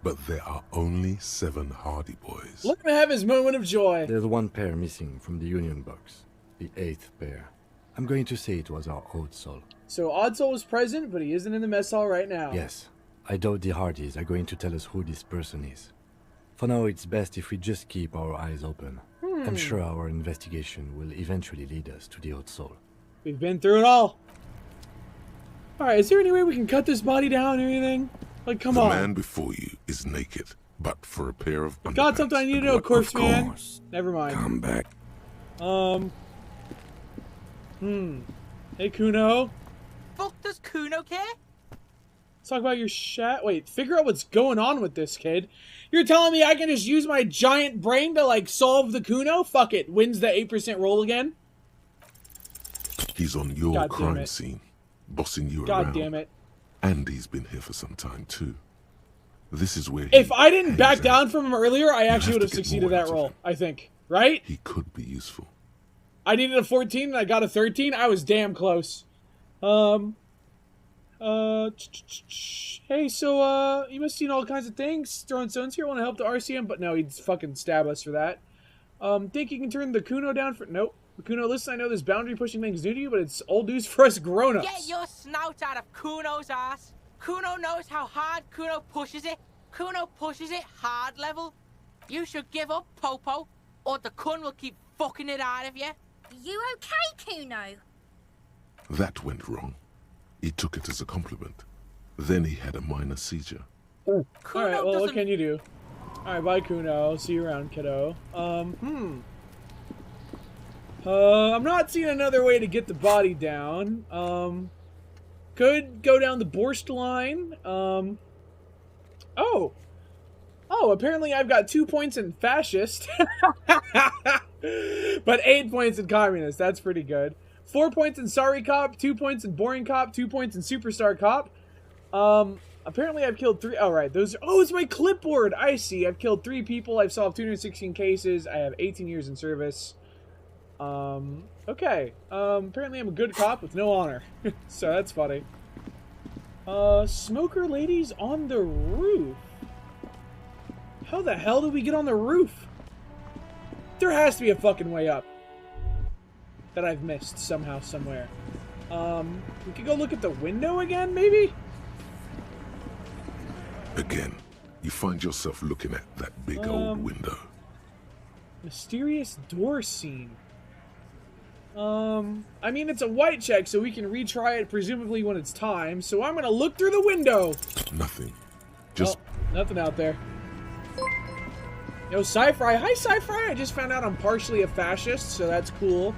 but there are only 7 Hardy Boys.
Let him have his moment of joy.
There's 1 pair missing from the Union box. The 8th pair. I'm going to say it was our Odd Soul.
So Odd Soul was present, but he isn't in the mess hall right now.
Yes. I doubt the Hardys are going to tell us who this person is. For now, it's best if we just keep our eyes open. I'm sure our investigation will eventually lead us to the Odd Soul.
We've been through it all. Alright, is there any way we can cut this body down or anything? Like, come on.
The man before you is naked, but for a pair of underpants.
Got something I need to know, Corpse Man. Never mind.
Come back.
Hey, Kuno.
Fuck does Kuno care?
Let's talk about your chat. Wait, figure out what's going on with this kid. You're telling me I can just use my giant brain to, like, solve the Kuno? Fuck it. Wins the 8% roll again?
He's on your crime scene, bossing you around.
God damn it.
And he's been here for some time, too. This is where
if I didn't back down from him earlier, I actually would have succeeded that role, I think. Right?
He could be useful.
I needed a 14 and I got a 13. I was damn close. Hey, so, you must have seen all kinds of things. Throwing stones here, want to help the RCM? But no, he'd fucking stab us for that. Think you can turn the Kuno down for... Nope. Kuno, listen, I know this boundary-pushing thing's new to you, but it's old news for us grown-ups.
Get your snout out of Kuno's ass. Kuno knows how hard Kuno pushes it. Kuno pushes it hard level. You should give up, Popo, or the Kun will keep fucking it out of you.
You okay, Kuno?
That went wrong. He took it as a compliment. Then he had a minor seizure.
Alright, well, what can you do? Alright, bye, Kuno. See you around, kiddo. I'm not seeing another way to get the body down. Could go down the Borscht line. Oh, apparently I've got 2 points in fascist. But 8 points in communist. That's pretty good. 4 points in sorry cop, 2 points in boring cop, 2 points in superstar cop. Apparently I've killed 3. Oh, right. Those. Oh, it's my clipboard. I see. I've killed 3 people. I've solved 216 cases. I have 18 years in service. Okay. Apparently I'm a good cop with no honor. So that's funny. Smoker ladies on the roof. How the hell did we get on the roof? There has to be a fucking way up that I've missed somehow, somewhere. We could go look at the window again, maybe?
Again, you find yourself looking at that big old window.
Mysterious door scene. I mean, it's a white check, so we can retry it presumably when it's time. So I'm gonna look through the window.
Nothing. Just
nothing out there. Yo, Sci-Fi. Hi, Sci-Fi. I just found out I'm partially a fascist, so that's cool.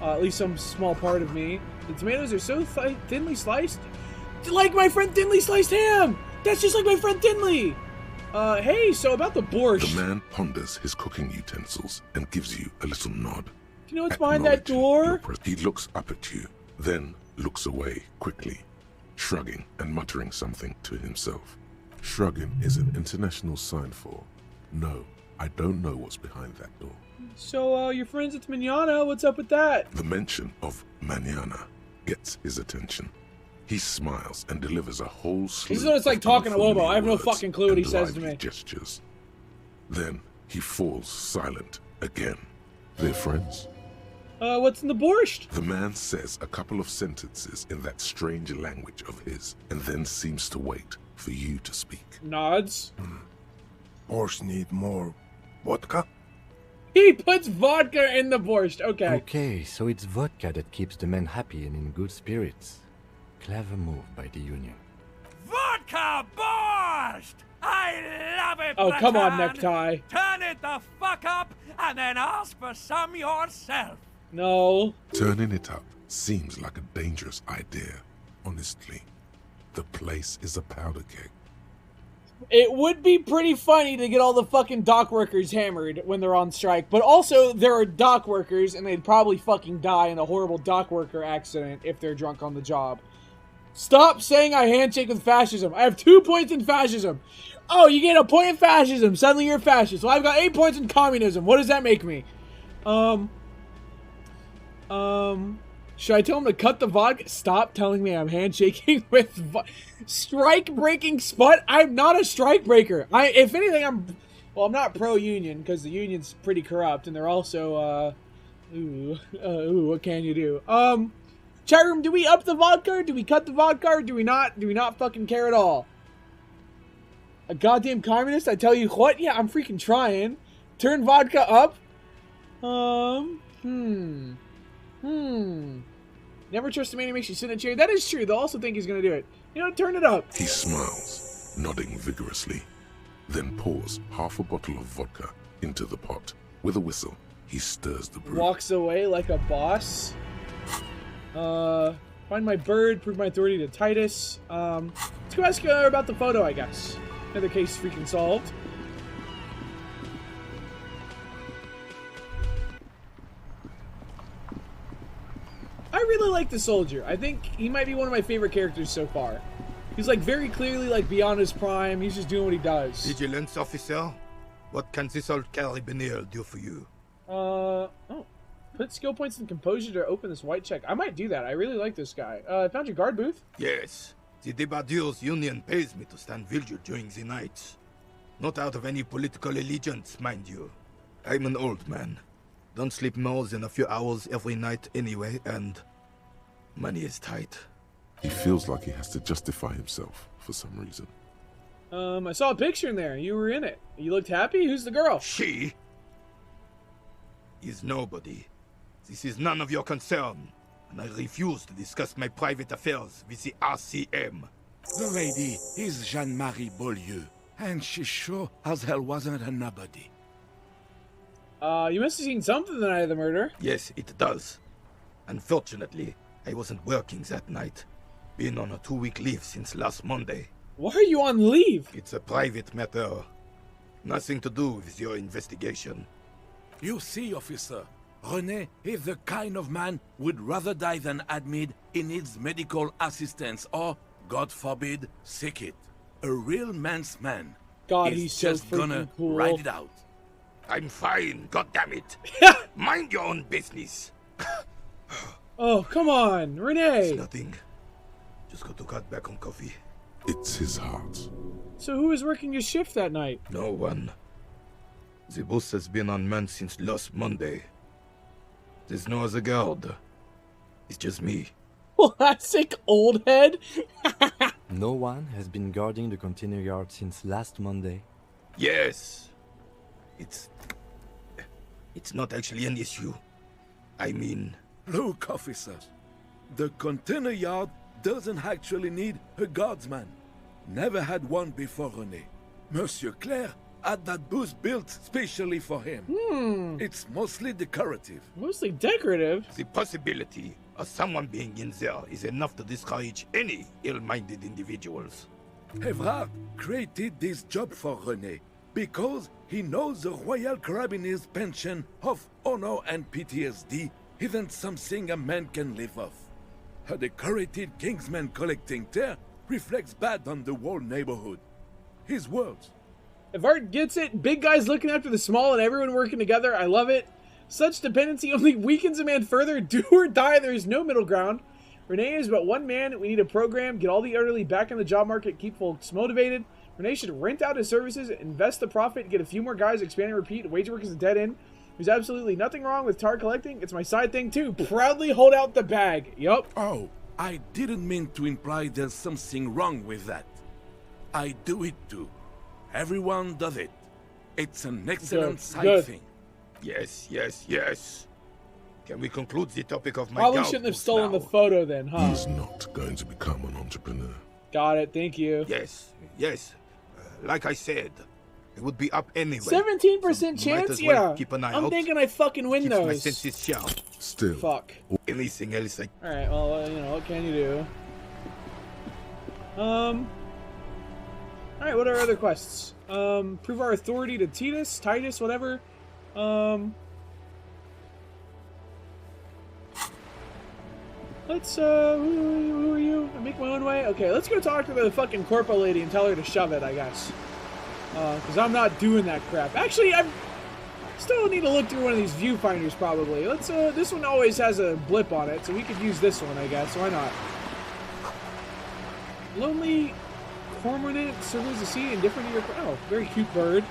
At least some small part of me. The tomatoes are so thinly sliced. Like my friend Thinly Sliced Ham! That's just like my friend Thinly! Hey, so about the borscht.
The man ponders his cooking utensils and gives you a little nod.
Do you know what's behind that door?
He looks up at you, then looks away quickly, shrugging and muttering something to himself. Shrugging is an international sign for, no, I don't know what's behind that door.
So, your friends at Manana, what's up with that?
The mention of Manana gets his attention. He smiles and delivers a whole slew
This is what it's like talking to Lobo. I have no fucking clue what he says to me.
Gestures. Then he falls silent again. They're friends.
What's in the borscht?
The man says a couple of sentences in that strange language of his, and then seems to wait for you to speak.
Nods.
Borscht need more vodka?
He puts vodka in the borscht. Okay.
Okay, so it's vodka that keeps the men happy and in good spirits. Clever move by the Union.
Vodka borscht! I love it,
Oh, come on,
Platan.
Necktie.
Turn it the fuck up and then ask for some yourself.
No.
Turning it up seems like a dangerous idea, honestly. The place is a powder keg.
It would be pretty funny to get all the fucking dock workers hammered when they're on strike, but also there are dock workers and they'd probably fucking die in a horrible dock worker accident if they're drunk on the job. Stop saying I handshake with fascism. I have 2 points in fascism. Oh, you get a point in fascism. Suddenly you're a fascist. Well, I've got 8 points in communism. What does that make me? Should I tell him to cut the vodka? Stop telling me I'm handshaking with strike-breaking sput. I'm not a strike breaker. If anything, I'm not pro-union because the union's pretty corrupt and they're also, what can you do? Chat room, do we up the vodka? Or do we cut the vodka? Or do we not? Do we not fucking care at all? A goddamn communist? I tell you what. Yeah, I'm freaking trying. Turn vodka up. Never trust a man who makes you sit in a chair. That is true. They'll also think he's gonna do it. You know, turn it up.
He smiles, nodding vigorously, then pours half a bottle of vodka into the pot. With a whistle, he stirs the brew.
Walks away like a boss. Find my bird, prove my authority to Titus. Let's go ask her about the photo, I guess. Another case freaking solved. I really like the soldier. I think he might be one of my favorite characters so far. He's like very clearly like beyond his prime. He's just doing what he does.
Vigilance officer, what can this old carabinier do for you?
Oh. Put skill points in composure to open this white check. I might do that. I really like this guy. I found your guard booth.
Yes. The Debardeurs Union pays me to stand vigil during the night. Not out of any political allegiance, mind you. I'm an old man. Don't sleep more than a few hours every night anyway, and money is tight.
He feels like he has to justify himself for some reason.
I saw a picture in there. You were in it. You looked happy? Who's the girl?
She is nobody. This is none of your concern, and I refuse to discuss my private affairs with the RCM.
The lady is Jeanne-Marie Beaulieu, and she sure as hell wasn't a nobody.
You must have seen something the night of the murder.
Yes, it does. Unfortunately, I wasn't working that night. Been on a 2-week leave since last Monday.
Why are you on leave?
It's a private matter. Nothing to do with your investigation.
You see, officer, René is the kind of man would rather die than admit he needs medical assistance or, God forbid, sick it. A real man's man.
God,
is
he's so
just gonna
freaking cool.
ride it out.
I'm fine, goddammit. Mind your own business.
Oh, come on, Renee.
It's nothing. Just got to cut back on coffee.
It's his heart.
So who was working your shift that night?
No one. The boss has been unmanned since last Monday. There's no other guard. It's just me.
Classic old head.
No one has been guarding the container yard since last Monday.
Yes. It's not actually an issue. I mean...
Look, officer. The container yard doesn't actually need a guardsman. Never had one before René. Monsieur Claire had that booth built specially for him. It's mostly decorative.
Mostly decorative?
The possibility of someone being in there is enough to discourage any ill-minded individuals.
Evrard created this job for René because he knows the Royal Carabiniers' pension of honor and PTSD isn't something a man can live off. A decorated Kingsman collecting tear reflects bad on the whole neighborhood. His words.
If Art gets it, big guys looking after the small and everyone working together, I love it. Such dependency only weakens a man further. Do or die, there is no middle ground. Renee is but one man. We need a program, get all the elderly back in the job market, keep folks motivated. Renee should rent out his services, invest the profit, get a few more guys, expand and repeat. Wage work is a dead end. There's absolutely nothing wrong with tar collecting. It's my side thing too. Proudly hold out the bag. Yup.
Oh, I didn't mean to imply there's something wrong with that. I do it too. Everyone does it. It's an excellent side thing.
Yes, yes, yes. Can we conclude the topic of my
Probably
gout
shouldn't have
booth
stolen
now?
the photo then, huh?
He's not going to become an entrepreneur.
Got it. Thank you.
Yes, yes. Like I said, it would be up anyway.
17%
So might
chance?
as well
Yeah.
keep an eye
I'm
out.
thinking I fucking win
Keeps my
those.
senses sharp.
Still.
Fuck.
Anything else I...
Alright, well, you know, what can you do? Alright, what are our other quests? Prove our authority to Titus, whatever. Let's, who are you? I make my own way? Okay, let's go talk to the fucking corpo lady and tell her to shove it, I guess. Because I'm not doing that crap. Actually, I still need to look through one of these viewfinders, probably. Let's, this one always has a blip on it, so we could use this one, I guess. Why not? Lonely cormorant circles the sea indifferent to your... Oh, very cute bird.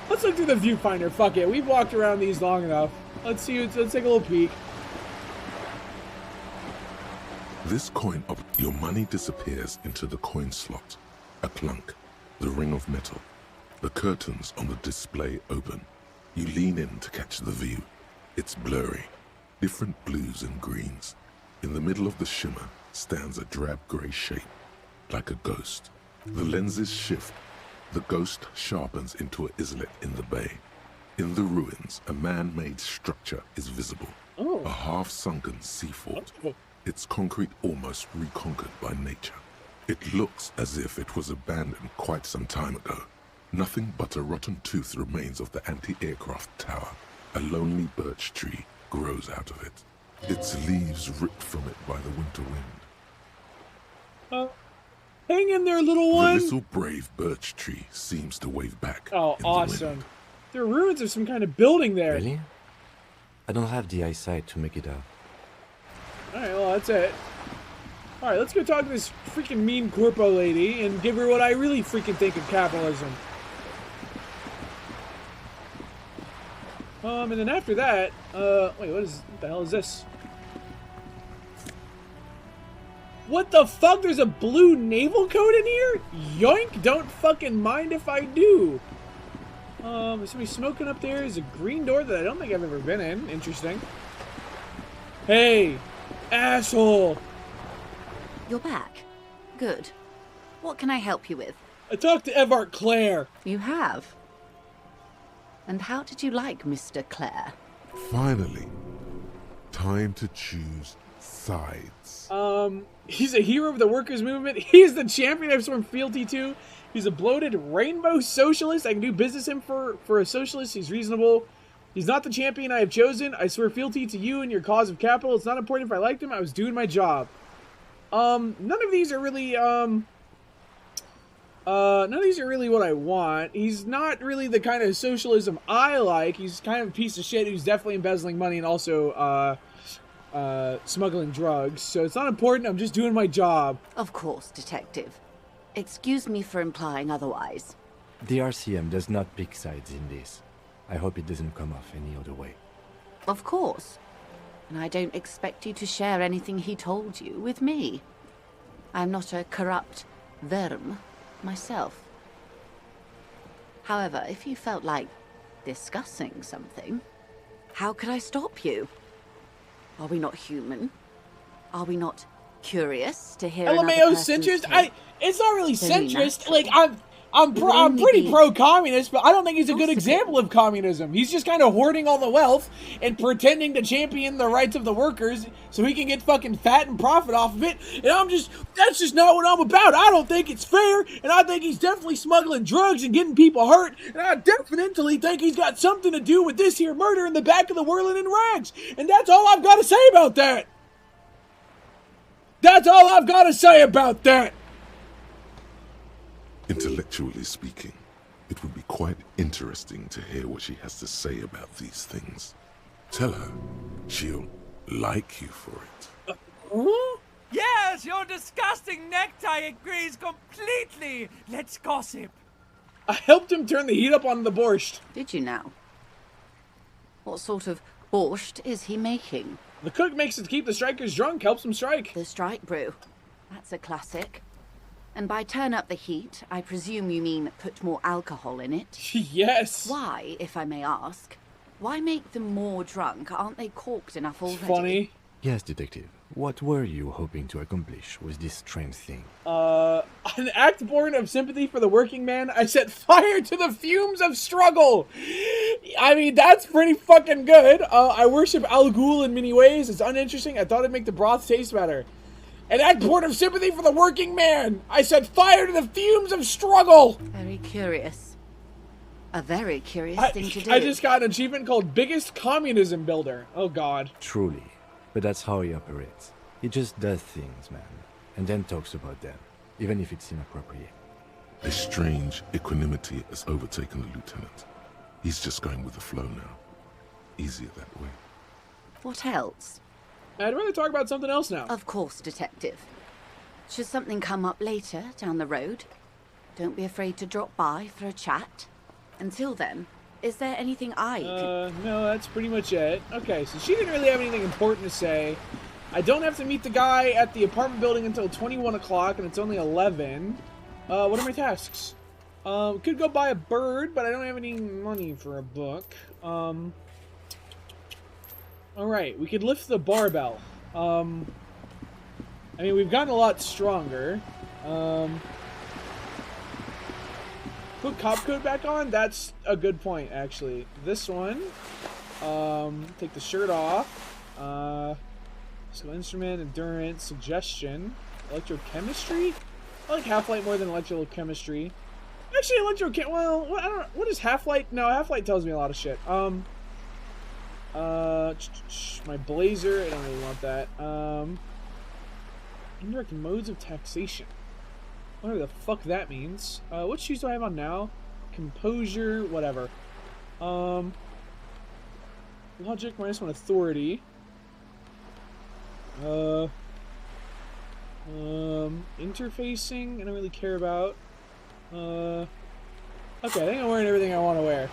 Let's look through the viewfinder. Fuck it. We've walked around these long enough. Let's see. Let's take a little peek.
This coin up, your money disappears into the coin slot. A clunk, the ring of metal. The curtains on the display open. You lean in to catch the view. It's blurry, different blues and greens. In the middle of the shimmer stands a drab grey shape, like a ghost. The lenses shift. The ghost sharpens into an islet in the bay. In the ruins, a man-made structure is visible. A half-sunken sea fort. Its concrete almost reconquered by nature. It looks as if it was abandoned quite some time ago. Nothing but a rotten tooth remains of the anti-aircraft tower. A lonely birch tree grows out of it. Its leaves ripped from it by the winter wind.
Hang in there, little
The
one.
little brave birch tree seems to wave back.
Oh, awesome. There are ruins of some kind of building there.
Really? I don't have the eyesight to make it out.
Alright, well, that's it. Alright, let's go talk to this freaking mean corpo lady and give her what I really freaking think of capitalism. And then after that, wait, what the hell is this? What the fuck? There's a blue naval coat in here? Yoink, don't fucking mind if I do. There's somebody smoking up there. There's a green door that I don't think I've ever been in. Interesting. Hey, asshole.
You're back. Good. What can I help you with?
I talked to Evart Clare. You
have? And how did you like Mr. Clare?
Finally, time to choose sides.
He's a hero of the workers' movement. He's the champion I've sworn fealty to. He's a bloated rainbow socialist. I can do business him for a socialist. He's reasonable. He's not the champion I have chosen. I swear fealty to you and your cause of capital. It's not important if I liked him. I was doing my job. None of these are really, none of these are really what I want. He's not really the kind of socialism I like. He's kind of a piece of shit who's definitely embezzling money and also, smuggling drugs. So it's not important. I'm just doing my job.
Of course, Detective. Excuse me for implying otherwise.
The RCM does not pick sides in this. I hope it doesn't come off any other way.
Of course. And I don't expect you to share anything he told you with me. I'm not a corrupt verm myself. However, if you felt like discussing something, how could I stop you? Are we not human? Are we not curious to hear another
LMAO
person's
centrist?
take?
It's not really
Very
centrist.
natural.
Like I'm pretty pro-communist, but I don't think he's a good example of communism. He's just kind of hoarding all the wealth and pretending to champion the rights of the workers so he can get fucking fat and profit off of it. And that's just not what I'm about. I don't think it's fair, and I think he's definitely smuggling drugs and getting people hurt, and I definitely think he's got something to do with this here murder in the back of the Whirling in Rags. And that's all I've got to say about that. That's all I've got to say about that.
Intellectually speaking, it would be quite interesting to hear what she has to say about these things. Tell her she'll like you for it.
Yes, your disgusting necktie agrees completely. Let's gossip.
I helped him turn the heat up on the borscht.
Did you now? What sort of borscht is he making?
The cook makes it to keep the strikers drunk, helps them strike.
The strike brew. That's a classic. And by turn up the heat, I presume you mean put more alcohol in it?
Yes.
Why, if I may ask? Why make them more drunk? Aren't they corked enough already?
Funny.
Yes, Detective. What were you hoping to accomplish with this strange thing?
An act born of sympathy for the working man, I set fire to the fumes of struggle. I mean, that's pretty fucking good. I worship Al Ghul in many ways. It's uninteresting. I thought it'd make the broth taste better. An act born of sympathy for the working man. I set fire to the fumes of struggle.
Very curious. A very curious thing to do.
I just got an achievement called Biggest Communism Builder. Oh, God.
Truly. But that's how he operates. He just does things, man. And then talks about them, even if it's inappropriate.
A strange equanimity has overtaken the lieutenant. He's just going with the flow now. Easier that way.
What else?
I'd rather talk about something else now.
Of course, Detective. Should something come up later down the road, don't be afraid to drop by for a chat. Until then, is there anything I can...
No, that's pretty much it. Okay, so she didn't really have anything important to say. I don't have to meet the guy at the apartment building until 21 o'clock, and it's only 11. What are my tasks? Could go buy a bird, but I don't have any money for a book. Alright, we could lift the barbell. I mean, we've gotten a lot stronger. Put cop coat back on? That's a good point, actually. This one. Take the shirt off. So instrument, endurance, suggestion. Electrochemistry? I like Half-Light more than electrochemistry. Actually, well, I don't know. What is Half-Light? No, Half-Light tells me a lot of shit. My blazer, I don't really want that. Indirect modes of taxation. Whatever the fuck that means. What shoes do I have on now? Composure, whatever. Logic, -1 authority. Interfacing, I don't really care about. Okay, I think I'm wearing everything I want to wear.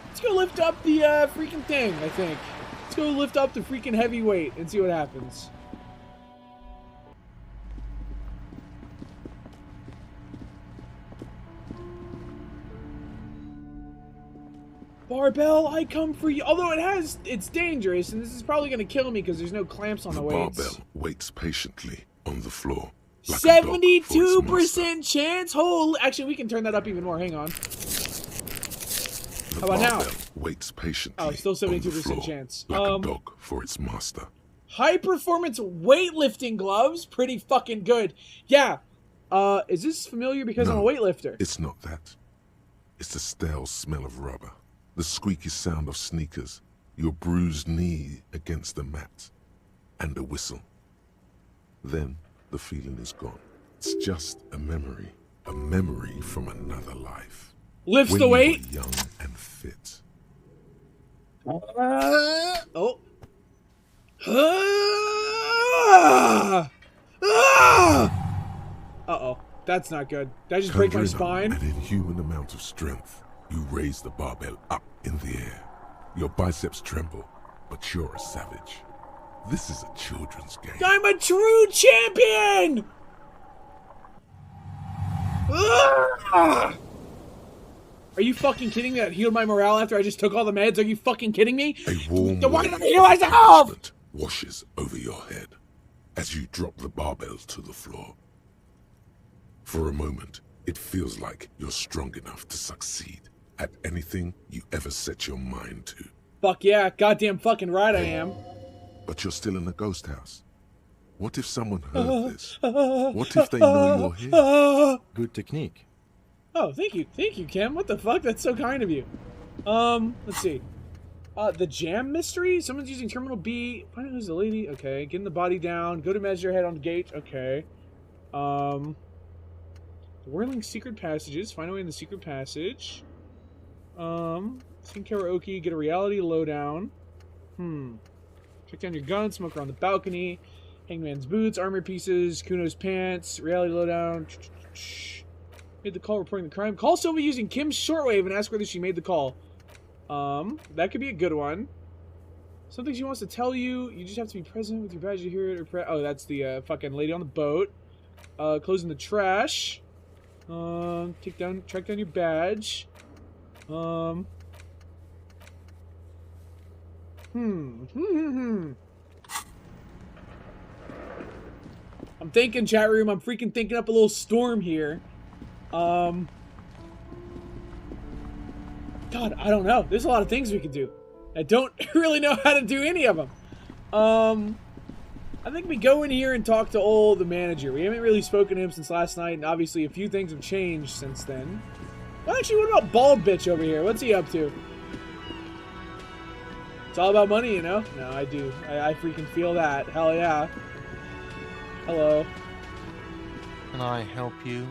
Let's go lift up the freaking thing, I think. Let's go lift up the freaking heavyweight and see what happens. Barbell, I come for you. Although it's dangerous, and this is probably going to kill me because there's no clamps on the weights.
Barbell waits patiently on the floor. Like
72% chance? Holy, actually, we can turn that up even more. Hang on. How about now?
Waits patiently.
Oh, still 72% chance.
Like a dog for its master.
High performance weightlifting gloves, pretty fucking good. Yeah. Is this familiar because I'm a weightlifter?
It's not that. It's the stale smell of rubber. The squeaky sound of sneakers, your bruised knee against the mat, and a whistle. Then the feeling is gone. It's just a memory from another life.
Lifts
when
the
you
weight.
were young and fit.
Oh. Uh-oh. That's not good. Did I just break my spine?
An inhuman amount of strength. You raise the barbell up in the air. Your biceps tremble, but you're a savage. This is a children's game.
I'm a true champion! Are you fucking kidding me? That healed my morale after I just took all the meds? Are you fucking kidding me?
A warm
Why
wave
did I heal myself?
of washes over your head as you drop the barbell to the floor. For a moment, it feels like you're strong enough to succeed at anything you ever set your mind to.
Fuck yeah, goddamn fucking right I am.
But you're still in a ghost house. What if someone heard this? What if they know you're here?
Good technique.
Oh, thank you, Kim. What the fuck? That's so kind of you. Let's see. The jam mystery? Someone's using terminal B. Find out who's the lady. Okay, getting the body down. Go to measure head on gate. Okay. The whirling secret passages. Find a way in the secret passage. Sing karaoke. Get a reality lowdown. Check down your gun. Smoke around the balcony. Hangman's boots. Armor pieces. Kuno's pants. Reality lowdown. Made the call reporting the crime. Call Sylvia using Kim's shortwave and ask whether she made the call. That could be a good one. Something she wants to tell you. You just have to be present with your badge to hear it. Or oh, that's the fucking lady on the boat. Closing the trash. Track down your badge. I'm thinking, chat room. I'm freaking thinking up a little storm here. God, I don't know. There's a lot of things we could do. I don't really know how to do any of them. I think we go in here and talk to the manager. We haven't really spoken to him since last night, and obviously a few things have changed since then. Well, actually, what about Bald Bitch over here? What's he up to? It's all about money, you know? No, I do. I freaking feel that. Hell yeah. Hello.
Can I help you?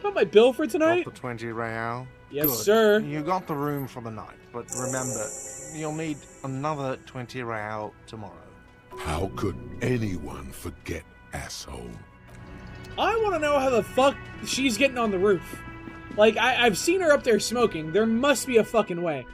Got my bill for tonight?
Got the 20 real?
Yes,
Good.
sir.
You got the room for the night, but remember, you'll need another 20 real tomorrow.
How could anyone forget, asshole?
I want to know how the fuck she's getting on the roof. Like, I've seen her up there smoking. There must be a fucking way.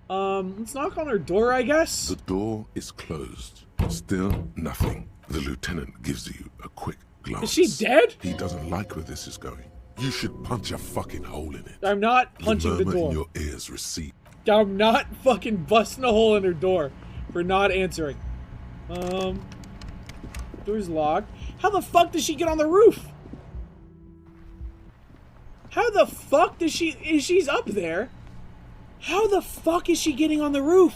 Let's knock on her door, I guess.
The door is closed. Still nothing. The lieutenant gives you a quick glance.
Is she dead?
He doesn't like where this is going. You should punch a fucking hole in it.
I'm not punching the
murmur
door.
in your ears recede.
I'm not fucking busting a hole in her door for not answering. Door's locked. How the fuck does she get on the roof? How the fuck does she's up there? How the fuck is she getting on the roof?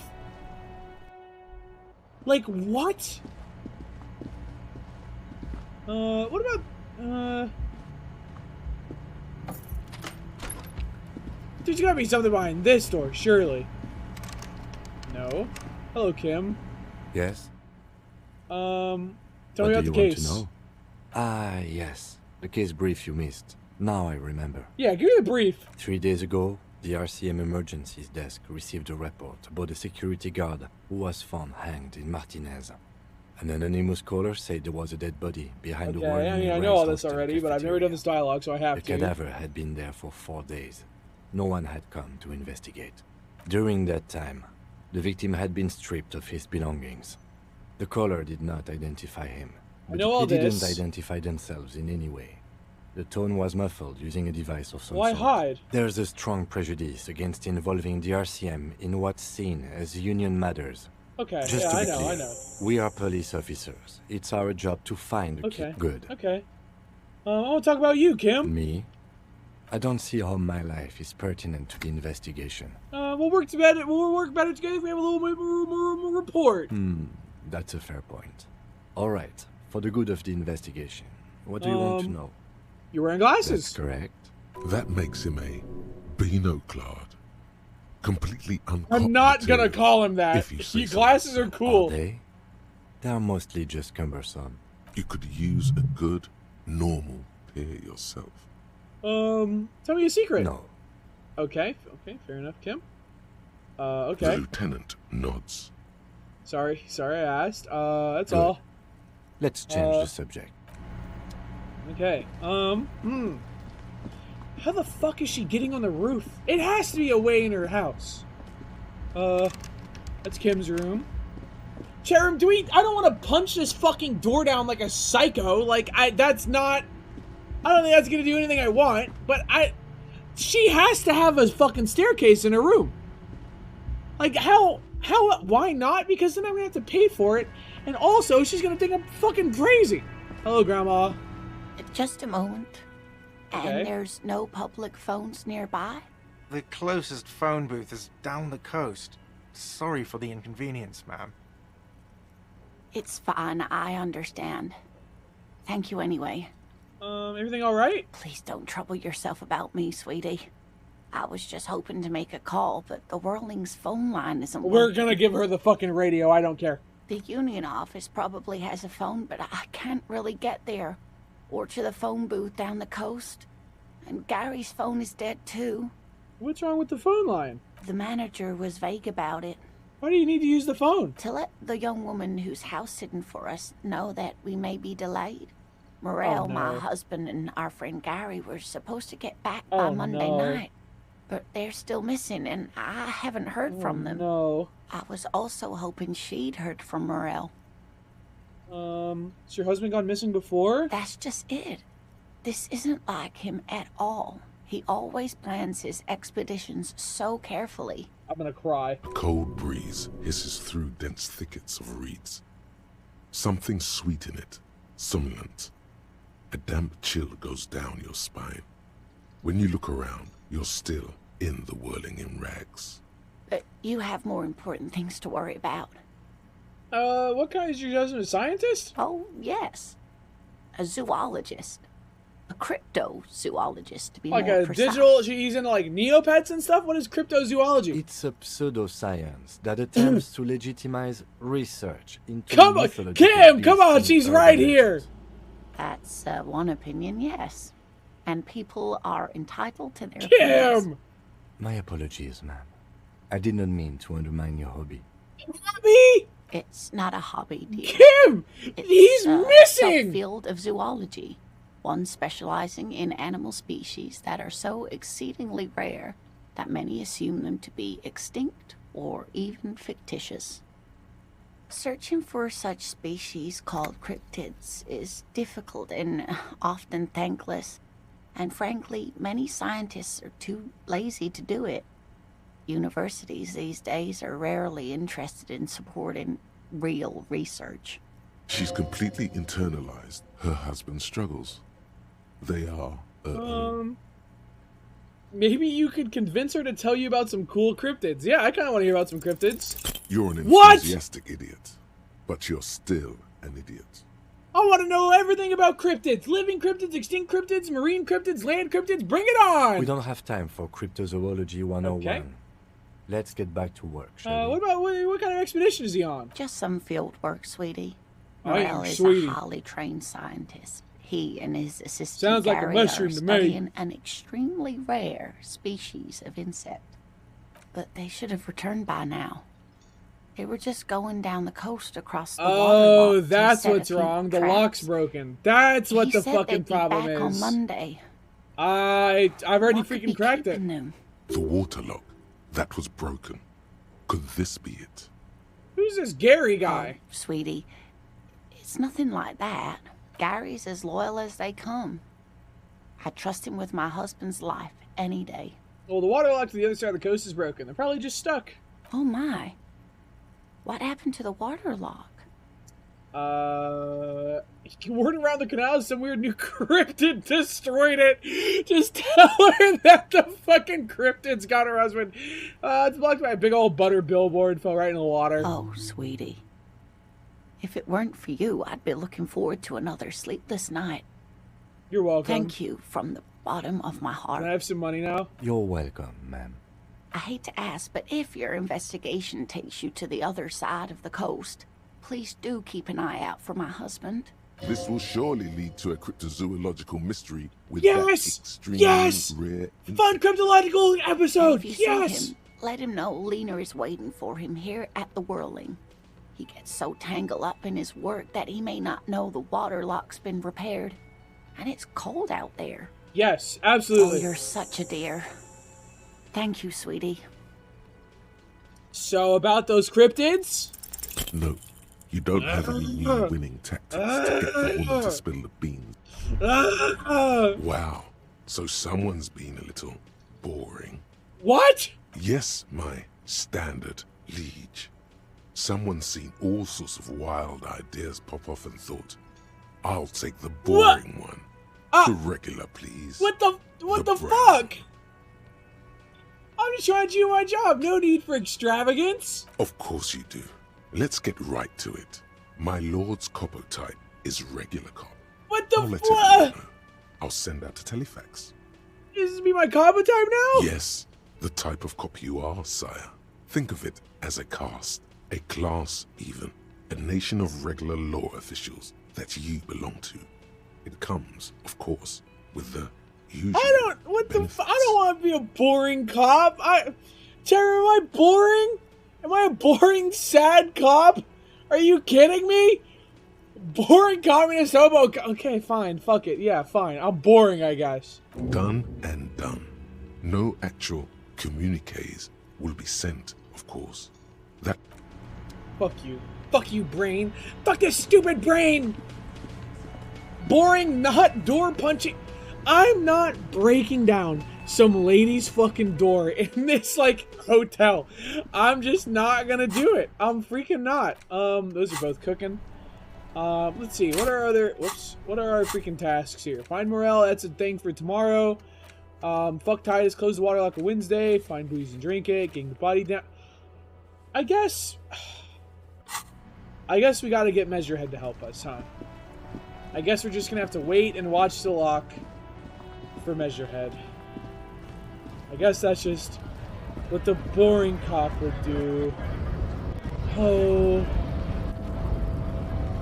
Like, what? What about, there's gotta be something behind this door, surely. No. Hello, Kim.
Yes?
Tell me
What
about
do
the
you want
case.
to know? Ah, yes. The case brief you missed. Now I remember.
Yeah, give me the brief.
3 days ago, the RCM Emergencies Desk received a report about a security guard who was found hanged in Martinez. An anonymous caller said there was a dead body behind the
Okay,
whirling
I mean, I
rice
know all this
hostel
already, but I've never done this dialogue, so I have
The
to.
cadaver had been there for 4 days. No one had come to investigate. During that time, the victim had been stripped of his belongings. The caller did not identify him, but
know all
they didn't
this.
identify themselves in any way. The tone was muffled using a device of some
Why
sort.
hide?
There's a strong prejudice against involving the RCM in what's seen as union matters.
Okay,
Just
yeah,
to
I
be
know,
clear,
I know.
we are police officers. It's our job to find the
Okay.
kid. Good.
Okay. I want to talk about you, Kim.
Me? I don't see how my life is pertinent to the investigation.
We'll work together. We'll work better together if we have a little bit more report.
That's a fair point. All right. For the good of the investigation, what do you want to know?
You're wearing glasses.
That's correct.
That makes him a Binoclard. Completely uncommon.
I'm not gonna call him that.
If you say
Your glasses are cool.
Are they? They're mostly just cumbersome.
You could use a good, normal pair yourself.
Tell me a secret.
No.
Okay, fair enough, Kim.
The
Okay.
lieutenant nods.
Sorry, I asked. That's
Good.
all.
Let's change the subject.
Okay. How the fuck is she getting on the roof? It has to be a way in her house. That's Kim's room. Cherim, I don't want to punch this fucking door down like a psycho. Like, that's not... I don't think that's gonna do anything I want, but she has to have a fucking staircase in her room. Like, why not? Because then I'm gonna have to pay for it, and also she's gonna think I'm fucking crazy. Hello, Grandma.
Just a moment.
Okay.
And there's no public phones nearby?
The closest phone booth is down the coast. Sorry for the inconvenience, ma'am.
It's fine, I understand. Thank you anyway.
Everything alright?
Please don't trouble yourself about me, sweetie. I was just hoping to make a call, but the Whirling's phone line isn't
We're
working.
gonna give her the fucking radio, I don't care.
The union office probably has a phone, but I can't really get there. Or to the phone booth down the coast. And Gary's phone is dead too.
What's wrong with the phone line?
The manager was vague about it.
Why do you need to use the phone?
To let the young woman who's house-sitting for us know that we may be delayed. Morel, my husband, and our friend Gary were supposed to get back by Monday night. But they're still missing, and I haven't heard from them.
No.
I was also hoping she'd heard from Morel.
Has your husband gone missing before?
That's just it. This isn't like him at all. He always plans his expeditions so carefully.
I'm gonna cry.
A cold breeze hisses through dense thickets of reeds. Something sweet in it, somnolent. A damp chill goes down your spine. When you look around, you're still in the whirling in rags.
But you have more important things to worry about.
What kind is your husband, a scientist?
Oh, yes. A zoologist. A cryptozoologist, to be
Like
more
a
precise.
digital, he's into like Neopets and stuff? What is cryptozoology?
It's a pseudoscience that attempts to legitimize research into
Come on,
mythological
Kim, come
beasts
on,
and
she's
urban
right
legends.
here.
That's one opinion, yes. And people are entitled to their opinions.
Kim!
My apologies, ma'am. I did not mean to undermine your hobby.
Hobby?
It's not a hobby, dear.
Kim! He's
It's a
missing!
subfield of zoology. One specializing in animal species that are so exceedingly rare that many assume them to be extinct or even fictitious. Searching for such species called cryptids is difficult and often thankless, and frankly, many scientists are too lazy to do it. Universities these days are rarely interested in supporting real research.
She's completely internalized her husband's struggles. They are,
Maybe you could convince her to tell you about some cool cryptids. Yeah, I kind of want to hear about some cryptids.
You're an
What?
enthusiastic idiot, but you're still an idiot.
I want to know everything about cryptids. Living cryptids, extinct cryptids, marine cryptids, land cryptids. Bring it on!
We don't have time for Cryptozoology 101.
Okay.
Let's get back to work, shall we?
What kind of expedition is he on?
Just some field work, sweetie. Morel is a highly trained scientist. He and his assistant Gary are studying an extremely rare species of insect. But they should have returned by now. They were just going down the coast across the water.
Oh, that's what's wrong. The lock's broken. That's what the fucking problem is.
On Monday.
I've already freaking cracked it.
The water lock. That was broken. Could this be it?
Who's this Gary guy?
Oh, sweetie, it's nothing like that. Gary's as loyal as they come. I trust him with my husband's life any day.
Well, the water lock to the other side of the coast is broken. They're probably just stuck.
Oh my. What happened to the water lock?
Word around the canal, some weird new cryptid destroyed it. Just tell her that the fucking cryptid's got her husband. It's blocked by a big old butter billboard, fell right in the water.
Oh, sweetie. If it weren't for you, I'd be looking forward to another sleepless night.
You're welcome.
Thank you from the bottom of my heart.
Can I have some money now?
You're welcome, ma'am.
I hate to ask, but if your investigation takes you to the other side of the coast, please do keep an eye out for my husband.
This will surely lead to a cryptozoological mystery with
that
extremely rare
fun cryptological episode.
If you see him, let him know Lena is waiting for him here at the Whirling. He gets so tangled up in his work that he may not know the water lock's been repaired. And it's cold out there.
Yes, absolutely.
Oh, you're such a dear. Thank you, sweetie.
So, about those cryptids?
No, you don't have any new winning tactics to get the woman to spill the beans. Wow, so someone's been a little boring.
What?
Yes, my standard liege. Someone's seen all sorts of wild ideas pop off and thought, I'll take the boring one. The regular, please.
What the fuck? I'm just trying to do my job. No need for extravagance.
Of course you do. Let's get right to it. My lord's copper type is regular cop.
What the
I'll let everyone know. I'll send out a telefax.
Is this be my copper type now?
Yes, the type of cop you are, sire. Think of it as a caste, a class even, a nation of regular law officials that you belong to. It comes, of course, with the usual
I don't want to be a boring cop. Terry, am I boring? Am I a boring, sad cop? Are you kidding me? Boring communist hobo. Okay, fine. Fuck it. Yeah, fine. I'm boring, I guess.
Done and done. No actual communiques will be sent, of course. That.
Fuck you. Fuck you, brain. Fuck this stupid brain. Boring, not door punching. I'm not breaking down some lady's fucking door in this, like, hotel. I'm just not gonna do it. I'm freaking not. Those are both cooking. Let's see. What are our freaking tasks here? Find Morel. That's a thing for tomorrow. Fuck Titus. Close the water lock on Wednesday. Find booze and drink it. Getting the body down. I guess we gotta get Measurehead to help us, huh? I guess we're just gonna have to wait and watch the lock for Measurehead. I guess that's just what the boring cop would do. Oh,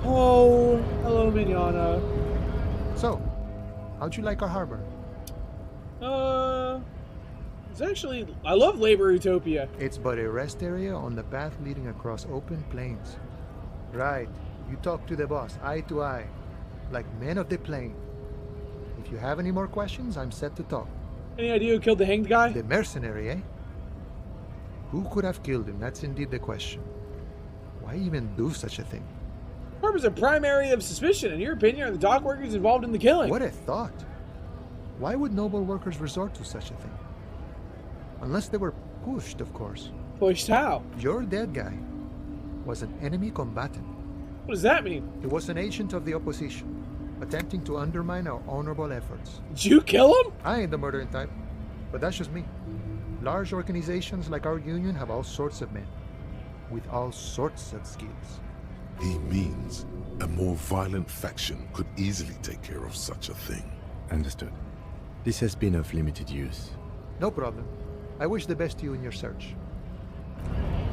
hello, Mignana.
So, how'd you like our harbor?
It's actually, I love Labor Utopia.
It's but a rest area on the path leading across open plains. Right, you talk to the boss, eye to eye, like men of the plain. If you have any more questions, I'm set to talk.
Any idea who killed the hanged guy?
The mercenary, eh? Who could have killed him? That's indeed the question. Why even do such a thing?
Harbor's a prime area of suspicion. In your opinion, are the dock workers involved in the killing?
What a thought. Why would noble workers resort to such a thing? Unless they were pushed, of course.
Pushed how?
Your dead guy was an enemy combatant.
What does that mean?
He was an agent of the opposition, attempting to undermine our honorable efforts.
Did you kill him?
I ain't the murdering type, but that's just me. Large organizations like our union have all sorts of men, with all sorts of skills.
He means a more violent faction could easily take care of such a thing.
Understood. This has been of limited use.
No problem. I wish the best to you in your search.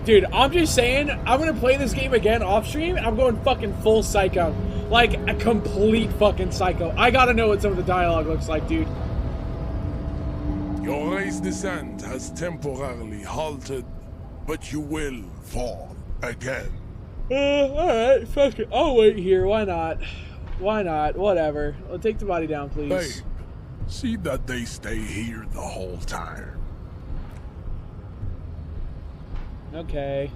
Dude, I'm just saying, I'm gonna play this game again off stream, and I'm going fucking full psycho. Like, a complete fucking psycho. I gotta know what some of the dialogue looks like, dude.
Your race descent has temporarily halted, but you will fall again.
Alright, fuck it. I'll wait here, why not? Why not? Whatever. I'll take the body down, please.
Babe, see that they stay here the whole time.
Okay.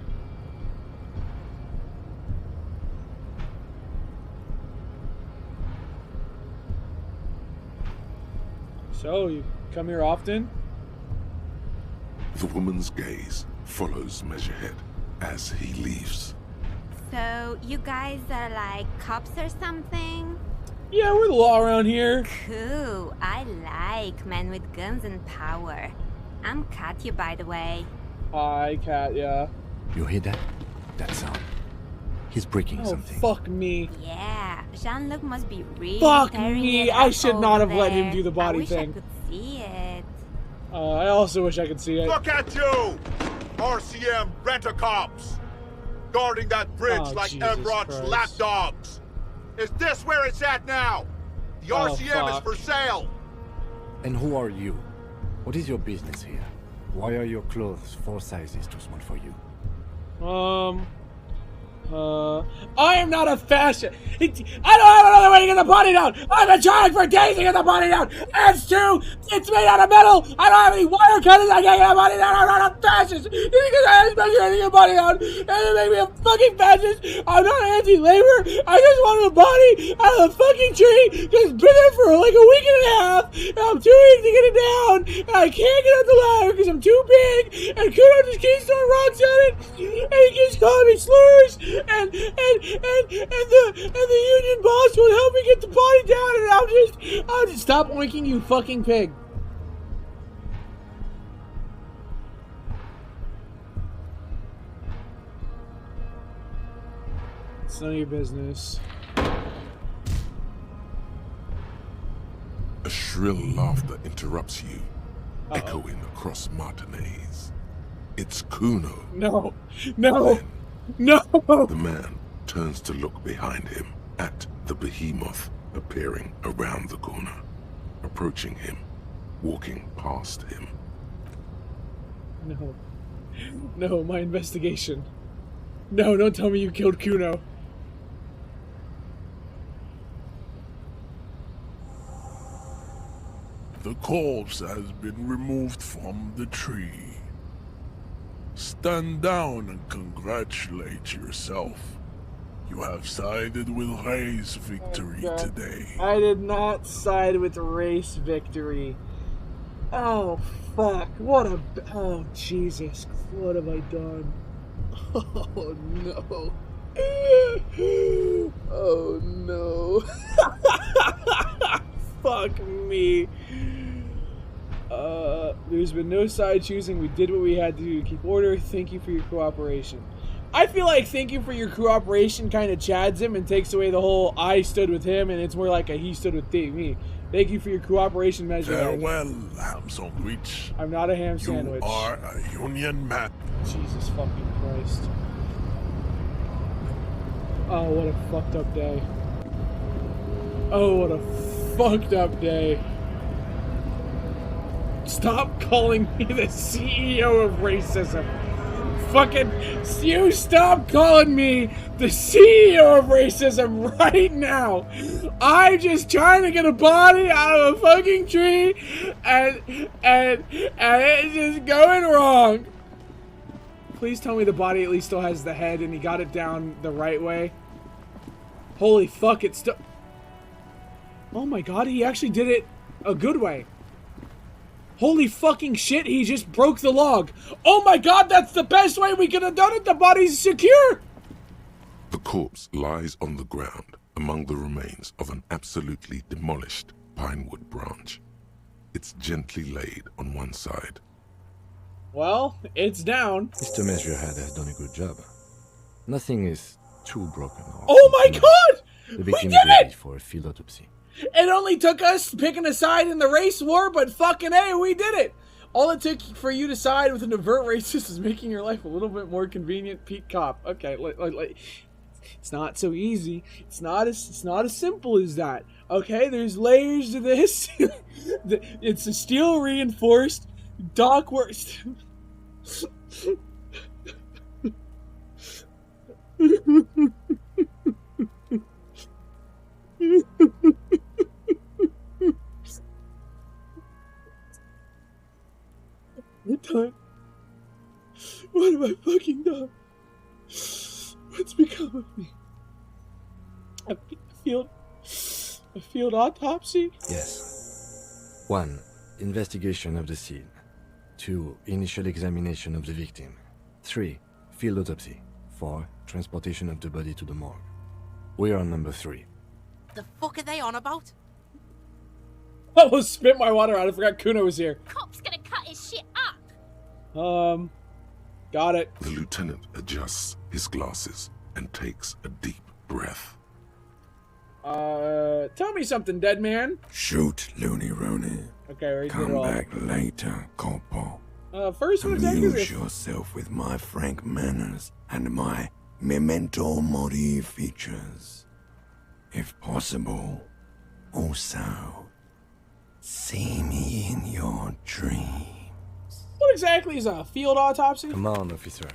So, you come here often?
The woman's gaze follows Measurehead as he leaves.
So, you guys are like cops or something?
Yeah, we're the law around here.
Cool. I like men with guns and power. I'm Katya, by the way.
Hi, Katya.
You hear that? That sound. He's breaking something.
Fuck me.
Yeah, Jean-Luc must be really
Fuck
tearing
me.
it
I
up
should not
over
have let him
there.
do the body
I wish
thing.
I could see it.
I also wish I could see it.
Look at you! RCM rent-a-cops! Guarding that bridge like
Jesus
Everott's
Christ.
lapdogs! Is this where it's at now? The RCM is for sale!
And who are you? What is your business here? Why are your clothes 4 sizes too small for you?
I am not a fashion. I don't have another way to get the body down. I've been trying for days to get the body down. It's made out of metal. I don't have any wire cutters. I can't get the body down. I'm not a fascist. Just because I haven't been trying to get the body down, and it make me a fucking fascist. I'm not anti-labor. I just wanted a body out of the fucking tree. Just been there for like a week and a half, and I'm too weak to get it down, and I can't get up the ladder because I'm too big, and Kudo just keeps throwing rocks at it, and he keeps calling me slurs. And the union boss would help me get the body down, and I'll just stop oinking, you fucking pig. It's none of your business.
A shrill laughter interrupts you, echoing across Martinez. It's Kuno.
No. No. No!
The man turns to look behind him at the behemoth appearing around the corner, approaching him, walking past him.
No. No, my investigation. No, don't tell me you killed Kuno.
The corpse has been removed from the tree. Stand down and congratulate yourself. You have sided with Ray's victory today.
I did not side with race victory. Oh, fuck. Oh, Jesus. What have I done? Oh, no. Oh, no. Fuck me. There's been no side choosing. We did what we had to do to keep order. Thank you for your cooperation. I feel like thank you for your cooperation kind of chads him and takes away the whole I stood with him, and it's more like a he stood with me. Thank you for your cooperation measure.
Farewell, ham sandwich.
I'm not a ham sandwich.
You are a union man.
Jesus fucking Christ. Oh, what a fucked up day. Oh, what a fucked up day. Stop calling me the CEO of racism. Fucking, you stop calling me the CEO of racism right now. I'm just trying to get a body out of a fucking tree, and it's just going wrong. Please tell me the body at least still has the head and he got it down the right way. Holy fuck, it's still... Oh my god, he actually did it a good way. Holy fucking shit, he just broke the log. Oh my god, that's the best way we could have done it. The body's secure.
The corpse lies on the ground among the remains of an absolutely demolished pinewood branch. It's gently laid on one side.
Well, it's down.
Mr. Measurehead has done a good job. Nothing is too broken.
Oh my god!
The
We
victim
did
is ready
it!
for a field autopsy.
It only took us picking a side in the race war, but fucking hey, we did it. All it took for you to side with an overt racist is making your life a little bit more convenient, Pete Cop. Okay, it's not so easy. It's not as simple as that. Okay, there's layers to this. It's a steel reinforced dock works. What have I fucking done? What's become of me? A field autopsy?
Yes. 1. Investigation of the scene. 2. Initial examination of the victim. 3. Field autopsy. 4. Transportation of the body to the morgue. We are on number 3.
The fuck are they on about?
I almost spit my water out. I forgot Kuno was here.
Cop's gonna cut his shit up.
Got it.
The lieutenant adjusts his glasses and takes a deep breath.
Tell me something, dead man.
Shoot, Looney Rooney.
Okay, right.
Come back later, Corporal.
First one exactly.
Amuse yourself with my frank manners and my memento mori features. If possible, also, see me in your dreams.
What exactly is a field autopsy?
Come on, officer.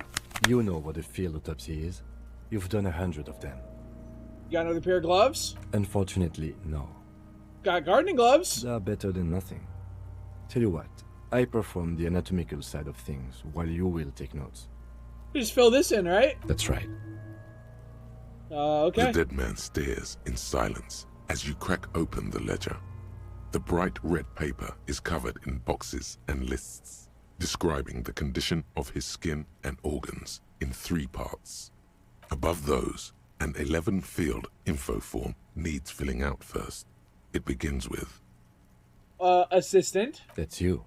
You know what a field autopsy is. You've done 100 of them.
You got another pair of gloves?
Unfortunately, no.
Got gardening gloves?
They are better than nothing. Tell you what, I perform the anatomical side of things while you will take notes.
You just fill this in, right?
That's right.
Okay.
The dead man stares in silence as you crack open the ledger. The bright red paper is covered in boxes and lists, describing the condition of his skin and organs in 3 parts. Above those, an 11-field info form needs filling out first. It begins with...
assistant.
That's you.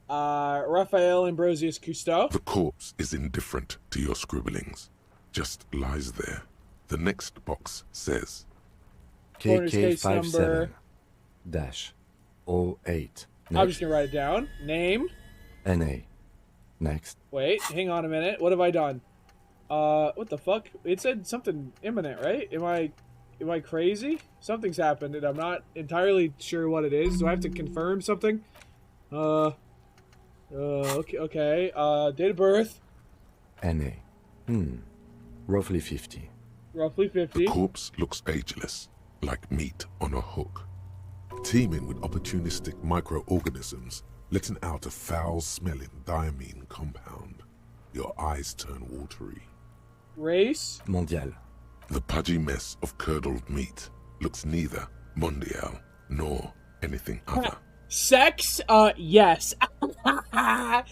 Raphael Ambrosius Cousteau.
The corpse is indifferent to your scribblings. Just lies there. The next box says...
KK57-08.
I'm just gonna write it down. Name.
NA. Next.
Wait, hang on a minute. What have I done? What the fuck? It said something imminent, right? Am I crazy? Something's happened and I'm not entirely sure what it is. Do I have to confirm something? Okay. Date of birth.
NA. Roughly 50.
Roughly 50.
The corpse looks ageless, like meat on a hook, teeming with opportunistic microorganisms, letting out a foul-smelling diamine compound. Your eyes turn watery.
Race?
Mondial.
The pudgy mess of curdled meat looks neither mondial nor anything other.
Sex? Yes.
Fucky.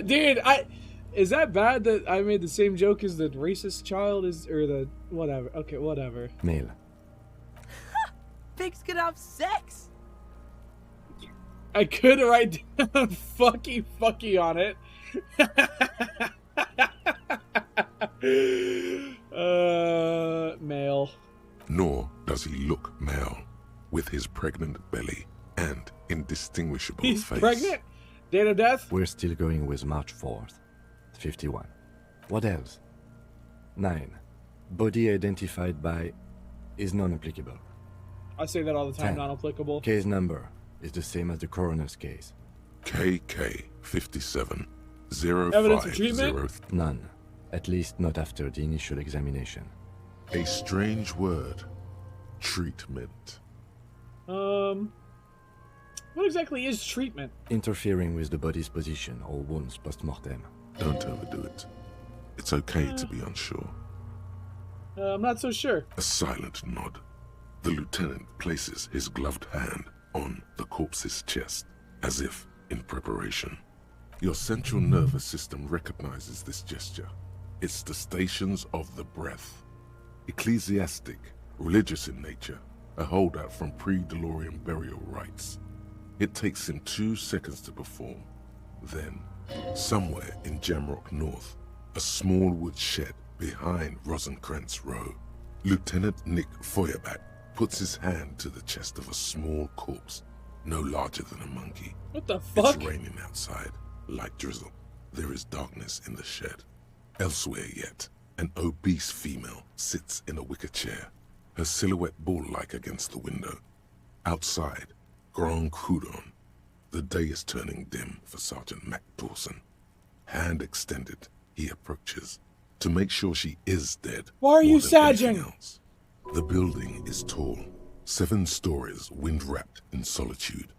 Dude, is that bad that I made the same joke as the racist child or the whatever? Okay, whatever.
Male.
Pigs can have sex.
I could write down fucky on it. Male.
Nor does he look male, with his pregnant belly and indistinguishable
He's
face.
Pregnant? Date of death?
We're still going with March 4th. 51. What else? 9. Body identified by is non-applicable.
I say that all the time,
10.
non-applicable.
Case number is the same as the coroner's case.
KK57
Evidence of treatment?
0503.
None. At least not after the initial examination.
A strange word. Treatment.
What exactly is treatment?
Interfering with the body's position or wounds post-mortem.
Don't overdo it. It's okay to be unsure.
I'm not so sure.
A silent nod. The lieutenant places his gloved hand on the corpse's chest, as if in preparation. Your central nervous system recognizes this gesture. It's the stations of the breath. Ecclesiastic, religious in nature, a holdout from pre-DeLorean burial rites. It takes him 2 seconds to perform. Then, somewhere in Jamrock North, a small wood shed behind Rosencrantz Row, Lieutenant Nick Feuerbach puts his hand to the chest of a small corpse, no larger than a monkey.
What the fuck?
It's raining outside, light drizzle. There is darkness in the shed. Elsewhere yet, an obese female sits in a wicker chair, her silhouette bull-like against the window. Outside, Grand Coudon. The day is turning dim for Sergeant Mac Dawson. Hand extended, he approaches to make sure she is dead.
Why are you
sagging?
sagging?
The building is tall, 7 stories, wind-wrapped in solitude.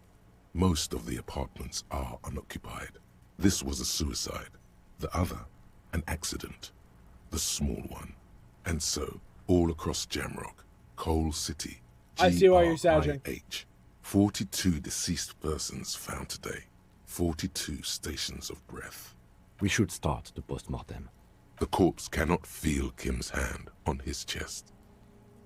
Most of the apartments are unoccupied. This was a suicide. The other, an accident. The small one. And so, all across Jamrock, Coal City,
I see why you're sagging.
GRIH, 42 deceased persons found today. 42 stations of breath.
We should start the post-mortem.
The corpse cannot feel Kim's hand on his chest.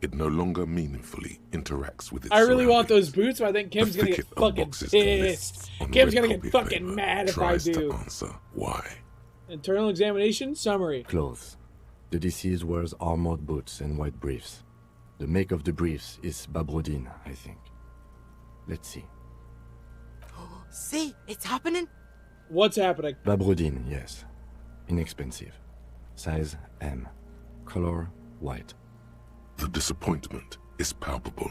It no longer meaningfully interacts with its
I really want those boots, but I think Kim's gonna get fucking pissed. Kim's gonna get fucking mad if I do.
To answer why.
Internal examination summary.
Clothes. The deceased wears armored boots and white briefs. The make of the briefs is Babrodine, I think. Let's see.
See, it's happening.
What's happening?
Babrodine, yes. Inexpensive. Size M. Color white.
The disappointment is palpable.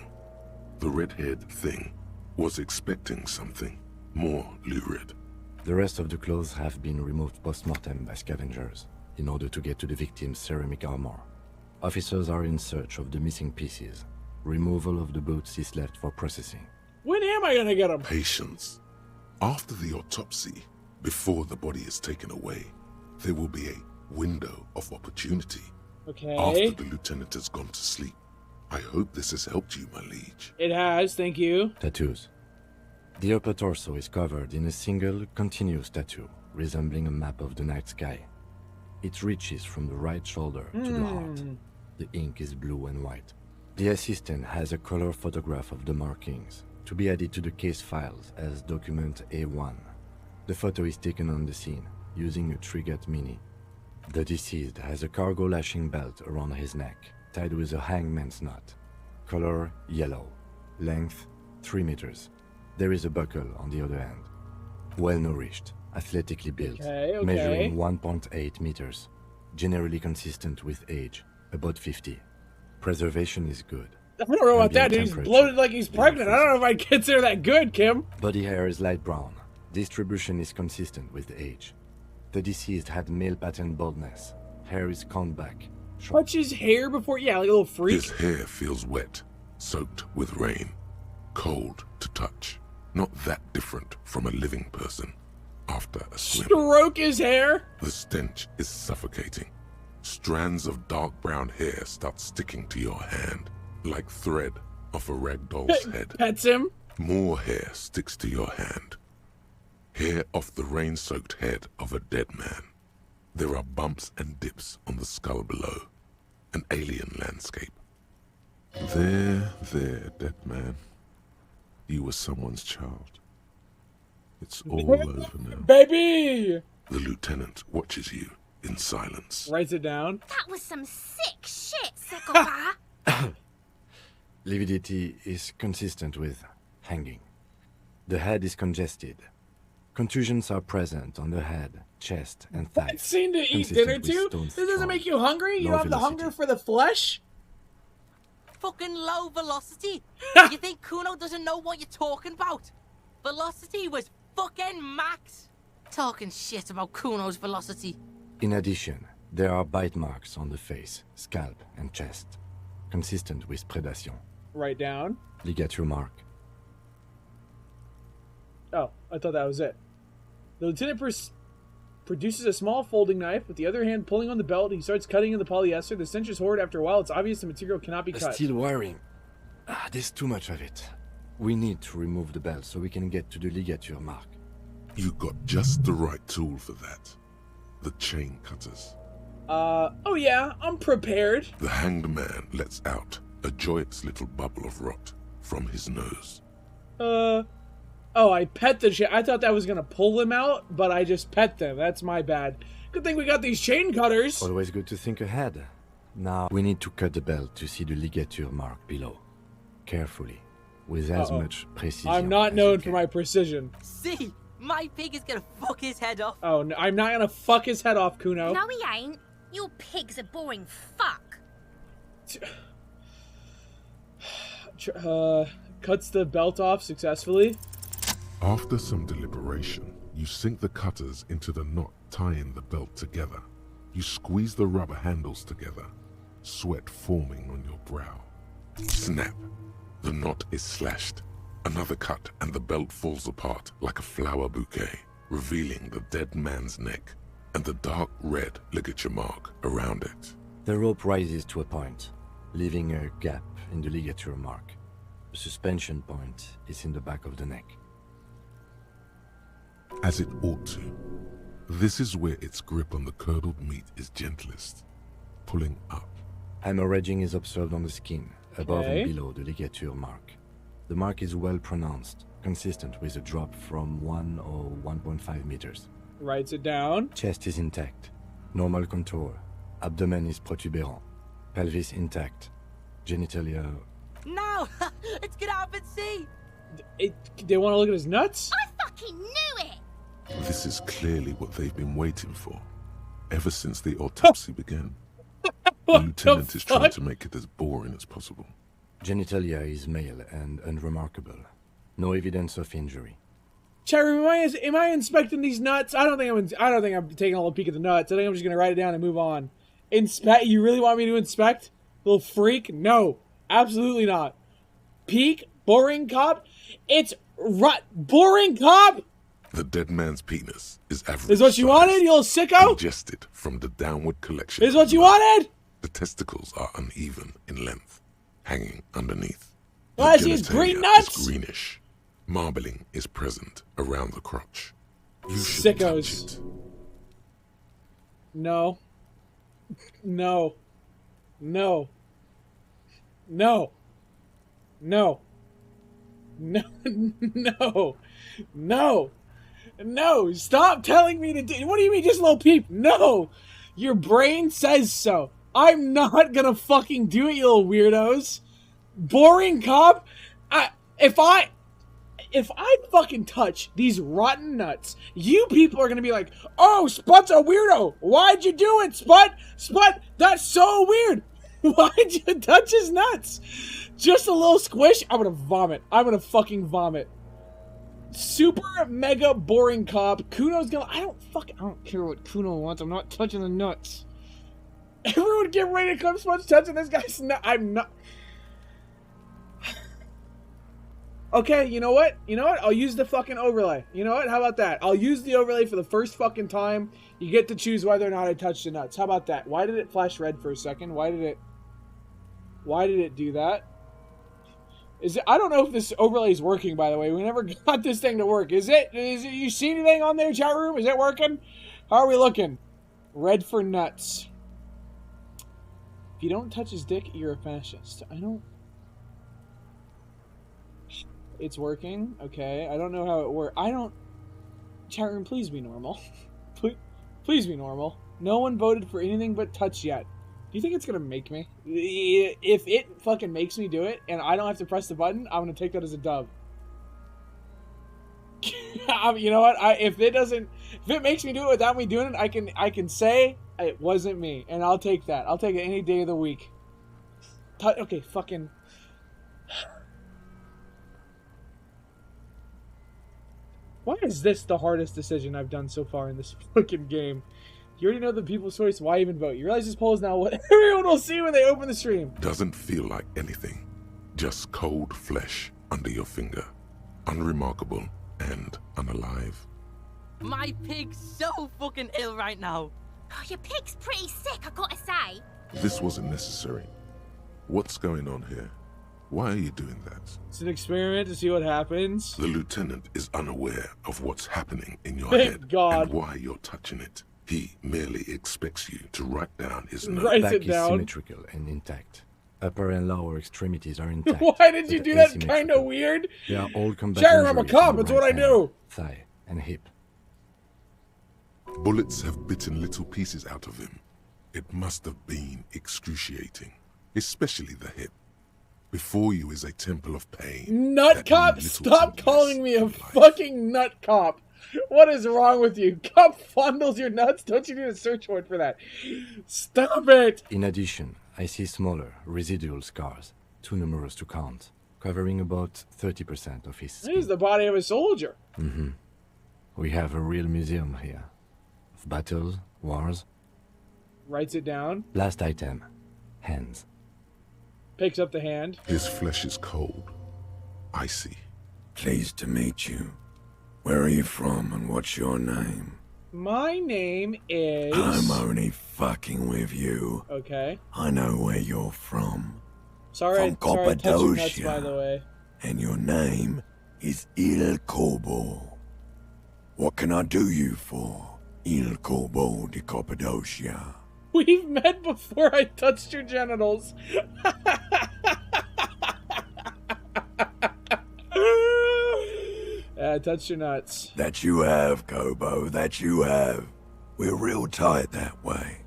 The red-haired thing was expecting something more lurid.
The rest of the clothes have been removed post-mortem by scavengers in order to get to the victim's ceramic armor. Officers are in search of the missing pieces. Removal of the boots is left for processing.
When am I gonna get them?
Patience. After the autopsy, before the body is taken away, there will be a window of opportunity.
Okay.
After the lieutenant has gone to sleep. I hope this has helped you, my liege.
It has, thank you.
Tattoos. The upper torso is covered in a single, continuous tattoo, resembling a map of the night sky. It reaches from the right shoulder to the heart. The ink is blue and white. The assistant has a color photograph of the markings, to be added to the case files as document A1. The photo is taken on the scene, using a Trigat Mini. The deceased has a cargo lashing belt around his neck, tied with a hangman's knot. Color yellow. Length 3 meters. There is a buckle on the other end. Well-nourished, athletically built, measuring 1.8 meters. Generally consistent with age, about 50. Preservation is good.
I don't know about that, dude. He's bloated like he's pregnant. I don't know if I'd consider that good, Kim.
Body hair is light brown. Distribution is consistent with age. The deceased had male pattern baldness. Hair is combed back.
Touch his hair before, like a little freak.
His hair feels wet, soaked with rain, cold to touch. Not that different from a living person after a swim.
Stroke his hair.
The stench is suffocating. Strands of dark brown hair start sticking to your hand, like thread off a rag doll's head.
Pets him.
More hair sticks to your hand. Hair off the rain-soaked head of a dead man. There are bumps and dips on the skull below. An alien landscape. There, dead man. You were someone's child. It's all over now.
Baby!
The lieutenant watches you in silence.
Writes it down.
That was some sick shit, Sicklebar.
Lividity is consistent with hanging. The head is congested. Contusions are present on the head, chest, and thighs.
I've seen to eat dinner too. This doesn't make you hungry? You don't have the hunger for the flesh?
Fucking low velocity. You think Kuno doesn't know what you're talking about? Velocity was fucking max. Talking shit about Kuno's velocity.
In addition, there are bite marks on the face, scalp, and chest, consistent with predation.
Write down.
Ligature mark.
Oh, I thought that was it. The lieutenant produces a small folding knife, with the other hand pulling on the belt. He starts cutting in the polyester. The stench is horrid. After a while, it's obvious the material cannot be cut.
Steel wiring. There's too much of it. We need to remove the belt so we can get to the ligature mark.
You got just the right tool for that. The chain cutters.
Oh yeah, I'm prepared.
The hanged man lets out a joyous little bubble of rot from his nose.
Oh, I pet the shit. I thought that was gonna pull him out, but I just pet them. That's my bad. Good thing we got these chain cutters.
Always good to think ahead. Now, we need to cut the belt to see the ligature mark below. carefully, with as much precision.
I'm not known for my precision.
See, my pig is gonna fuck his head off.
Oh, no, I'm not gonna fuck his head off, Kuno.
No, he ain't. Your pig's a boring fuck.
Cuts the belt off successfully.
After some deliberation, you sink the cutters into the knot tying the belt together. You squeeze the rubber handles together, sweat forming on your brow. Snap! The knot is slashed. Another cut and the belt falls apart like a flower bouquet, revealing the dead man's neck and the dark red ligature mark around it.
The rope rises to a point, leaving a gap in the ligature mark. The suspension point is in the back of the neck.
As it ought to. This is where its grip on the curdled meat is gentlest, pulling up.
Hemorrhaging is observed on the skin, above and below the ligature mark. The mark is well pronounced, consistent with a drop from 1 or 1.5 meters.
Writes it down.
Chest is intact, normal contour. Abdomen is protuberant, pelvis intact, genitalia...
No! Let's get out and see!
They want to look at his nuts?
I fucking knew it!
This is clearly what they've been waiting for, ever since the autopsy began. The lieutenant is trying to make it as boring as possible.
Genitalia is male and unremarkable. No evidence of injury.
Cherry, am I inspecting these nuts? I don't think I'm taking a little peek at the nuts. I think I'm just gonna write it down and move on. Inspect? You really want me to inspect? Little freak? No, absolutely not. Peek? Boring cop? It's boring cop?
The dead man's penis is average.
Is what you wanted, you little sicko?
Ingested from the downward collection.
Is what you wanted?
The testicles are uneven in length, hanging underneath.
Well, I see his green nuts.
Is greenish. Marbling is present around the crotch. You shouldn't touch it.
No. No. No. No. No. No. No. No. No. Stop telling me to do. What do you mean, just a little peep? No. Your brain says so. I'm not gonna fucking do it, you little weirdos. Boring cop. If I fucking touch these rotten nuts, you people are gonna be like, oh, Sput's a weirdo. Why'd you do it, Sput? Sput, that's so weird. Why'd you touch his nuts? Just a little squish? I'm gonna vomit. I'm gonna fucking vomit. Super mega boring cop. Kuno's gonna... I don't care what Kuno wants. I'm not touching the nuts. Everyone get ready to come Sput's touching this guy's nut. I'm not... Okay, you know what? You know what? I'll use the fucking overlay. You know what? How about that? I'll use the overlay for the first fucking time. You get to choose whether or not I touch the nuts. How about that? Why did it flash red for a second? Why did it do that? I don't know if this overlay is working, by the way. We never got this thing to work. Is it? You see anything on there, chat room? Is it working? How are we looking? Red for nuts. If you don't touch his dick, you're a fascist. I don't... It's working. Okay. I don't know how it works. Chat room, please be normal. Please be normal. No one voted for anything but touch yet. Do you think it's gonna make me? If it fucking makes me do it and I don't have to press the button, I'm gonna take that as a dub. You know what? If it makes me do it without me doing it, I can say it wasn't me, and I'll take that. I'll take it any day of the week. Okay, fucking. Why is this the hardest decision I've done so far in this fucking game? You already know the people's choice. Why even vote? You realize this poll is now what everyone will see when they open the stream.
Doesn't feel like anything. Just cold flesh under your finger. Unremarkable and unalive.
My pig's so fucking ill right now.
Oh, your pig's pretty sick, I gotta say.
This wasn't necessary. What's going on here? Why are you doing that?
It's an experiment to see what happens.
The lieutenant is unaware of what's happening in your
Thank
head
God.
and why you're touching it. He merely expects you to write down his note.
Write
Back
it down.
is symmetrical and intact. Upper and lower extremities are intact.
Why did you
but
do that?
asymmetrical.
Kind of weird.
They are all combat
Sharon, I'm a
injuries
cop.
in the
It's what I
right
do.
hand, thigh and hip.
Bullets have bitten little pieces out of him. It must have been excruciating, especially the hip. Before you is a temple of pain.
Nut cop, stop calling me a fucking nut cop. What is wrong with you? Cop fondles your nuts? Don't you need a search warrant for that? Stop it!
In addition, I see smaller, residual scars, too numerous to count, covering about 30% of his skin.
This is the body of a soldier.
Mm-hmm. We have a real museum here. Of battles, wars.
Writes it down.
Last item. Hands.
Picks up the hand.
His flesh is cold. Icy.
Pleased to meet you. Where are you from and what's your name?
My name is...
I'm only fucking with you.
Okay.
I know where you're from.
Sorry,
from
I touched your nuts, by the way.
And your name is Il Corbo. What can I do you for, Il Corbo di Cappadocia?
We've met before I touched your genitals. I touched your nuts.
That you have, Kobo, that you have. We're real tight that way.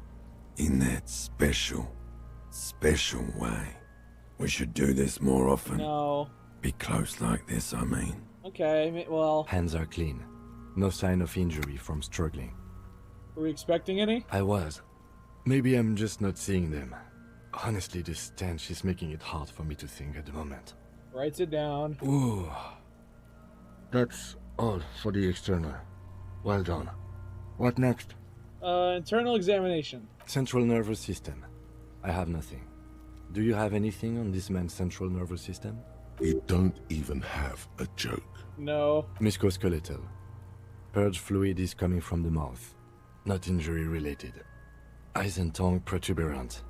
In that special way. We should do this more often.
No.
Be close like this, I mean.
Okay, well...
Hands are clean. No sign of injury from struggling.
Were we expecting any?
I was. Maybe I'm just not seeing them. Honestly, this stench is making it hard for me to think at the moment.
Writes it down.
Ooh. That's all for the external. Well done. What next?
Internal examination.
Central nervous system. I have nothing. Do you have anything on this man's central nervous system?
You don't even have a joke.
No.
Musculoskeletal. Purge fluid is coming from the mouth. Not injury related. Eyes and tongue protuberant.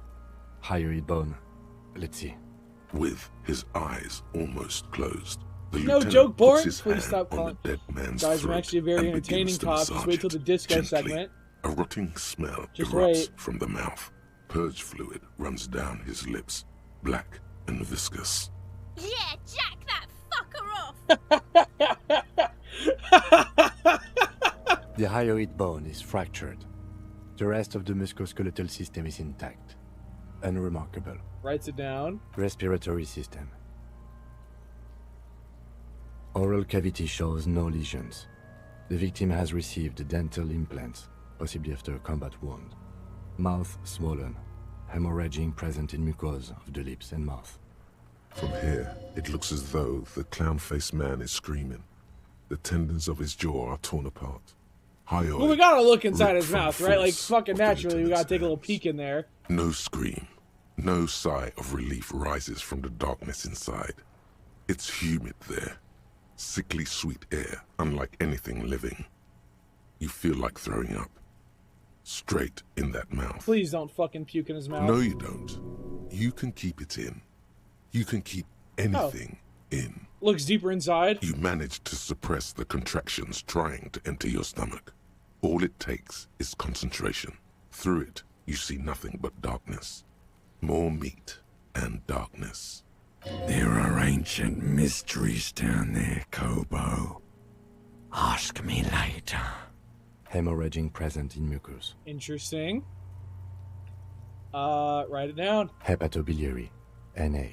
Hyoid bone. Let's see.
With his eyes almost closed, the
no
lieutenant
joke,
puts
Boris.
his
Please
hand
stop
on
calling.
the dead man's
Guys, I'm
throat
actually a very
and
entertaining
begins to
cop. Just
massage
wait till the
it
disco
gently.
segment.
A rotting smell
Just
erupts
wait.
from the mouth. Purge fluid runs down his lips, black and viscous.
Yeah, jack that fucker off!
The hyoid bone is fractured. The rest of the musculoskeletal system is intact. Unremarkable.
Writes it down.
Respiratory system. Oral cavity shows no lesions. The victim has received dental implants, possibly after a combat wound. Mouth swollen. Hemorrhaging present in mucosa of the lips and mouth.
From here, it looks as though the clown-faced man is screaming. The tendons of his jaw are torn apart. Hyoid,
Well, we gotta look inside his
ripped from
mouth, right? Like,
force
fucking
of the
naturally, we gotta
lieutenant's
take a little
hands.
peek in there.
No scream. No sigh of relief rises from the darkness inside. It's humid there. Sickly sweet air, unlike anything living. You feel like throwing up. Straight in that mouth.
Please don't fucking puke in his mouth.
No, you don't. You can keep it in. You can keep anything in.
Looks deeper inside.
You manage to suppress the contractions trying to enter your stomach. All it takes is concentration. Through it, you see nothing but darkness. More meat and darkness.
There are ancient mysteries down there, Kobo. Ask me later.
Hemorrhaging present in mucus.
Interesting. Write it down.
Hepatobiliary. Na.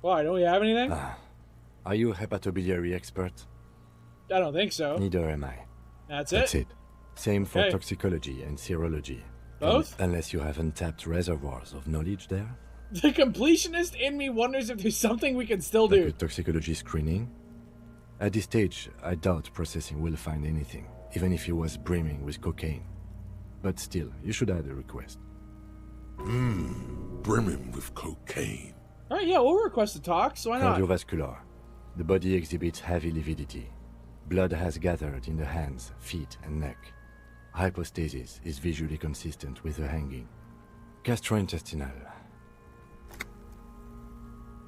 Why, don't we have anything?
Are you a hepatobiliary expert?
I don't think so.
Neither am I.
That's
That's it. Same for
Okay.
toxicology and serology.
Both?
Unless you have untapped reservoirs of knowledge there.
The completionist in me wonders if there's something we can still do.
Like a toxicology screening. At this stage, I doubt processing will find anything, even if he was brimming with cocaine. But still, you should add a request.
Brimming with cocaine.
Alright, yeah, we'll request a talk, so why not?
Cardiovascular. The body exhibits heavy lividity. Blood has gathered in the hands, feet, and neck. Hypostasis is visually consistent with the hanging. Gastrointestinal.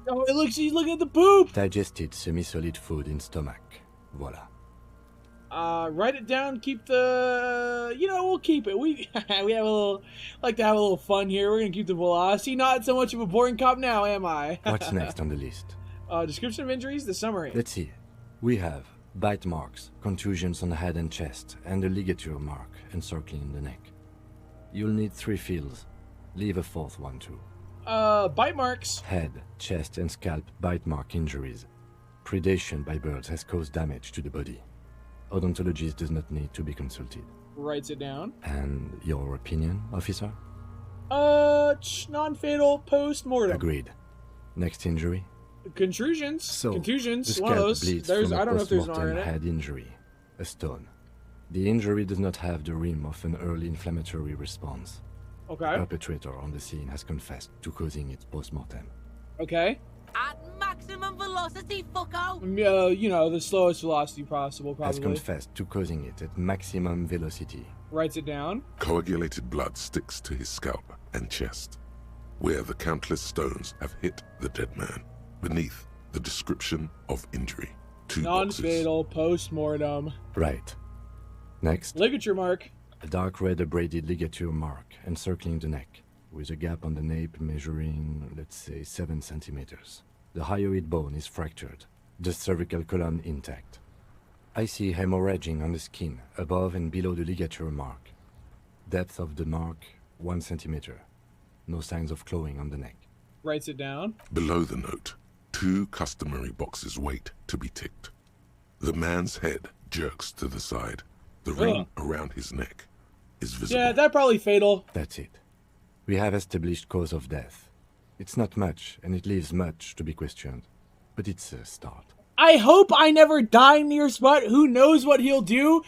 Oh, it looks, she's looking at the poop!
Digested semi-solid food in stomach. Voila.
Write it down, keep the... You know, we'll keep it. We have a little... like to have a little fun here. We're gonna keep the velocity. Not so much of a boring cop now, am I?
What's next on the list?
Description of injuries, the summary.
Let's see. We have bite marks, contusions on the head and chest, and a ligature mark encircling the neck. You'll need 3 fills. Leave a 4th one too.
Bite marks.
Head, chest, and scalp bite mark injuries. Predation by birds has caused damage to the body. Odontologist does not need to be consulted.
Writes it down.
And your opinion, officer?
Non-fatal post-mortem.
Agreed. Next injury?
Contusions.
So,
Contusions.
the
One of
scalp
those.
bleeds
There's.
from a
I don't know if there's an R
post-mortem
in it.
head injury. A stone. The injury does not have the rim of an early inflammatory response.
Okay.
The perpetrator on the scene has confessed to causing it post-mortem.
Okay.
At maximum velocity, fucko!
You know, the slowest velocity possible,
Has
probably.
confessed to causing it at maximum velocity.
Writes it down.
Coagulated blood sticks to his scalp and chest, where the countless stones have hit the dead man. Beneath the description of injury, 2 boxes.
Non-fatal post-mortem.
Right. Next.
Ligature mark.
A dark red abraded ligature mark encircling the neck, with a gap on the nape measuring, let's say, 7 centimeters. The hyoid bone is fractured, the cervical column intact. I see hemorrhaging on the skin, above and below the ligature mark. Depth of the mark, 1 centimeter. No signs of clawing on the neck.
Writes it down.
Below the note, 2 customary boxes wait to be ticked. The man's head jerks to the side. The ring around his neck is visible.
Yeah, that probably fatal.
That's it. We have established cause of death. It's not much, and it leaves much to be questioned. But it's a start.
I hope I never die near Spot. Who knows what he'll do?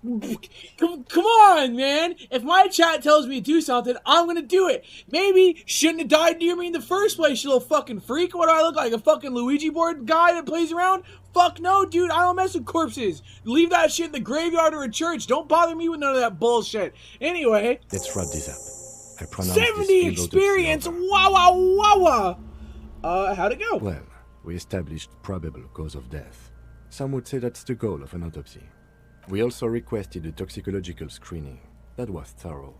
Come on, man. If my chat tells me to do something, I'm gonna do it. Maybe shouldn't have died near me in the first place, you little fucking freak. What do I look like, a fucking Luigi board guy that plays around? Fuck no, dude. I don't mess with corpses. Leave that shit in the graveyard or a church. Don't bother me with none of that bullshit. Anyway.
Let's wrap this up. I pronounce
70
this
experience. Wow. How'd it go?
Well, we established probable cause of death. Some would say that's the goal of an autopsy. We also requested a toxicological screening. That was thorough.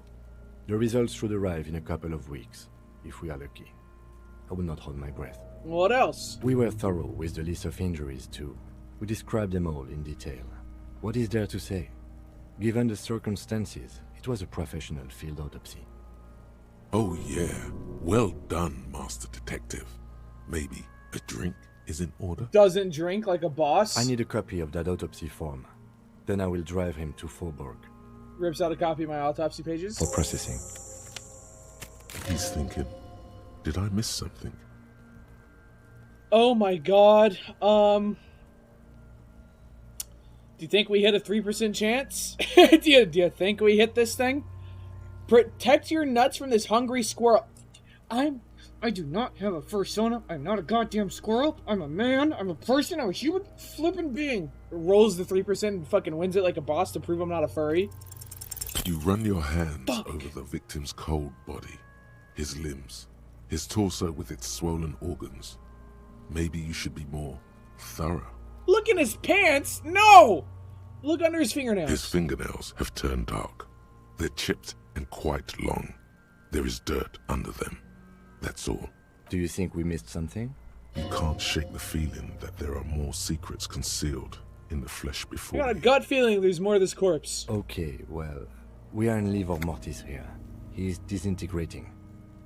The results should arrive in a couple of weeks, if we are lucky. I will not hold my breath.
What else?
We were thorough with the list of injuries, too. We described them all in detail. What is there to say? Given the circumstances, it was a professional field autopsy.
Oh yeah, well done, Master Detective. Maybe a drink is in order?
Doesn't drink like a boss.
I need a copy of that autopsy form. Then I will drive him to Faubourg.
Rips out a copy of my autopsy pages.
For processing.
He's thinking, did I miss something?
Oh my god. Do you think we hit a 3% chance? do you think we hit this thing? Protect your nuts from this hungry squirrel. I do not have a fursona. I'm not a goddamn squirrel. I'm a man. I'm a person. I'm a human flippin' being. Rolls the 3% and fucking wins it like a boss to prove I'm not a furry.
You run your hands over the victim's cold body, his limbs, his torso with its swollen organs. Maybe you should be more thorough.
Look in his pants. No! Look under his fingernails.
His fingernails have turned dark. They're chipped and quite long. There is dirt under them. That's all.
Do you think we missed something?
You can't shake the feeling that there are more secrets concealed in the flesh
I
before
got a gut feeling there's more of this corpse.
Okay, well, we are in livor mortis here. He is disintegrating.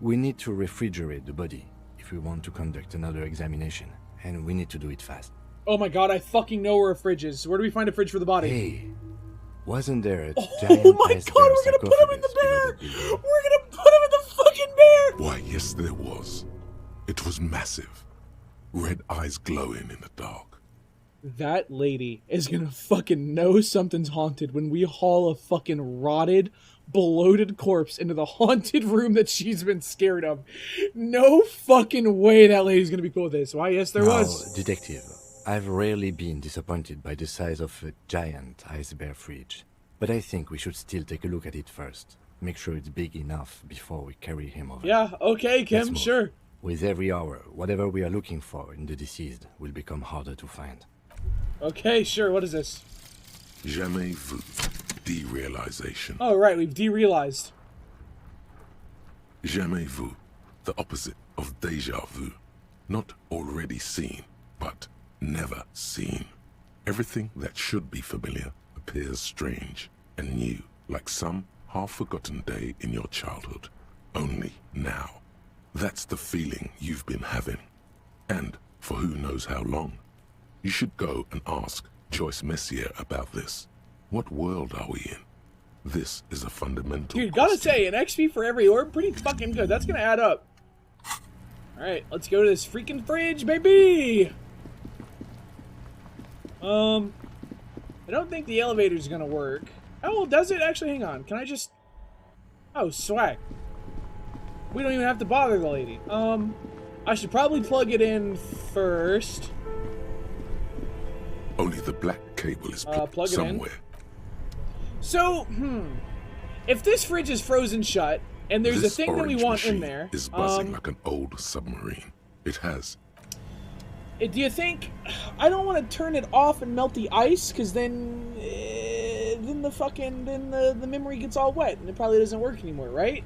We need to refrigerate the body if we want to conduct another examination, and we need to do it fast.
Oh my god, I fucking know where a fridge is. Where do we find a fridge for the body?
Hey, wasn't there a
my
giant
god, we're gonna put him in the bear! We're gonna put him in the fucking bear!
Why, yes, there was. It was massive. Red eyes glowing in the dark.
That lady is gonna fucking know something's haunted when we haul a fucking rotted, bloated corpse into the haunted room that she's been scared of. No fucking way that lady's gonna be cool with this. Why, yes, there was.
Detective, I've rarely been disappointed by the size of a giant ice bear fridge. But I think we should still take a look at it first. Make sure it's big enough before we carry him over.
Yeah, okay, Kim, sure.
With every hour, whatever we are looking for in the deceased will become harder to find.
Okay, sure, what is this?
Jamais vu. Derealization.
Oh, right, we've derealized.
Jamais vu. The opposite of déjà vu. Not already seen, but never seen. Everything that should be familiar appears strange and new, like some half-forgotten day in your childhood. Only now. That's the feeling you've been having. And for who knows how long. You should go and ask Joyce Messier about this. What world are we in? This is a fundamental
Dude, gotta say, an XP for every orb, pretty fucking good. That's gonna add up. Alright, let's go to this freaking fridge, baby! I don't think the elevator's gonna work. Oh, well, does it? Actually, hang on. Can I just... Oh, swag. We don't even have to bother the lady. I should probably plug it in first.
Only the black cable is plugged somewhere.
So, if this fridge is frozen shut, and there's
This
a thing that we
orange
want in
machine
there,
is buzzing like an old submarine. It has.
Do you think I don't want to turn it off and melt the ice, because then the memory gets all wet and it probably doesn't work anymore, right?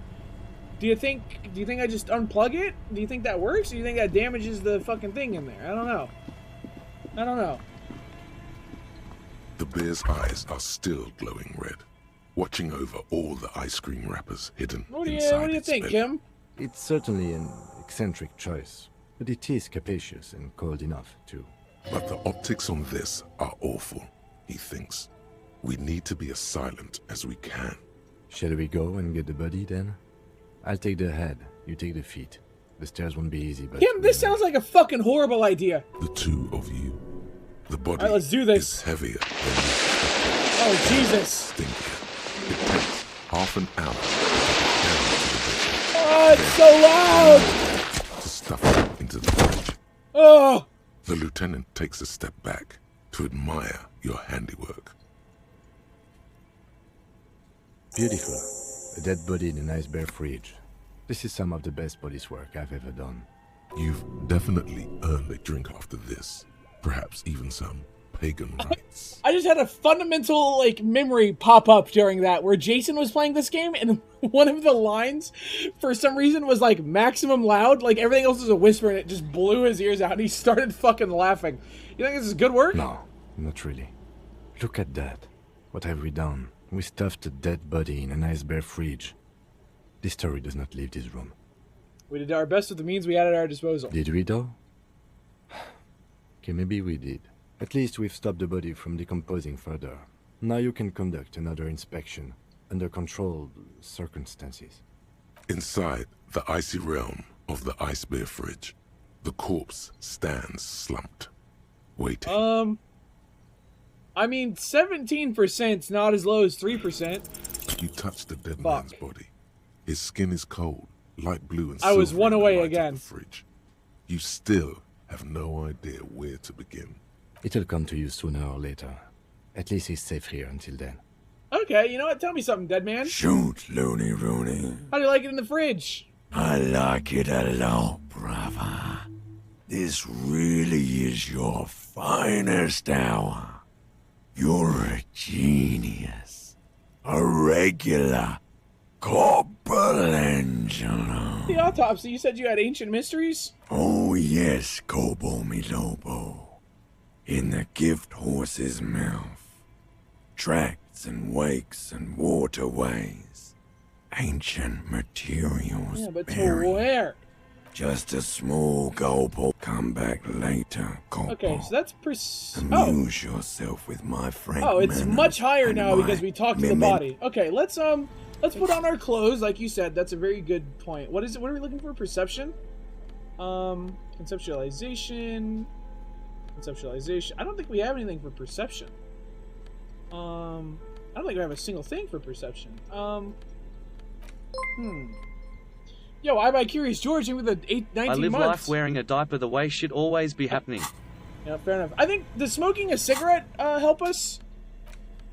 Do you think I just unplug it? Do you think that works? Or do you think that damages the fucking thing in there? I don't know.
The bear's eyes are still glowing red, watching over all the ice cream wrappers hidden inside
What do you
its
think,
belly.
Kim?
It's certainly an eccentric choice, but it is capacious and cold enough, too.
But the optics on this are awful, he thinks. We need to be as silent as we can.
Shall we go and get the body, then? I'll take the head, you take the feet. The stairs won't be easy, but...
Kim, this sounds like a fucking horrible idea.
The two of you. The body
Alright, let's do this.
is heavier than
Oh, Jesus.
Stinkier. It takes half an hour to get
Oh, it's so loud!
to stuff it into the fridge.
Oh!
The lieutenant takes a step back to admire your handiwork.
Beautiful. A dead body in a nice bare fridge. This is some of the best police work I've ever done.
You've definitely earned a drink after this. Perhaps even some pagan rites.
I just had a fundamental, memory pop up during that, where Jason was playing this game, and one of the lines, for some reason, was, maximum loud. Everything else was a whisper, and it just blew his ears out, and he started fucking laughing. You think this is good work?
No, not really. Look at that. What have we done? We stuffed a dead body in a nice bare fridge. This story does not leave this room.
We did our best with the means we had at our disposal.
Did we, though? Okay, maybe we did. At least we've stopped the body from decomposing further. Now you can conduct another inspection, under controlled circumstances.
Inside the icy realm of the ice bear fridge, the corpse stands slumped, waiting.
I mean, 17%'s not as low as 3%.
You touch the dead man's body. His skin is cold, light blue and
I was
silvery
one
in the
away
light of
again.
the fridge. You still have no idea where to begin.
It'll come to you sooner or later. At least he's safe here until then.
Okay, you know what? Tell me something, dead man.
Shoot, Looney Rooney.
How do you like it in the fridge?
I like it a lot, brother. This really is your finest hour. You're a genius. A regular Corporal Angelo.
The autopsy, you said you had ancient mysteries?
Oh yes, Kobo mi Lobo. In the gift horse's mouth. Tracts and wakes and waterways. Ancient materials
Yeah, but to
buried.
where?
Just a small gulp. Come back later, Kobo.
Okay, so that's
Amuse yourself with my friend.
Oh, it's much higher
and
now
my
because we talked to the body. Okay, let's put on our clothes, like you said. That's a very good point. What is it? What are we looking for? Perception? Conceptualization. I don't think we have anything for perception. I don't think we have a single thing for perception. Yo, I by Curious George with a 19
I live
months.
life wearing a diaper the way shit always be happening.
Yeah, fair enough. I think, does smoking a cigarette help us?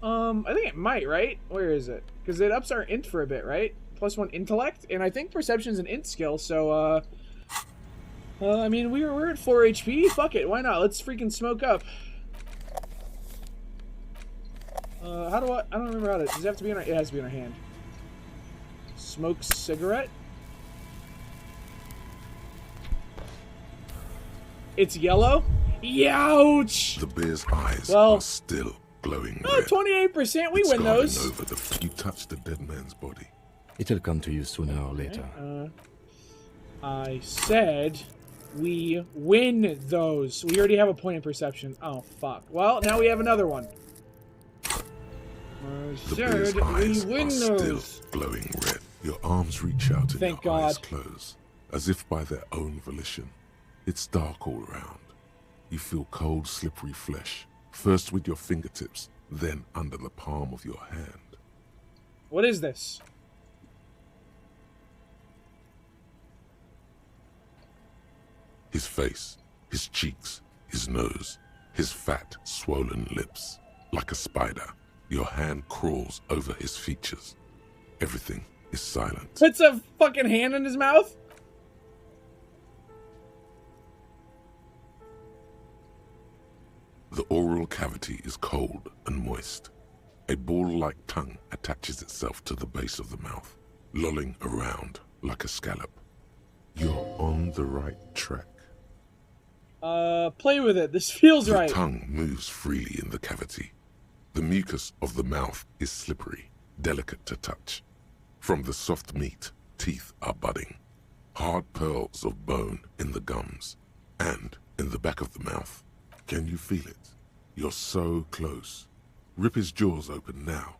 I think it might, right? Where is it? Because it ups our int for a bit, right? +1 intellect, and I think perception's an int skill, so, I mean, we're at 4 HP. Fuck it, why not? Let's freaking smoke up. How do I don't remember how to, does it have to be in our, it has to be in our hand. Smoke cigarette? It's yellow? Youch!
The bear's eyes
Well,
are still glowing
Oh,
red.
28%, we
It's
win
guarding
those.
Over the you touch the dead man's body.
It'll come to you sooner or later.
I said we win those. We already have a point of perception. Oh, fuck. Well, now we have another one. I said we win those.
Still glowing red. Your arms reach out and
Thank
your eyes
God.
close, as if by their own volition. It's dark all around. You feel cold, slippery flesh, first with your fingertips, then under the palm of your hand.
What is this?
His face, his cheeks, his nose, his fat, swollen lips. Like a spider, your hand crawls over his features. Everything is silent.
Puts a fucking hand in his mouth?
The oral cavity is cold and moist. A ball-like tongue attaches itself to the base of the mouth, lolling around like a scallop. You're on the right track.
Play with it. This feels
The
right.
tongue moves freely in the cavity. The mucus of the mouth is slippery, delicate to touch. From the soft meat, teeth are budding. Hard pearls of bone in the gums. And in the back of the mouth. Can you feel it? You're so close. Rip his jaws open now.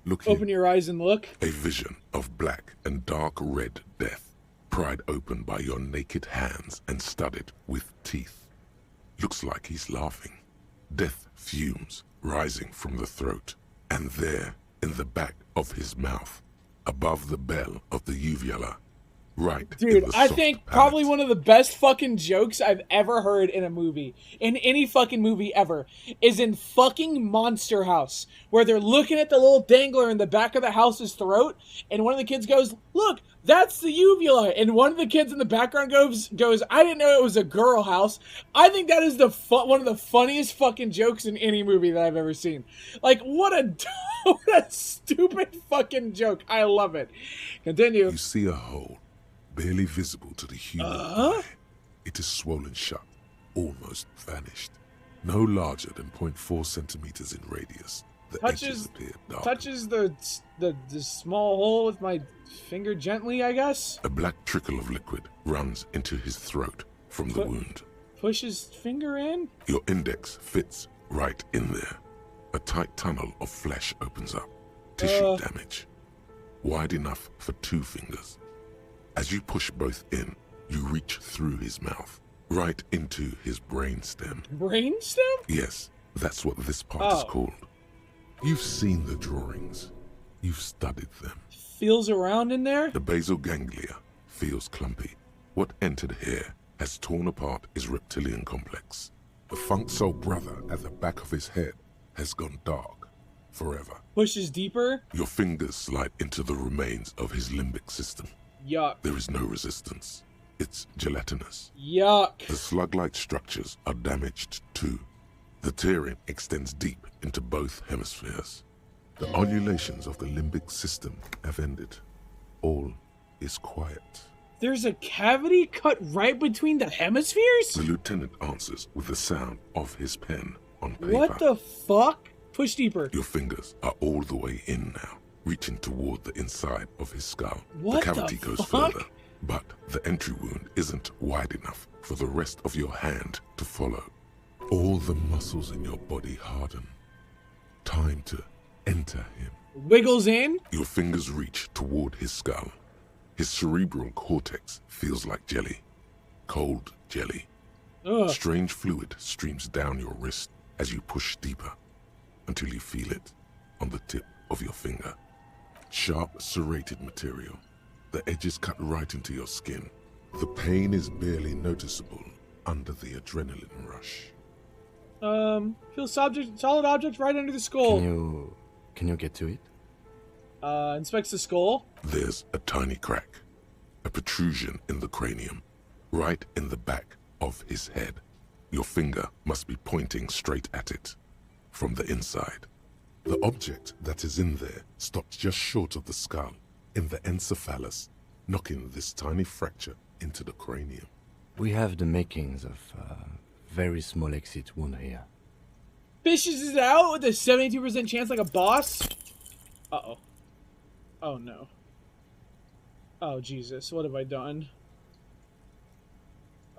Look
Open your eyes and look.
A vision of black and dark red death, pried open by your naked hands and studded with teeth. Looks like he's laughing. Death fumes rising from the throat, and there, in the back of his mouth, above the bell of the uvula, right in
Dude,
the
I
soft
think
palate.
probably one of the best fucking jokes I've ever heard in a movie, in any fucking movie ever, is in fucking Monster House, where they're looking at the little dangler in the back of the house's throat, and one of the kids goes, "Look, that's the uvula," and one of the kids in the background goes, "I didn't know it was a girl house." I think that is one of the funniest fucking jokes in any movie that I've ever seen. Like, what a stupid fucking joke. I love it. Continue.
You see a hole, barely visible to the human eye. It is swollen shut, almost vanished. No larger than 0.4 centimeters in radius. The edges appear dark.
Touches the small hole with my finger gently, I guess.
A black trickle of liquid runs into his throat from the wound.
Push his finger in.
Your index fits right in there. A tight tunnel of flesh opens up. Tissue damage. Wide enough for 2 fingers. As you push both in, you reach through his mouth, right into his brainstem.
Brainstem?
Yes, that's what this part is called. You've seen the drawings. You've studied them.
Feels around in there?
The basal ganglia feels clumpy. What entered here has torn apart his reptilian complex. The funk soul brother at the back of his head has gone dark forever.
Pushes deeper.
Your fingers slide into the remains of his limbic system.
Yuck.
There is no resistance. It's gelatinous.
Yuck.
The slug-like structures are damaged too. The tearing extends deep into both hemispheres. The undulations of the limbic system have ended. All is quiet.
There's a cavity cut right between the hemispheres?
The lieutenant answers with the sound of his pen on paper.
What the fuck? Push deeper.
Your fingers are all the way in now, reaching toward the inside of his skull.
What
the cavity
the
goes
fuck?
further, but the entry wound isn't wide enough for the rest of your hand to follow. All the muscles in your body harden. Time to enter him.
Wiggles in.
Your fingers reach toward his skull. His cerebral cortex feels like jelly. Cold jelly.
Ugh.
Strange fluid streams down your wrist as you push deeper until you feel it on the tip of your finger. Sharp, serrated material. The edges cut right into your skin. The pain is barely noticeable under the adrenaline rush.
Feels solid object right under the skull.
Can you get to it?
Inspects the skull.
There's a tiny crack. A protrusion in the cranium. Right in the back of his head. Your finger must be pointing straight at it. From the inside. The object that is in there stops just short of the skull, in the encephalus, knocking this tiny fracture into the cranium.
We have the makings of a very small exit wound here.
Fishes it out with a 72% chance like a boss. Uh-oh. Oh, no. Oh, Jesus. What have I done?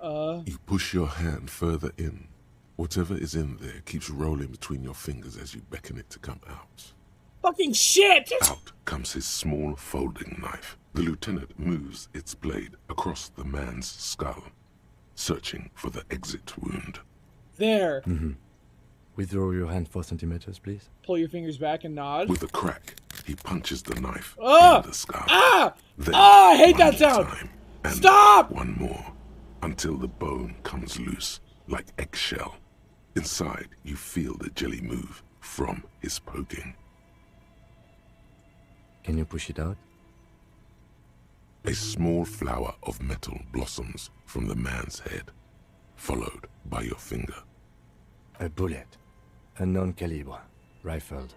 You push your hand further in. Whatever is in there keeps rolling between your fingers as you beckon it to come out.
Fucking shit!
Out comes his small folding knife. The lieutenant moves its blade across the man's skull, searching for the exit wound.
There.
Withdraw your hand 4 centimeters, please.
Pull your fingers back and nod.
With a crack, he punches the knife
Ah!
in the skull.
Ah!
Then
Ah! I hate
one
that
more
sound!
time, and
Stop!
one more, until the bone comes loose, like eggshell. Inside, you feel the jelly move from his poking.
Can you push it out?
A small flower of metal blossoms from the man's head, followed by your finger.
A bullet. Unknown caliber. Rifled.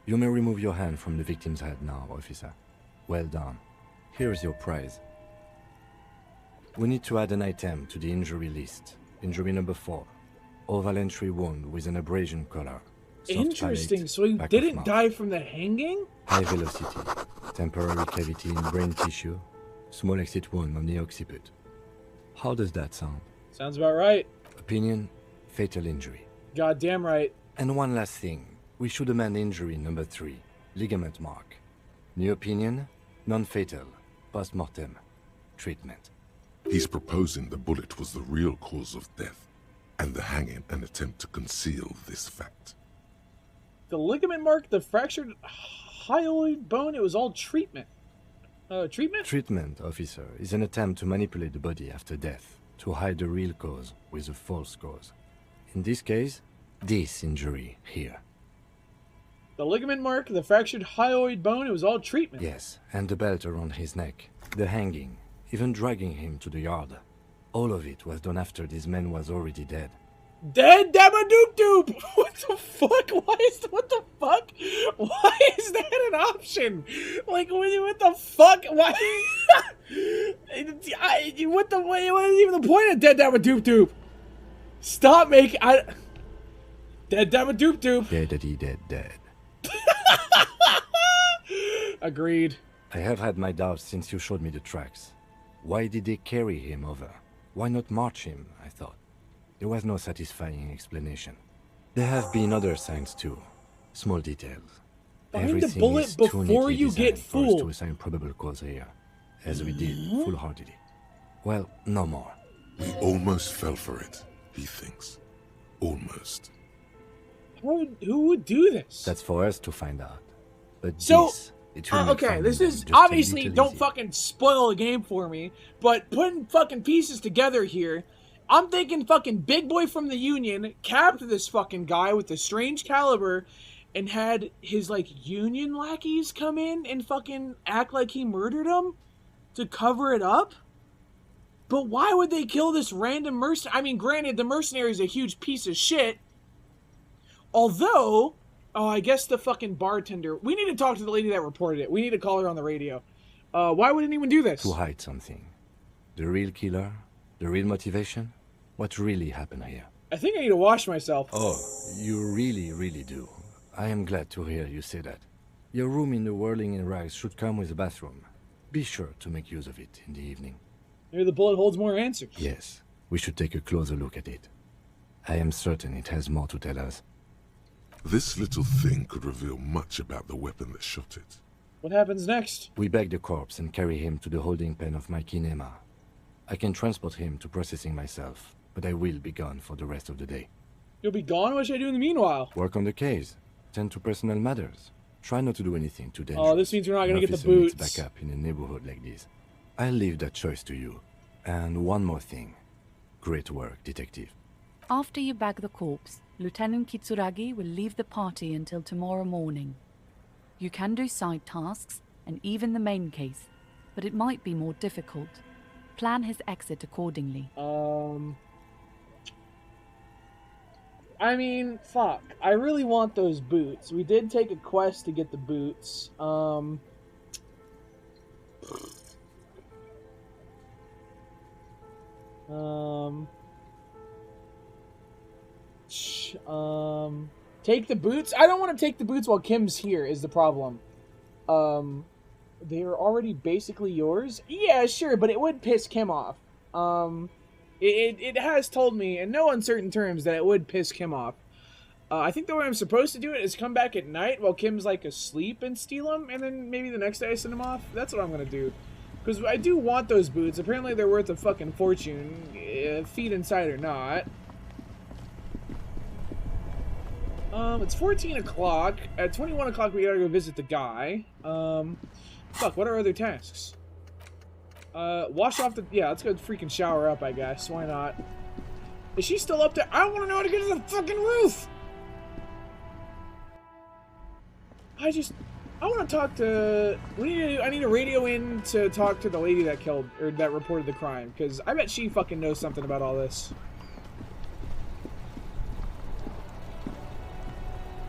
You may remove your hand from the victim's head now, officer. Well done. Here is your prize. We need to add an item to the injury list. Injury number 4. Oval entry wound with an abrasion color. Soft
Interesting.
palate,
So he
back of
didn't
mouth.
die from the hanging?
High velocity. Temporary cavity in brain tissue. Small exit wound on the occiput. How does that sound?
Sounds about right.
Opinion, fatal injury.
Goddamn right.
And one last thing. We should amend injury number 3. Ligament mark. New opinion, non-fatal. Post-mortem. Treatment.
He's proposing the bullet was the real cause of death, and the hanging an attempt to conceal this fact.
The ligament mark, the fractured hyoid bone, it was all treatment. Treatment?
Treatment, officer, is an attempt to manipulate the body after death, to hide the real cause with a false cause. In this case, this injury here.
The ligament mark, the fractured hyoid bone, it was all treatment.
Yes, and the belt around his neck, the hanging, even dragging him to the yard. All of it was done after this man was already dead.
Dead dabba doop doop! What the fuck? What the fuck? Why is that an option? Like, what the fuck? Why? What is even the point of dead dabba doop doop? Stop making, dead dabba doop doop.
Dead.
Agreed.
I have had my doubts since you showed me the tracks. Why did they carry him over? Why not march him, I thought. There was no satisfying explanation. There have been other signs too. Small details.
Find the bullet before you get
for us to
fooled.
assign probable cause here. As we did, full-heartedly. Well, no more.
We almost fell for it, he thinks. Almost.
Who would do this?
That's for us to find out. But
So,
this, it will make
okay,
finding
this
them
is
just a
obviously
little
don't
easier.
fucking spoil the game for me, but putting fucking pieces together here, I'm thinking fucking big boy from the Union capped this fucking guy with a strange caliber and had his like Union lackeys come in and fucking act like he murdered him to cover it up. But why would they kill this random mercenary? I mean, granted, the mercenary is a huge piece of shit. Although, oh, I guess the fucking bartender. We need to talk to the lady that reported it. We need to call her on the radio. Why would anyone do this?
To hide something. The real killer? The real motivation? What really happened here?
I think I need to wash myself.
Oh, you really, really do. I am glad to hear you say that. Your room in the Whirling in Rags should come with a bathroom. Be sure to make use of it in the evening.
Maybe the bullet holds more answers.
Yes, we should take a closer look at it. I am certain it has more to tell us.
This little thing could reveal much about the weapon that shot it.
What happens next?
We bag the corpse and carry him to the holding pen of my kinema. I can transport him to processing myself, but I will be gone for the rest of the day.
You'll be gone? What should I do in the meanwhile?
Work on the case. Tend to personal matters. Try not to do anything too dangerous.
Oh, this means we're not going to get the
An officer needs
boots.
Back up in a neighborhood like this. I'll leave that choice to you. And one more thing. Great work, detective.
After you bag the corpse, Lieutenant Kitsuragi will leave the party until tomorrow morning. You can do side tasks, and even the main case, but it might be more difficult. Plan his exit accordingly.
I mean, fuck. I really want those boots. We did take a quest to get the boots. Take the boots? I don't want to take the boots while Kim's here, is the problem. They are already basically yours? Yeah, sure, but it would piss Kim off. It has told me in no uncertain terms that it would piss Kim off. I think the way I'm supposed to do it is come back at night while Kim's like asleep and steal him, and then maybe the next day I send him off. That's what I'm gonna do. Because I do want those boots. Apparently they're worth a fucking fortune, feet inside or not. It's 14 o'clock. At 21 o'clock we gotta go visit the guy. Fuck, what are other tasks? Wash off the... Yeah, let's go freaking shower up, I guess. Why not? Is she still up there? I want to know how to get to the fucking roof! I want to talk to... I need to radio in to talk to the lady that killed... Or that reported the crime. Because I bet she fucking knows something about all this.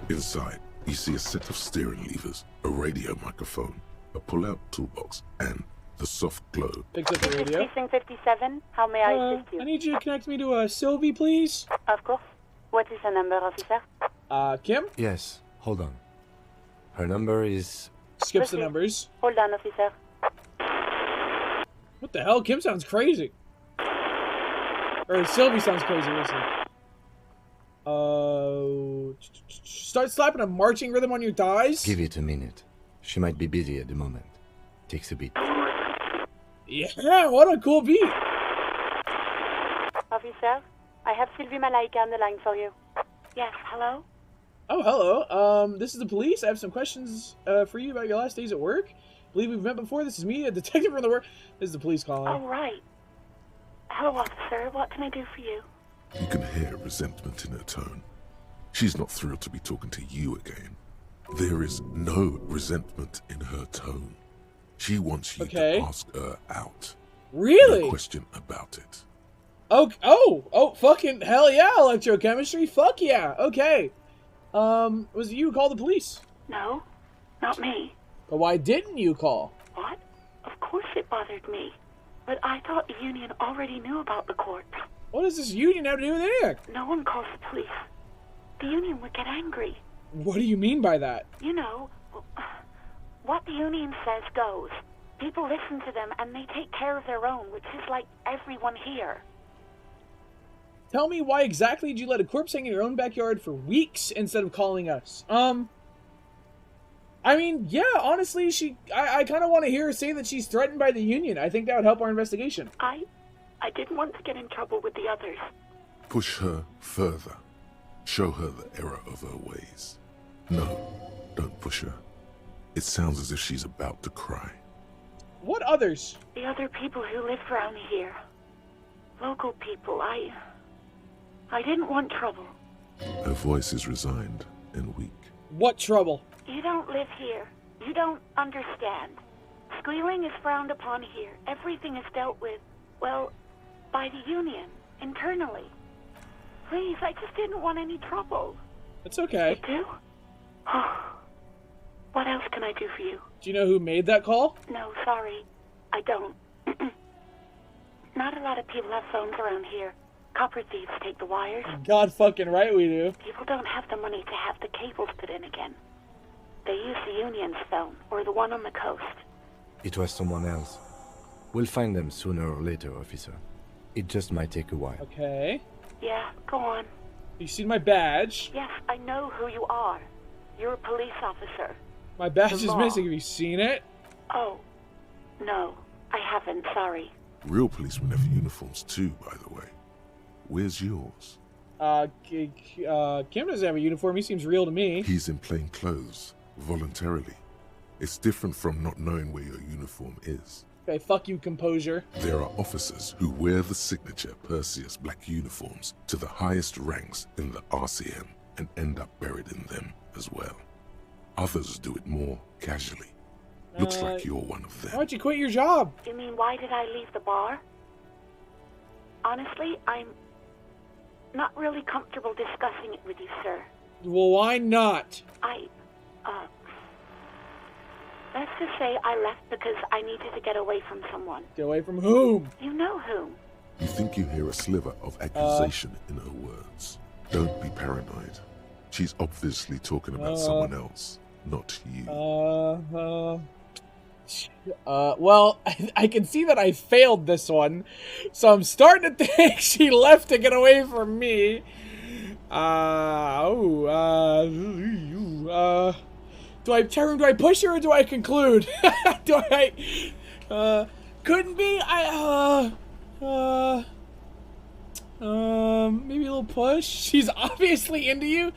Inside, you see a set of steering levers, a radio microphone, a pull-out toolbox, and the soft globe.
Picks up the radio.
Precinct 57. How may I assist you?
I need you to connect me to Sylvie, please.
Of course. What is the number, officer?
Kim?
Yes, hold on. Her number is...
Skips the numbers.
Hold on, officer.
What the hell? Kim sounds crazy. Or Sylvie sounds crazy, listen. Start slapping a marching rhythm on your thighs?
Give it a minute. She might be busy at the moment. Takes a bit.
Yeah, what a cool beat.
Officer, I have Sylvie Malaika on the line for you. Yes, hello?
Oh, hello. This is the police. I have some questions for you about your last days at work. Believe we've met before. This is me, a detective from the work. This is the police calling.
Oh, right. Hello, officer. What can I do for you?
You can hear resentment in her tone. She's not thrilled to be talking to you again. There is no resentment in her tone. She wants you to ask her out.
Really?
No question about it.
Oh, fucking hell yeah, electrochemistry. Fuck yeah. Okay. Was it you who called the police?
No, not me.
But why didn't you call?
What? Of course it bothered me. But I thought the union already knew about the corpse.
What does this union have to do with anything?
No one calls the police. The union would get angry.
What do you mean by that?
You know, what the union says goes. People listen to them and they take care of their own, which is like everyone here.
Tell me, why exactly did you let a corpse hang in your own backyard for weeks instead of calling us? I mean, yeah, honestly, I kind of want to hear her say that she's threatened by the union. I think that would help our investigation.
I didn't want to get in trouble with the others.
Push her further. Show her the error of her ways. No, don't push her. It sounds as if she's about to cry.
What others?
The other people who live around here. Local people. I didn't want trouble.
Her voice is resigned and weak.
What trouble?
You don't live here. You don't understand. Squealing is frowned upon here. Everything is dealt with, well, by the union, internally. Please, I just didn't want any trouble.
It's okay.
You do? Oh. What else can I do for you?
Do you know who made that call?
No, sorry. I don't. Not a lot of people have phones around here. Copper thieves take the wires.
God fucking right we do.
People don't have the money to have the cables put in again. They use the union's phone, or the one on the coast.
It was someone else. We'll find them sooner or later, officer. It just might take a while.
Okay.
Yeah, go on.
You seen my badge?
Yes, I know who you are. You're a police officer.
My badge is missing. Have you seen it?
Oh, no. I haven't, sorry.
Real policemen have uniforms too, by the way. Where's yours?
Kim doesn't have a uniform. He seems real to me.
He's in plain clothes, voluntarily. It's different from not knowing where your uniform is.
Okay, fuck you, composure.
There are officers who wear the signature Perseus black uniforms to the highest ranks in the RCM and end up buried in them as well. Others do it more casually. Looks like you're one of them.
Why'd you quit your job?
You mean, why did I leave the bar? Honestly, I'm not really comfortable discussing it with you, sir.
Well, why not?
Let's just say I left because I needed to get away from someone.
Get away from whom?
You know whom.
You think you hear a sliver of accusation in her words. Don't be paranoid. She's obviously talking about someone else, not you.
Well, I can see that I failed this one, so I'm starting to think she left to get away from me. Do I push her or do I conclude? Couldn't be. Maybe a little push. She's obviously into you.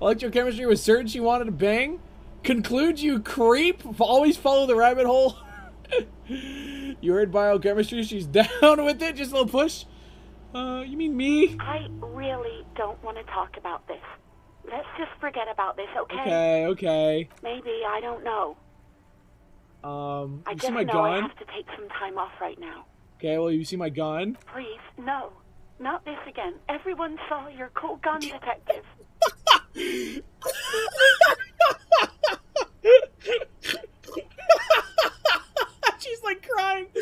Electrochemistry was certain she wanted to bang. Conclude, you creep. Always follow the rabbit hole. You heard biochemistry. She's down with it. Just a little push. You mean me?
I really don't want to talk about this. Let's just forget about this, okay?
Okay.
Maybe, I don't know.
You
I
see
just
my
know
gun?
I have to take some time off right now.
Okay, well, you see my gun?
Please, no. Not this again. Everyone saw your cool gun, detective.
She's like crying. No,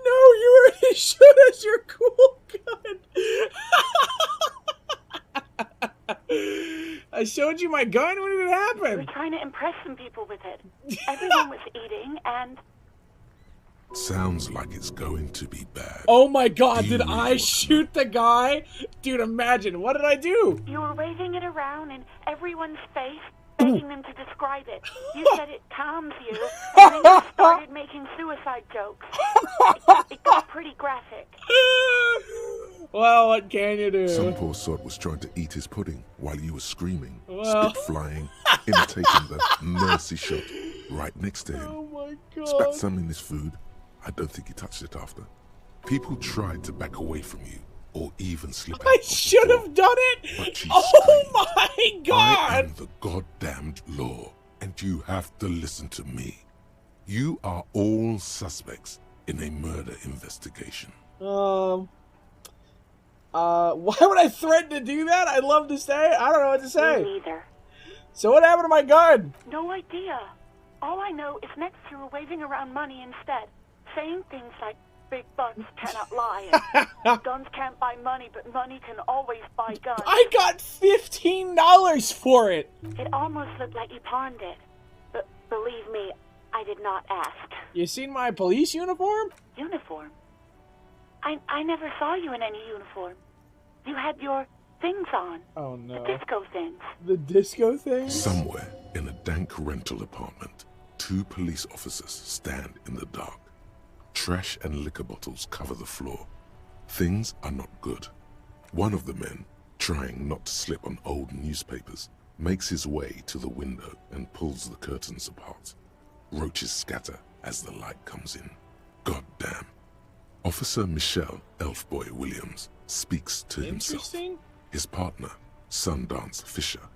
you already showed us your cool gun. I showed you my gun? When did it happen?
You were trying to impress some people with it. Everyone was eating, and...
Sounds like it's going to be bad.
Oh my god, did I shoot the guy? Dude, imagine. What did I do?
You were waving it around in everyone's face, begging them to describe it. You said it calms you, and then you started making suicide jokes. It got pretty graphic.
Well, what can you do?
Some poor sod was trying to eat his pudding while you were screaming,
Well.
spit flying, imitating the mercy shot right next to him.
Oh my god.
Spat some in his food. I don't think he touched it after. People tried to back away from you, or even slip out.
I should have done it!
But she
Oh my
I
god!
am the goddamned law, and you have to listen to me. You are all suspects in a murder investigation.
Why would I threaten to do that? I'd love to say. I don't know what to say.
Me neither.
So what happened to my gun?
No idea. All I know is next you were waving around money instead, saying things like, big bucks cannot lie, and guns can't buy money, but money can always buy guns.
I got $15 for it.
It almost looked like you pawned it. But believe me, I did not ask.
You seen my police uniform?
Uniform? I never saw you in any uniform. You had your things on.
Oh no.
The disco things.
The disco things?
Somewhere in a dank rental apartment, 2 police officers stand in the dark. Trash and liquor bottles cover the floor. Things are not good. One of the men, trying not to slip on old newspapers, makes his way to the window and pulls the curtains apart. Roaches scatter as the light comes in. God damn. Officer Michelle Elfboy Williams speaks to himself. His partner, Sundance Fisher,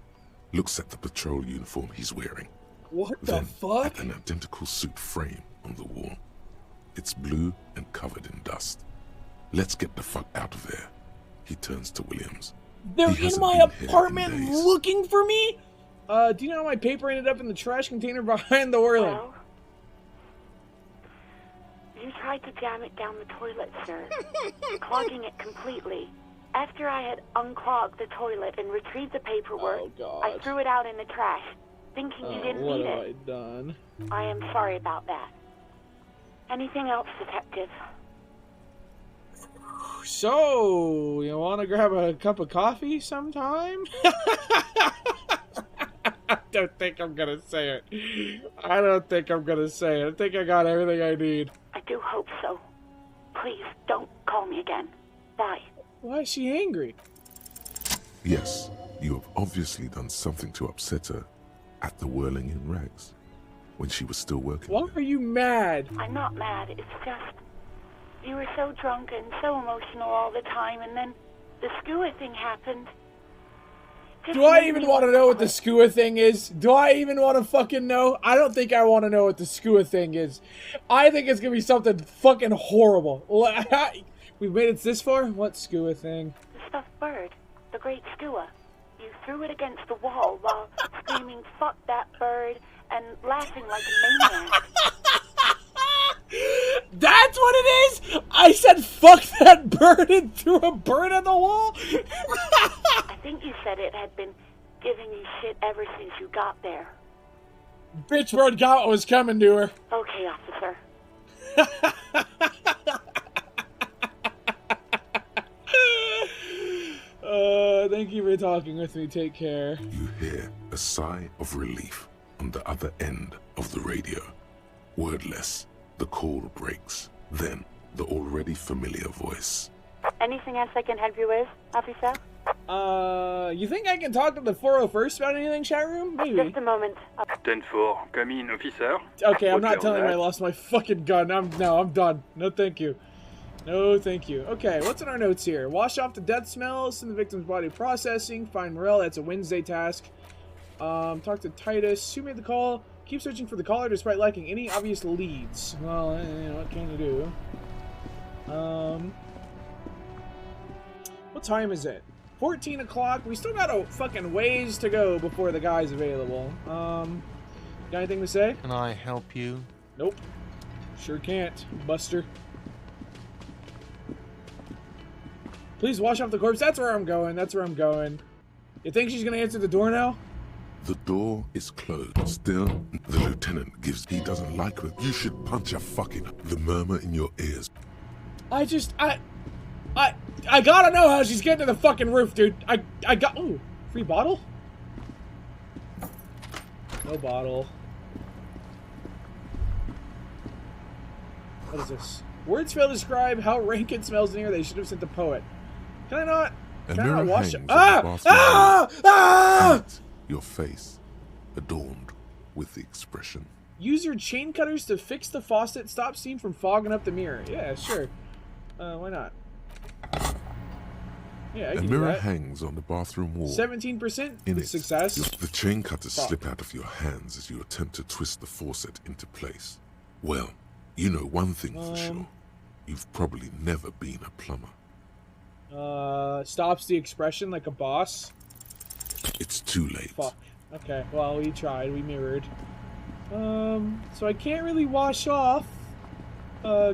looks at the patrol uniform he's wearing.
What the
Then
fuck?
at an identical suit frame on the wall. It's blue and covered in dust. Let's get the fuck out of there. He turns to Williams.
They're
He
in
hasn't
my
been here in
apartment
days.
looking for me? Do you know how my paper ended up in the trash container behind the whirling?
Well, you tried to jam it down the toilet, sir, clogging it completely. After I had unclogged the toilet and retrieved the paperwork, I threw it out in the trash, thinking you didn't
what
need
have
it.
I done?
I am sorry about that. Anything else, detective?
So, you want to grab a cup of coffee sometime? I don't think I'm going to say it. I don't think I'm going to say it. I think I got everything I need.
I do hope so. Please, don't call me again. Bye.
Why is she angry?
Yes, you have obviously done something to upset her at the Whirling in Rags when she was still working.
Why are you mad?
I'm not mad. It's just... you were so drunk and so emotional all the time, and then the skua thing happened.
Do I even want to know what the skua thing is? Do I even want to fucking know? I don't think I want to know what the skua thing is. I think it's going to be something fucking horrible. We've made it this far? What skua thing?
The stuffed bird. The great skua. You threw it against the wall while screaming, "Fuck that bird," and laughing like a maniac.
That's what it is? I said fuck that bird and threw a bird at the wall?
I think you said it had been giving you shit ever since you got there.
Bitch bird got what was coming to her.
Okay, officer.
talking with me. Take care.
You hear a sigh of relief on the other end of the radio. Wordless, the call breaks. Then, the already familiar voice.
Anything else I can help you with, officer?
You think I can talk to the 401st about anything, chat room? Maybe.
Just a moment.
10-4, come in, officer.
Okay, I'm not
Roger
telling him
that.
I lost my fucking gun. I'm done. No, thank you. No, thank you. Okay, what's in our notes here? Wash off the death smells, send the victim's body processing, find Morel, that's a Wednesday task. Talk to Titus. Who made the call? Keep searching for the caller despite lacking any obvious leads. Well, what can you do? What time is it? 14 o'clock. We still got a fucking ways to go before the guy's available. Got anything to say?
Can I help you?
Nope. Sure can't, Buster. Please wash off the corpse. That's where I'm going. That's where I'm going. You think she's gonna answer the door now?
The door is closed. Still, the lieutenant gives he doesn't like it. You should punch a fucking the murmur in your ears.
I gotta know how she's getting to the fucking roof, dude. I got ooh, free bottle? No bottle. What is this? Words fail to describe how rank it smells in here. They should have sent the poet. Can I not? Can I not wash it?
Your face adorned with the expression.
Use your chain cutters to fix the faucet. Stop steam from fogging up the mirror. Yeah, sure. Why not? Yeah, I
A
can do
mirror
that.
hangs on the bathroom wall.
17%
In it,
success.
the chain cutters
Fuck.
slip out of your hands as you attempt to twist the faucet into place. Well, you know one thing for sure. You've probably never been a plumber.
Stops the expression like a boss.
It's too late.
Fuck. Okay, well, we tried. We mirrored. So I can't really wash off,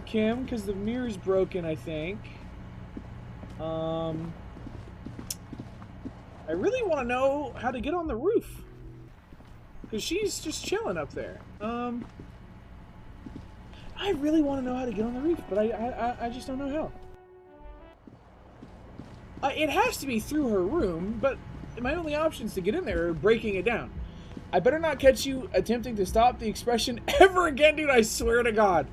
Kim, because the mirror's broken, I think. I really want to know how to get on the roof. Because she's just chilling up there. I really want to know how to get on the roof, but I just don't know how. It has to be through her room, but my only options to get in there are breaking it down. I better not catch you attempting to stop the expression ever again, dude, I swear to God.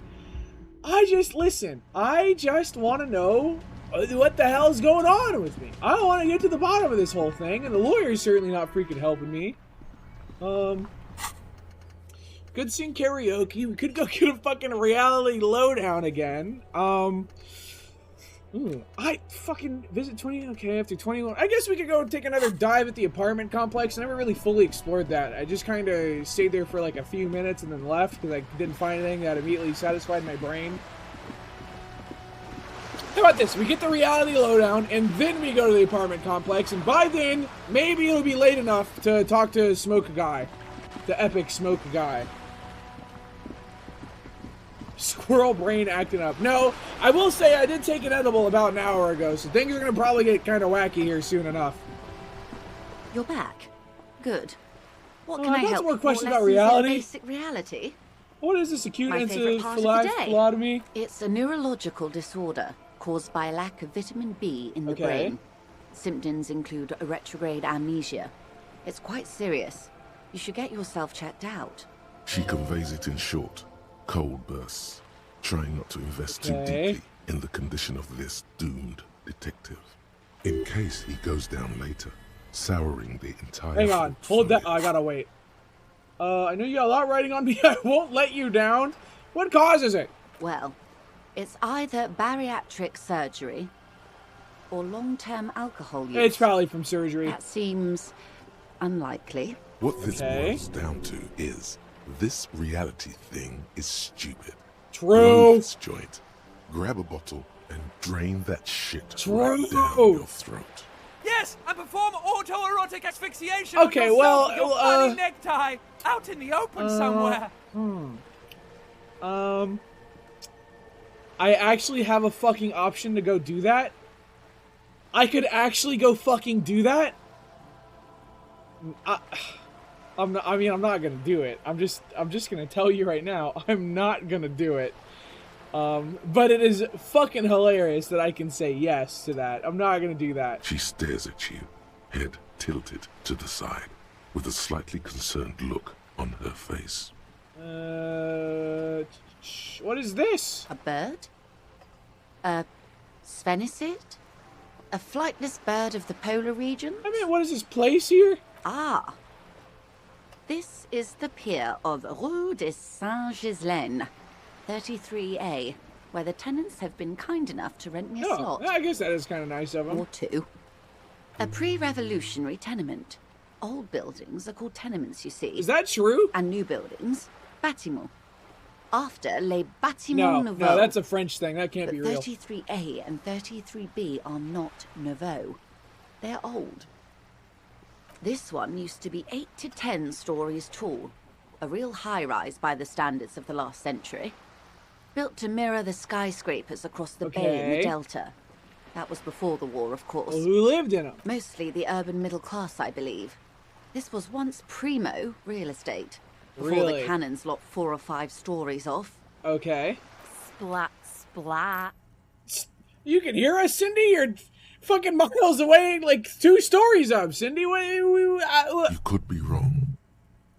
I just want to know what the hell's going on with me. I want to get to the bottom of this whole thing, and the lawyer's certainly not freaking helping me. Could sing karaoke. We could go get a fucking reality lowdown again. I fucking visit 20. Okay, after 21. I guess we could go take another dive at the apartment complex. I never really fully explored that. I just kind of stayed there for like a few minutes and then left because I didn't find anything that immediately satisfied my brain. How about this? We get the reality lowdown and then we go to the apartment complex, and by then, maybe it'll be late enough to talk to Smoke Guy. The epic Smoke Guy. Squirrel brain acting up. No, I will say I did take an edible about an hour ago, so things are going to probably get kind of wacky here soon enough.
You're back. Good. What can
I
I
got
help
some more
with?
questions
More
about
lessons in
reality.
Basic reality.
What is this acute
My favorite part of the day.
encephalotomy?
It's a neurological disorder caused by a lack of vitamin B in the
Okay.
brain. Symptoms include a retrograde amnesia. It's quite serious. You should get yourself checked out.
She conveys it in short, cold bursts, trying not to invest too
Okay.
deeply in the condition of this doomed detective. In case he goes down later, souring the entire...
Hang on. Hold that. I gotta wait. I know you got a lot writing on me. I won't let you down. What causes it?
Well, it's either bariatric surgery or long-term alcohol use.
It's probably from surgery.
That seems unlikely.
What this
Okay.
boils down to is, this reality thing is stupid.
True.
Blow this joint, grab a bottle, and drain that shit right down
True.
your throat.
Yes, and perform autoerotic asphyxiation
Okay,
on yourself with your
well,
funny necktie out in the open somewhere.
I actually have a fucking option to go do that. I could actually go fucking do that. I'm not gonna do it. I'm just gonna tell you right now, I'm not gonna do it. But it is fucking hilarious that I can say yes to that. I'm not gonna do that.
She stares at you, head tilted to the side, with a slightly concerned look on her face.
What is this?
A bird? A sphenicid? A flightless bird of the polar region?
I mean, what is this place here?
Ah. This is the pier of Rue de Saint-Ghislain, 33A, where the tenants have been kind enough to rent me a slot.
I guess that is kind of nice of them.
Or two. A pre-revolutionary tenement. Old buildings are called tenements, you see.
Is that true?
And new buildings, bâtiments. After les bâtiments nouveaux.
No, that's a French thing. That can't
but
be real.
33A and 33B are not nouveau. They're old. This one used to be 8 to 10 stories tall. A real high-rise by the standards of the last century. Built to mirror the skyscrapers across the bay in the Delta. That was before the war, of course.
Well, who lived in them?
Mostly the urban middle class, I believe. This was once primo real estate. Before the cannons lopped 4 or 5 stories off.
Okay.
Splat, splat.
You can hear us, Cindy? You're fucking miles away, like 2 stories up, Cindy.
You could be wrong,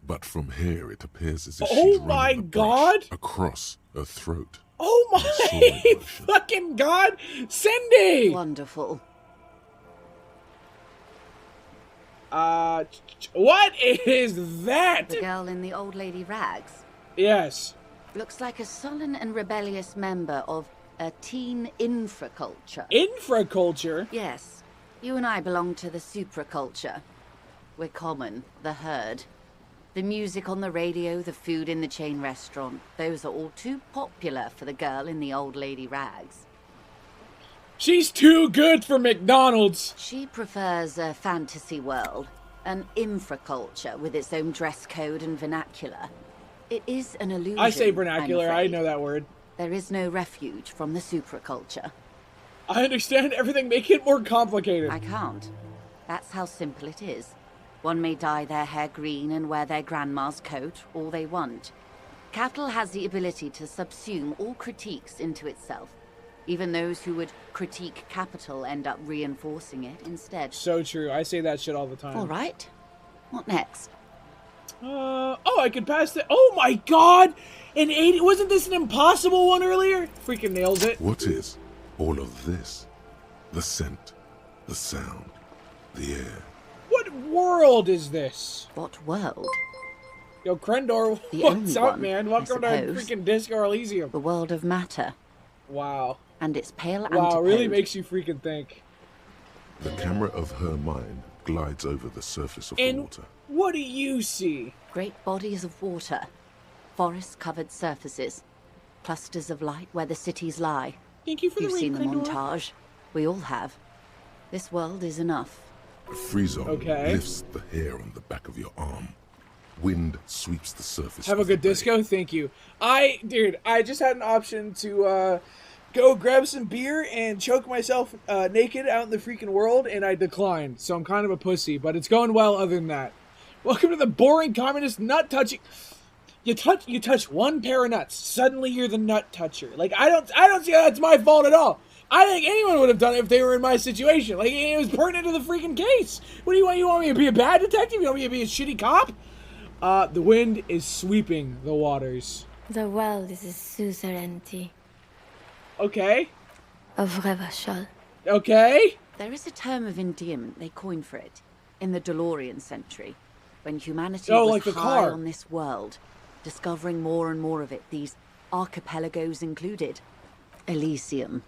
but from here it appears as if she's running a brush across her throat.
Oh my fucking god, Cindy!
Wonderful.
What is that?
The girl in the old lady rags?
Yes.
Looks like a sullen and rebellious member of a teen infraculture.
Infraculture?
Yes. You and I belong to the supraculture. We're common, the herd. The music on the radio, the food in the chain restaurant, those are all too popular for the girl in the old lady rags.
She's too good for McDonald's.
She prefers a fantasy world, an infraculture with its own dress code and vernacular. It is an illusion.
I say vernacular, I know that word.
There is no refuge from the supraculture.
I understand everything, make it more complicated.
I can't. That's how simple it is. One may dye their hair green and wear their grandma's coat all they want. Capital has the ability to subsume all critiques into itself. Even those who would critique capital end up reinforcing it instead.
So true. I say that shit all the time.
All right. What next?
Oh, I could pass it. Oh my god! An 80. Wasn't this an impossible one earlier? Freaking nails it.
What is all of this? The scent, the sound, the air.
What world is this?
What world?
Yo, Krendor, what's up, man? Welcome to freaking Disco Elysium.
The world of matter.
Wow.
And its pale
wow, really makes you freaking think.
The camera of her mind glides over the surface of the water.
What do you see?
Great bodies of water. Forest-covered surfaces. Clusters of light where the cities lie.
Thank you for
You've
the
seen the
Krendor.
montage. We all have. This world is enough.
A Freezone lifts the hair on the back of your arm. Wind sweeps the surface.
Have a good disco? Thank you. Dude, I just had an option to go grab some beer and choke myself naked out in the freaking world, and I declined. So I'm kind of a pussy, but it's going well other than that. Welcome to the boring communist nut touching. You touch one pair of nuts, suddenly you're the nut toucher. Like I don't see how that's my fault at all. I think anyone would have done it if they were in my situation. Like it was pertinent to the freaking case. What do you want? You want me to be a bad detective? You want me to be a shitty cop? The wind is sweeping the waters.
The world is a suzerainty.
Okay.
Of Revachol.
Okay.
There is a term of endearment they coined for it in the DeLorean century, when humanity was
like the
high
car.
on this world, discovering more and more of it, these archipelagos included. Elysium.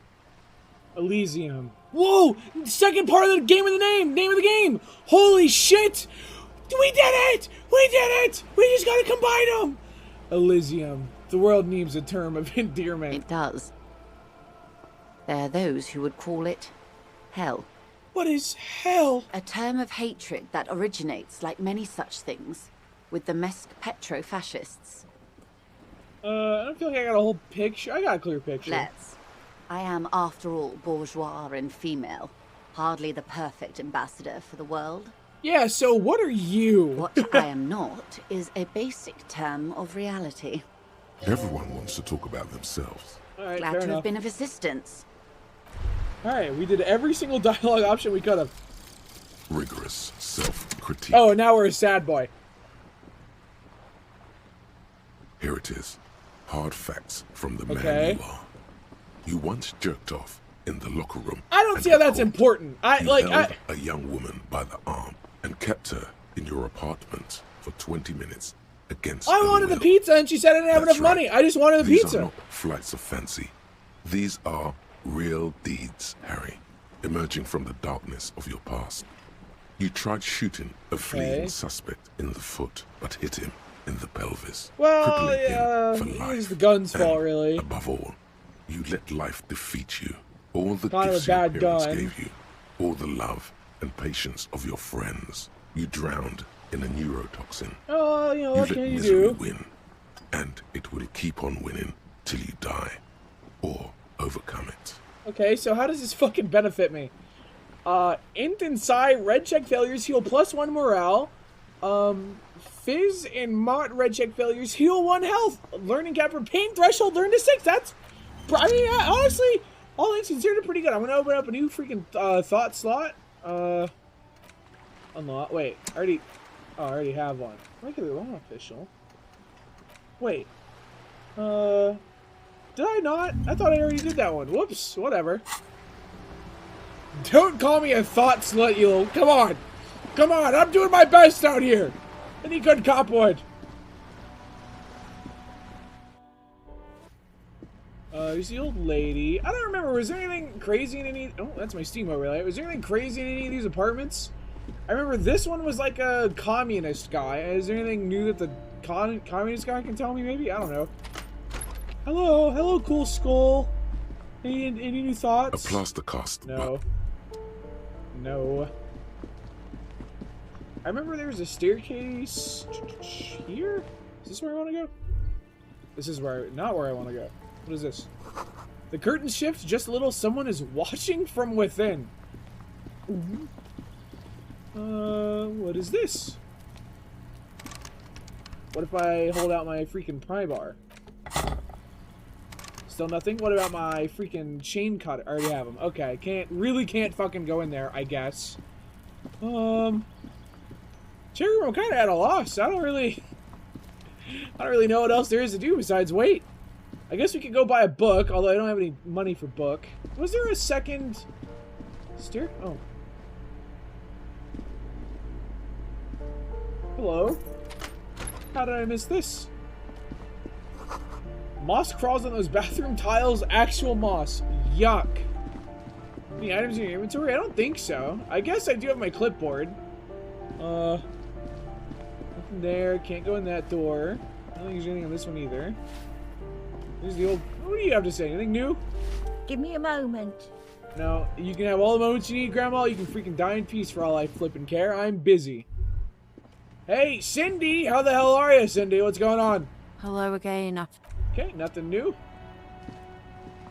Elysium. Whoa! Second part of the game of the name of the game! Holy shit! We did it! We did it! We just gotta combine them! Elysium. The world needs a term of endearment.
It does. There are those who would call it hell.
What is hell?
A term of hatred that originates, like many such things, with the Mesk petro-fascists.
I don't feel like I got a whole picture. I got a clear picture.
Let's. I am, after all, bourgeois and female. Hardly the perfect ambassador for the world.
Yeah, so what are you?
What I am not is a basic term of reality.
Everyone wants to talk about themselves.
All right,
Glad
fair
to
enough.
have been of assistance.
Alright, we did every single dialogue option we could have.
rigorous self-critique.
Oh, now we're a sad boy.
Here it is. Hard facts from the
Okay.
man you are. You once jerked off in the locker room.
I don't see how that's important.
You held a young woman by the arm and kept her in your apartment for 20 minutes against
I
her
wanted the
will.
pizza and she said I didn't have
That's
enough money.
right.
I just wanted the
These
pizza.
are not flights of fancy. These are real deeds, Harry, emerging from the darkness of your past. You tried shooting a fleeing suspect in the foot, but hit him in the pelvis,
Well,
crippling
yeah,
him for life.
it was the gun's
And
fault, really.
Above all, you let life defeat you. All the
Kind of a
gifts your
bad
parents
gun.
gave you, all the love and patience of your friends, you drowned in a neurotoxin.
Oh, you know, what
let
can you
misery
do?
win, and it will keep on winning till you die, or overcome it.
Okay, so how does this fucking benefit me? Int and Psi, red check failures heal +1 morale. Fizz and Mott red check failures heal 1 health. Learning cap for pain threshold learn to 6. That's, I mean, honestly, all things considered, pretty good. I'm gonna open up a new freaking thought slot. Unlock. Wait, I already have one. Look at the wrong official. Wait. Did I not? I thought I already did that one. Whoops. Whatever. Don't call me a thought slut, you little. Come on. Come on. I'm doing my best out here. Any good cop would. There's the old lady. I don't remember. Was there anything crazy in any... Oh, that's my Steam overlay. Was there anything crazy in any of these apartments? I remember this one was like a communist guy. Is there anything new that the communist guy can tell me, maybe? I don't know. Hello. Hello, cool skull. Any new thoughts?
A plaster cast.
No. No. I remember there was a staircase here? Is this where I want to go? This is where not where I want to go. What is this? The curtain shifts just a little. Someone is watching from within. What is this? What if I hold out my freaking pry bar? Still nothing? What about my freaking chain cutter? I already have them. Okay, really can't fucking go in there, I guess. Cherry room, I'm kind of at a loss. I don't really know what else there is to do besides wait. I guess we could go buy a book, although I don't have any money for book. Was there a second stair? Oh. Hello? How did I miss this? Moss crawls on those bathroom tiles. Actual moss. Yuck. Any items in your inventory? I don't think so. I guess I do have my clipboard. Nothing there. Can't go in that door. I don't think there's anything on this one either. There's the old... What do you have to say? Anything new?
Give me a moment.
No. You can have all the moments you need, Grandma. You can freaking die in peace for all I flippin' care. I'm busy. Hey, Cindy! How the hell are you, Cindy? What's going on?
Hello again.
Okay, nothing new.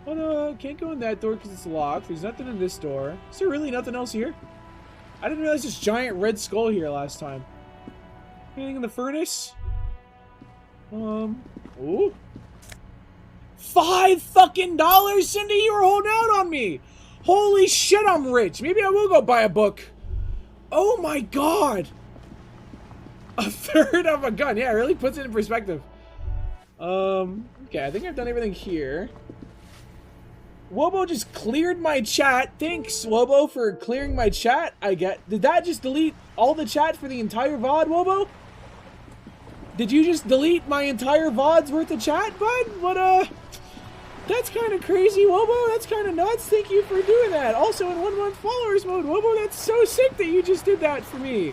Oh no, can't go in that door because it's locked. There's nothing in this door. Is there really nothing else here? I didn't realize this giant red skull here last time. Anything in the furnace? Ooh. $5 fucking, Cindy! You were holding out on me! Holy shit, I'm rich! Maybe I will go buy a book. Oh my god! A third of a gun. Yeah, it really puts it in perspective. Okay, I think I've done everything here. Wobo just cleared my chat. Thanks, Wobo, for clearing my chat. Did that just delete all the chat for the entire VOD, Wobo? Did you just delete my entire VOD's worth of chat, bud? That's kind of crazy, Wobo. That's kind of nuts. Thank you for doing that. Also in 1 month followers mode, Wobo, that's so sick that you just did that for me.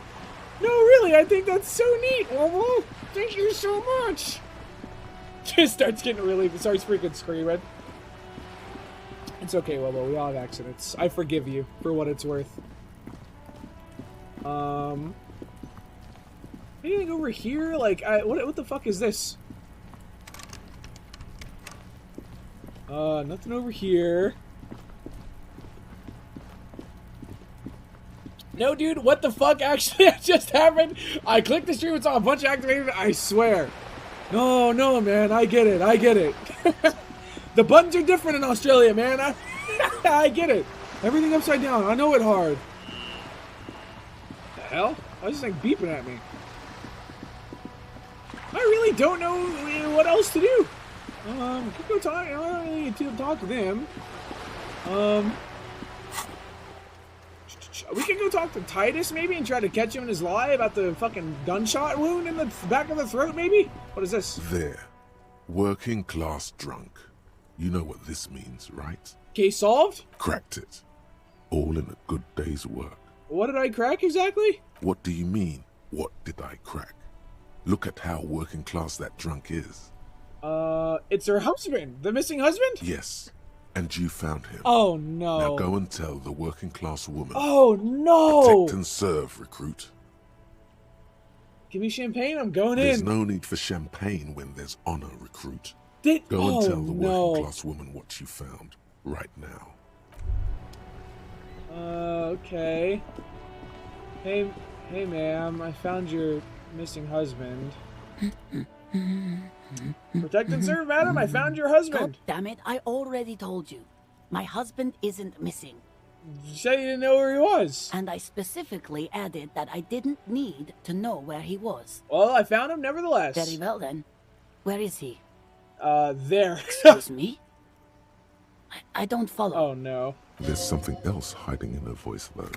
No, really, I think that's so neat, Wobo. Thank you so much. Just starts getting really, starts freaking screaming. It's okay, Wobo. We all have accidents. I forgive you for what it's worth. Anything over here? Like, what the fuck is this? Nothing over here. No, dude, what the fuck actually just happened? I clicked the stream and saw a bunch activated, I swear. No, man, I get it. The buttons are different in Australia, man. I get it. Everything upside down. I know it hard. hell? Why is this thing beeping at me? I really don't know what else to do. We could go talk. I don't really need to talk to them. We could go talk to Titus maybe and try to catch him in his lie about the fucking gunshot wound in the back of the throat. Maybe. What is this?
There, working class drunk. You know what this means, right?
Case solved?
Cracked it. All in a good day's work.
What did I crack exactly?
What do you mean, what did I crack? Look at how working class that drunk is.
It's her husband. The missing husband?
Yes, and you found him.
Oh, no.
Now go and tell the working class woman.
Oh, no.
Protect and serve, recruit.
Give me champagne, I'm going
There's
in.
no need for champagne when there's honor, recruit.
Go
and tell the working class woman what you found, right now.
Okay. Hey, ma'am, I found your missing husband. Protect and serve, madam, I found your husband.
God damn it, I already told you. My husband isn't missing.
You said you didn't know where he was.
And I specifically added that I didn't need to know where he was.
Well, I found him nevertheless.
Very well then. Where is he?
There.
Excuse me? I don't follow.
Oh, no.
There's something else hiding in her voice, though.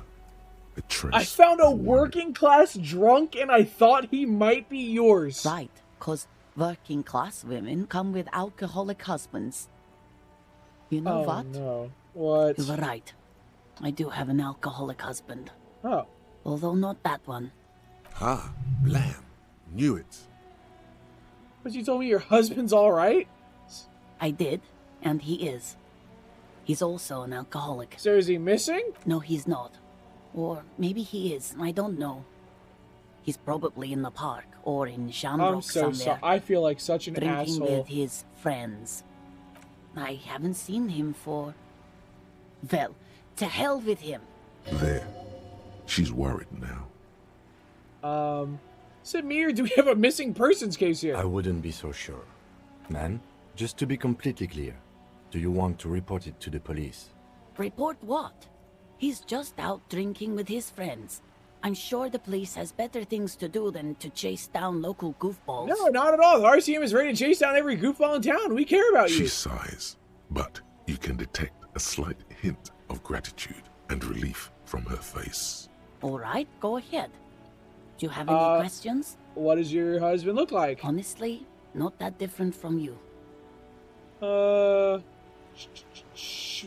A trace.
I found a working class drunk and I thought he might be yours.
Right, because working class women come with alcoholic husbands. You know what?
No. What?
You were right. I do have an alcoholic husband.
Oh.
Although not that one.
Ah, blam. Knew it.
But you told me your husband's alright?
I did, and he is. He's also an alcoholic.
So is he missing?
No, he's not. Or maybe he is, I don't know. He's probably in the park, or in Shamrock
I'm so
somewhere.
sorry. I feel like such an
drinking
asshole.
with his friends. I haven't seen him for... Well, to hell with him.
There. She's worried now.
Samir, do we have a missing persons case here?
I wouldn't be so sure. Man, just to be completely clear, do you want to report it to the police?
Report what? He's just out drinking with his friends. I'm sure the police has better things to do than to chase down local goofballs.
No, not at all. The RCM is ready to chase down every goofball in town. We care about you.
She sighs, but you can detect a slight hint of gratitude and relief from her face.
All right, go ahead. Do you have any questions?
What does your husband look like?
Honestly, not that different from you.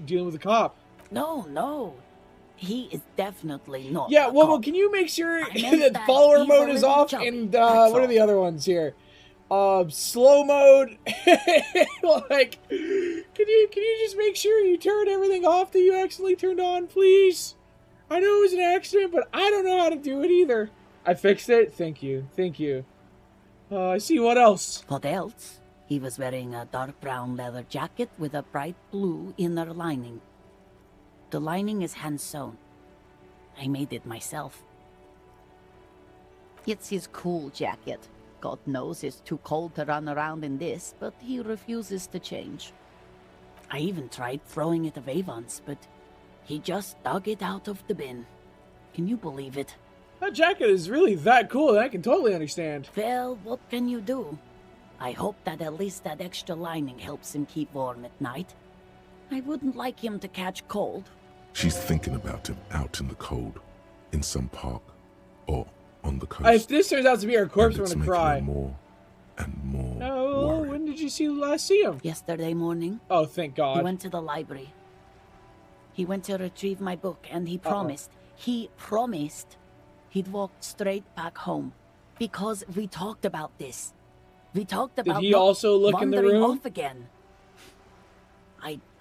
Dealing with a cop.
No. He is definitely not.
Yeah,
a
well,
cop.
can you make sure
meant
that follower
he's
mode
a
is
little
off
chubby,
and
that's
what are
all.
the other ones here? Slow mode. Like, can you just make sure you turn everything off that you accidentally turned on, please? I know it was an accident, but I don't know how to do it either. I fixed it. Thank you. I see. What else?
What else? He was wearing a dark brown leather jacket with a bright blue inner lining. The lining is hand-sewn. I made it myself. It's his cool jacket. God knows it's too cold to run around in this, but he refuses to change. I even tried throwing it away once, but he just dug it out of the bin. Can you believe it?
That jacket is really that cool, and I can totally understand.
Well, what can you do? I hope that at least that extra lining helps him keep warm at night. I wouldn't like him to catch cold.
She's thinking about him out in the cold, in some park, or on the coast.
If this turns out to be our corpse, I'm
And it's
gonna
making her
cry.
more and more
Oh,
worried.
when did you last see him?
Yesterday morning.
Oh, thank God.
He went to the library. He went to retrieve my book, and he promised he'd walk straight back home. Because we talked about this. We talked about
he also look in the
wandering
room?
off again.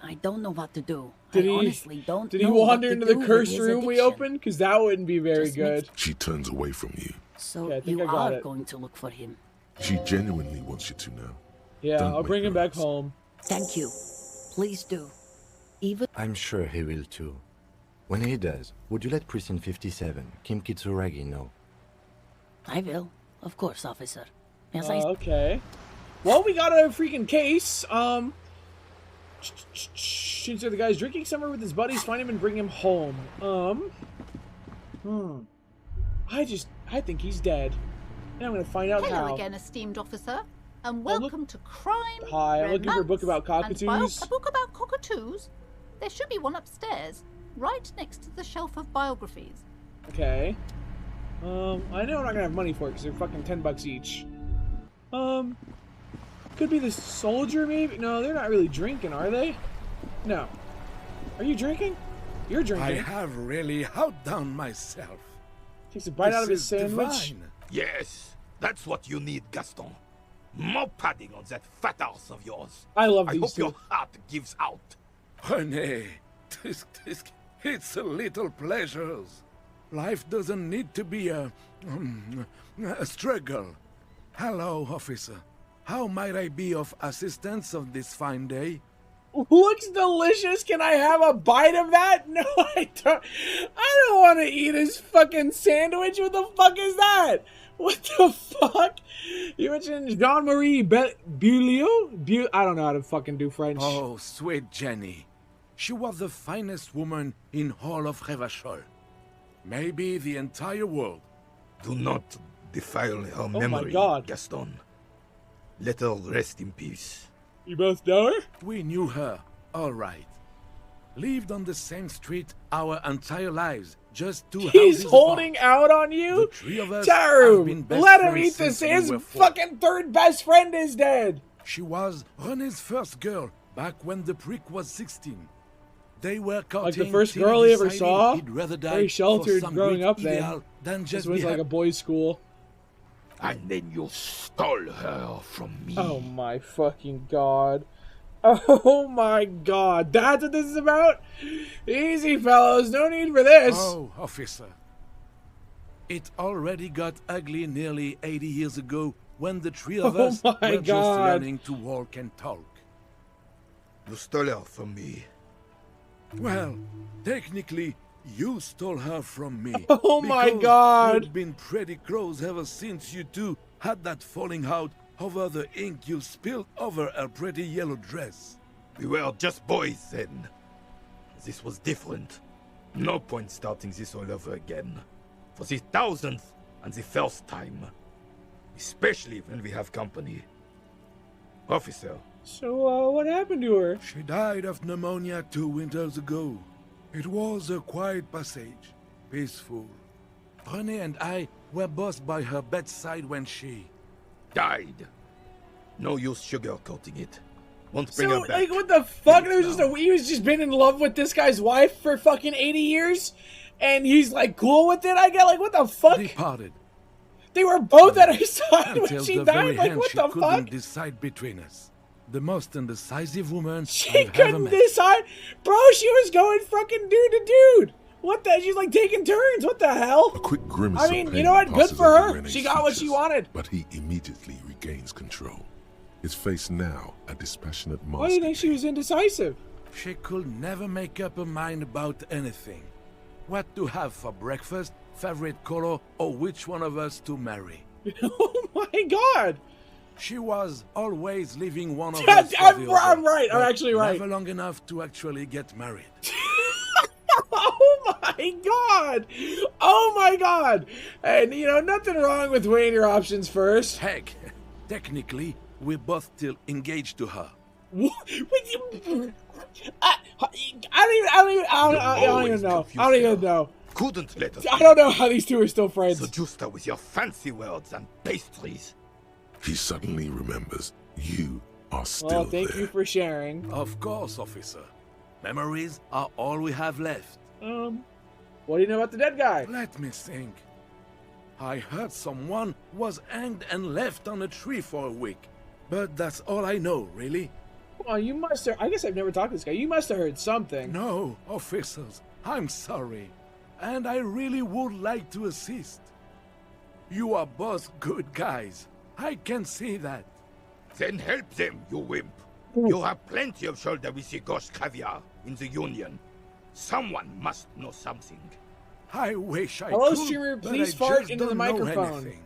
I don't know what to do.
Did
I
he
honestly don't
Did he
know what
wander
to
into
do
the
with
cursed
his
room we
addiction.
opened? Because that wouldn't be very
Just
good.
She turns away from you.
So
Okay, I think
you
I got
are
it.
going to look for him.
She genuinely wants you to know.
Yeah,
Don't
I'll bring
make
him
her
back home.
Thank you. Please do. Even
I'm sure he will too. When he does, would you let Precinct 57, Kim Kitsuragi, know?
I will. Of course, officer. As
Okay. Well, we got a freaking case. Seems like the guy's drinking somewhere with his buddies. Find him and bring him home. I think he's dead. And I'm gonna find out
Hello
how.
again, esteemed officer, and welcome to Crime,
Hi, I'm looking for a book about cockatoos.
A book about cockatoos? There should be one upstairs, right next to the shelf of biographies.
Okay. I know I'm not gonna have money for it because they're fucking $10 each. Could be the soldier maybe? No, they're not really drinking, are they? No. Are you drinking? You're drinking.
I have really outdone myself.
Takes a bite out of his sandwich.
Divine.
Yes, that's what you need, Gaston. More padding on that fat ass of yours.
I love
I
these
hope
two.
your heart gives out.
René, it's a little pleasures. Life doesn't need to be a struggle. Hello, officer. How might I be of assistance on this fine day?
Looks delicious. Can I have a bite of that? No, I don't. I don't want to eat his fucking sandwich. What the fuck is that? What the fuck? You mentioned Jean-Marie Beaulieu? I don't know how to fucking do French.
Oh, sweet Jenny. She was the finest woman in all of Revachol. Maybe the entire world.
Do not defile her
my
memory,
God.
Gaston. Let her rest in peace.
You both know her?
We knew her, all right. Lived on the same street our entire lives, just 2 houses
He's
apart.
holding out on you?
The 3 of us
Taru,
have been best
let him
friends
eat this.
since we
His
were 4.
fucking third best friend is dead.
She was René's first girl back when the prick was 16. They were courting
Like the first
till
girl he ever
decided
saw?
he'd rather die
Very sheltered
for some
growing
great
up then.
ideal than
This
just
was
be
like a boys' school.
And then you stole her from me.
Oh my fucking god. Oh my god. That's what this is about? Easy, fellows. No need for this.
Oh, officer. It already got ugly nearly 80 years ago when the 3 of us
Oh my
were just
God.
learning to walk and talk.
You stole her from me.
Well, technically, you stole her from me.
Oh my
because
God.
We've been pretty close ever since you two had that falling out over the ink you spilled over her pretty yellow dress.
We were just boys then. This was different. No point starting this all over again. For the 1000th and the first time. Especially when we have company. Officer.
So, what happened to her?
She died of pneumonia 2 winters ago. It was a quiet passage, peaceful. René and I were both by her bedside when she...
died. No use sugarcoating it. Won't bring
So,
her back.
like, what the fuck? There was just he was just been in love with this guy's wife for fucking 80 years? And he's, like, cool with it? I get, like, what the fuck?
Departed.
They were both at her side when
Until
she
the
died?
very
Like,
end
what
she
the
couldn't
fuck?
decide between us. The most indecisive woman
She
I've ever
couldn't
met.
decide? Bro, she was going fucking dude to dude. What the? She's like taking turns. What the hell?
A quick grimace
I
of
mean, you
pain
know what? Good
passes
for
over
her.
René's
She got what she
features,
wanted.
But he immediately regains control. His face now a dispassionate mask.
Why do you think she was indecisive?
She could never make up her mind about anything. What to have for breakfast, favorite color, or which one of us to marry.
Oh my god!
She was always leaving one of
Yeah,
us for
I'm
the other,
right. I'm
but
actually right.
Never long enough to actually get married.
Oh my god! Oh my god! And you know, nothing wrong with weighing your options first.
Heck, technically, we're both still engaged to her.
I don't even know. I don't even know.
Couldn't let us.
I don't know how these two are still friends.
Seduced her with your fancy words and pastries.
He suddenly remembers you are still
Well, thank
there.
you for sharing.
Of course, officer. Memories are all we have left.
What do you know about the dead guy?
Let me think. I heard someone was hanged and left on a tree for a week. But that's all I know, really.
Well, you must have. I guess I've never talked to this guy. You must have heard something.
No, officers, I'm sorry. And I really would like to assist. You are both good guys. I can see that.
Then help them, you wimp. You have plenty of shoulder with the ghost caviar in the Union. Someone must know something.
I wish I
Hello,
could,
streamer,
but
please
I
fart
just
into the
don't know
microphone.
anything.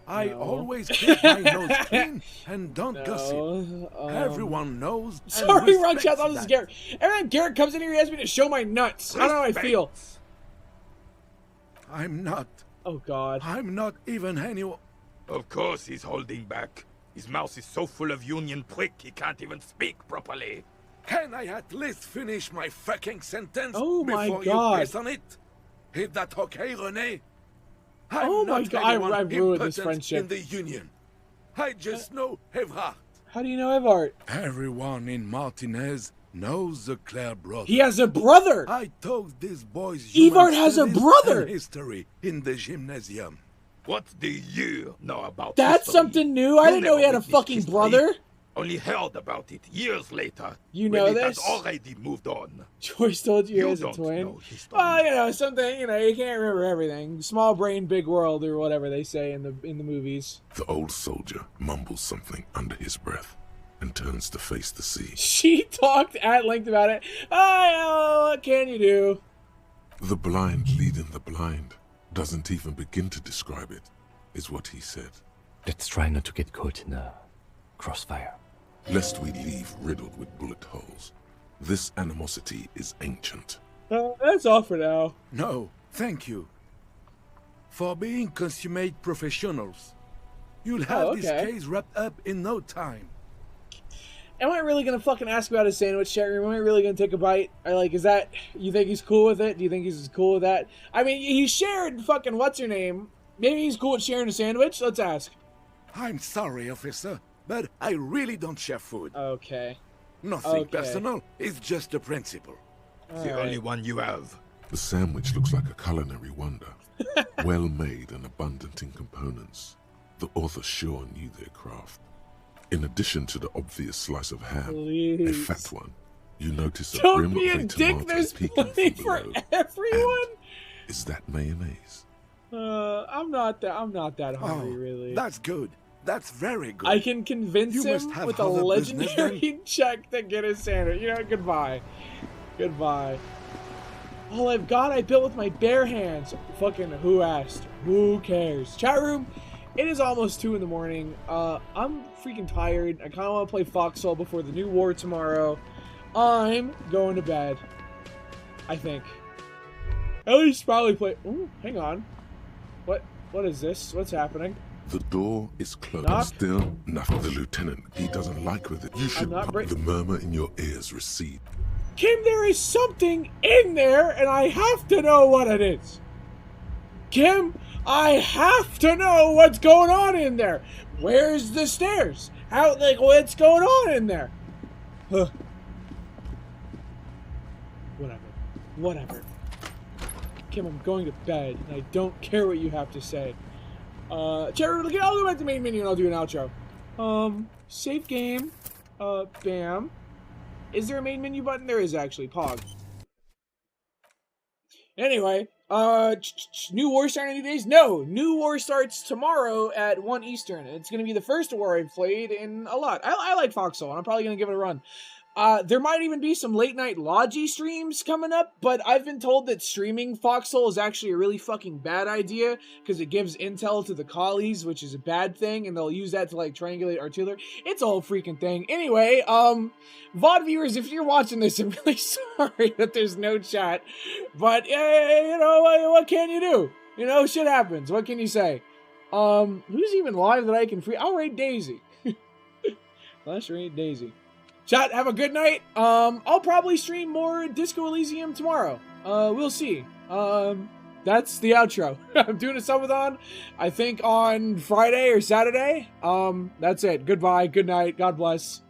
I
No.
always keep my nose clean and don't
No,
gossip. Everyone knows. and
Sorry, Ron
respects
Chat. This is
that.
Garrett. Every time Garrett comes in here, he asks me to show my nuts. I don't know how I feel.
I'm not
Oh God.
I'm not even anyone.
Of course he's holding back. His mouth is so full of union prick he can't even speak properly.
Can I at least finish my fucking sentence
Oh my
before
God.
you piss on it? Is that okay, René?
Oh my God, I ruined this
impotent
friendship.
in the Union. I just know Evrard.
How do you know Evrard?
Everyone in Martinez knows the Claire brother.
He has a brother!
I taught these boys
Evrard has a
studies
brother!
and history in the gymnasium.
What do you know about
That's
history?
something new. I didn't know he had a
witnessed
fucking
history.
brother.
Only heard about it years later.
You
when
know
it
this?
has already moved on.
Joyce told you he has a
don't
twin.
know history.
Well, you know, something, you know, you can't remember everything. Small brain, big world, or whatever they say in the movies.
The old soldier mumbles something under his breath and turns to face the sea.
She talked at length about it. Oh, what can you do?
The blind leading the blind doesn't even begin to describe it, is what he said.
Let's try not to get caught in a crossfire.
Lest we leave riddled with bullet holes. This animosity is ancient.
That's all for now.
No, thank you. For being consummate professionals. You'll have this case wrapped up in no time.
Am I really gonna fucking ask about his sandwich, chat room? Am I really gonna take a bite? Or like, is that, you think he's cool with it? Do you think he's cool with that? I mean, he shared fucking what's her name. Maybe he's cool with sharing a sandwich? Let's ask.
I'm sorry, officer, but I really don't share food.
Okay.
Nothing personal, it's just a principle.
The only one you have.
The sandwich looks like a culinary wonder. Well made and abundant in components. The author sure knew their craft. In addition to the obvious slice of ham, a fat one, you notice a
Don't
brim
be
of
a
a
dick,
tomato
there's
peeking
plenty
from
for
below.
everyone.
Is that mayonnaise?
I'm not that hungry, really.
That's good. That's very good.
I can convince
You must
him
have
with a
other business
legendary check to get his sandwich. You know, goodbye. Goodbye. All I've got, I built with my bare hands. Fucking who asked? Who cares? Chat room, it is almost 2 in the morning. I'm freaking tired. I kind of want to play Foxhole before the new war tomorrow. I'm going to bed. I think. At least probably play. Ooh, hang on. What is this? What's happening?
The door is closed.
Knock.
Still, nothing. The lieutenant, he doesn't like with it. You should
not
the murmur in your ears recede.
Kim, there is something in there, and I have to know what it is. Kim, I have to know what's going on in there. Where's the stairs? How, like, what's going on in there? Huh. Whatever. Kim, I'm going to bed, and I don't care what you have to say. Cherry, I'll go back to the main menu and I'll do an outro. Save game. Bam. Is there a main menu button? There is actually. Pog. Anyway, new war starting in 2 days? No, new war starts tomorrow at 1 Eastern. It's going to be the first war I've played in a lot. I like Foxhole, and I'm probably going to give it a run. There might even be some late night Logi streams coming up, but I've been told that streaming Foxhole is actually a really fucking bad idea because it gives intel to the collies, which is a bad thing, and they'll use that to like triangulate artillery. It's a whole freaking thing. Anyway, VOD viewers, if you're watching this, I'm really sorry that there's no chat, but you know, what can you do? You know, shit happens. What can you say? Who's even live that I can free? I'll raid Daisy. Let's raid Daisy. Chat, have a good night. I'll probably stream more Disco Elysium tomorrow. We'll see. That's the outro. I'm doing a subathon, I think on Friday or Saturday. That's it. Goodbye, good night, God bless.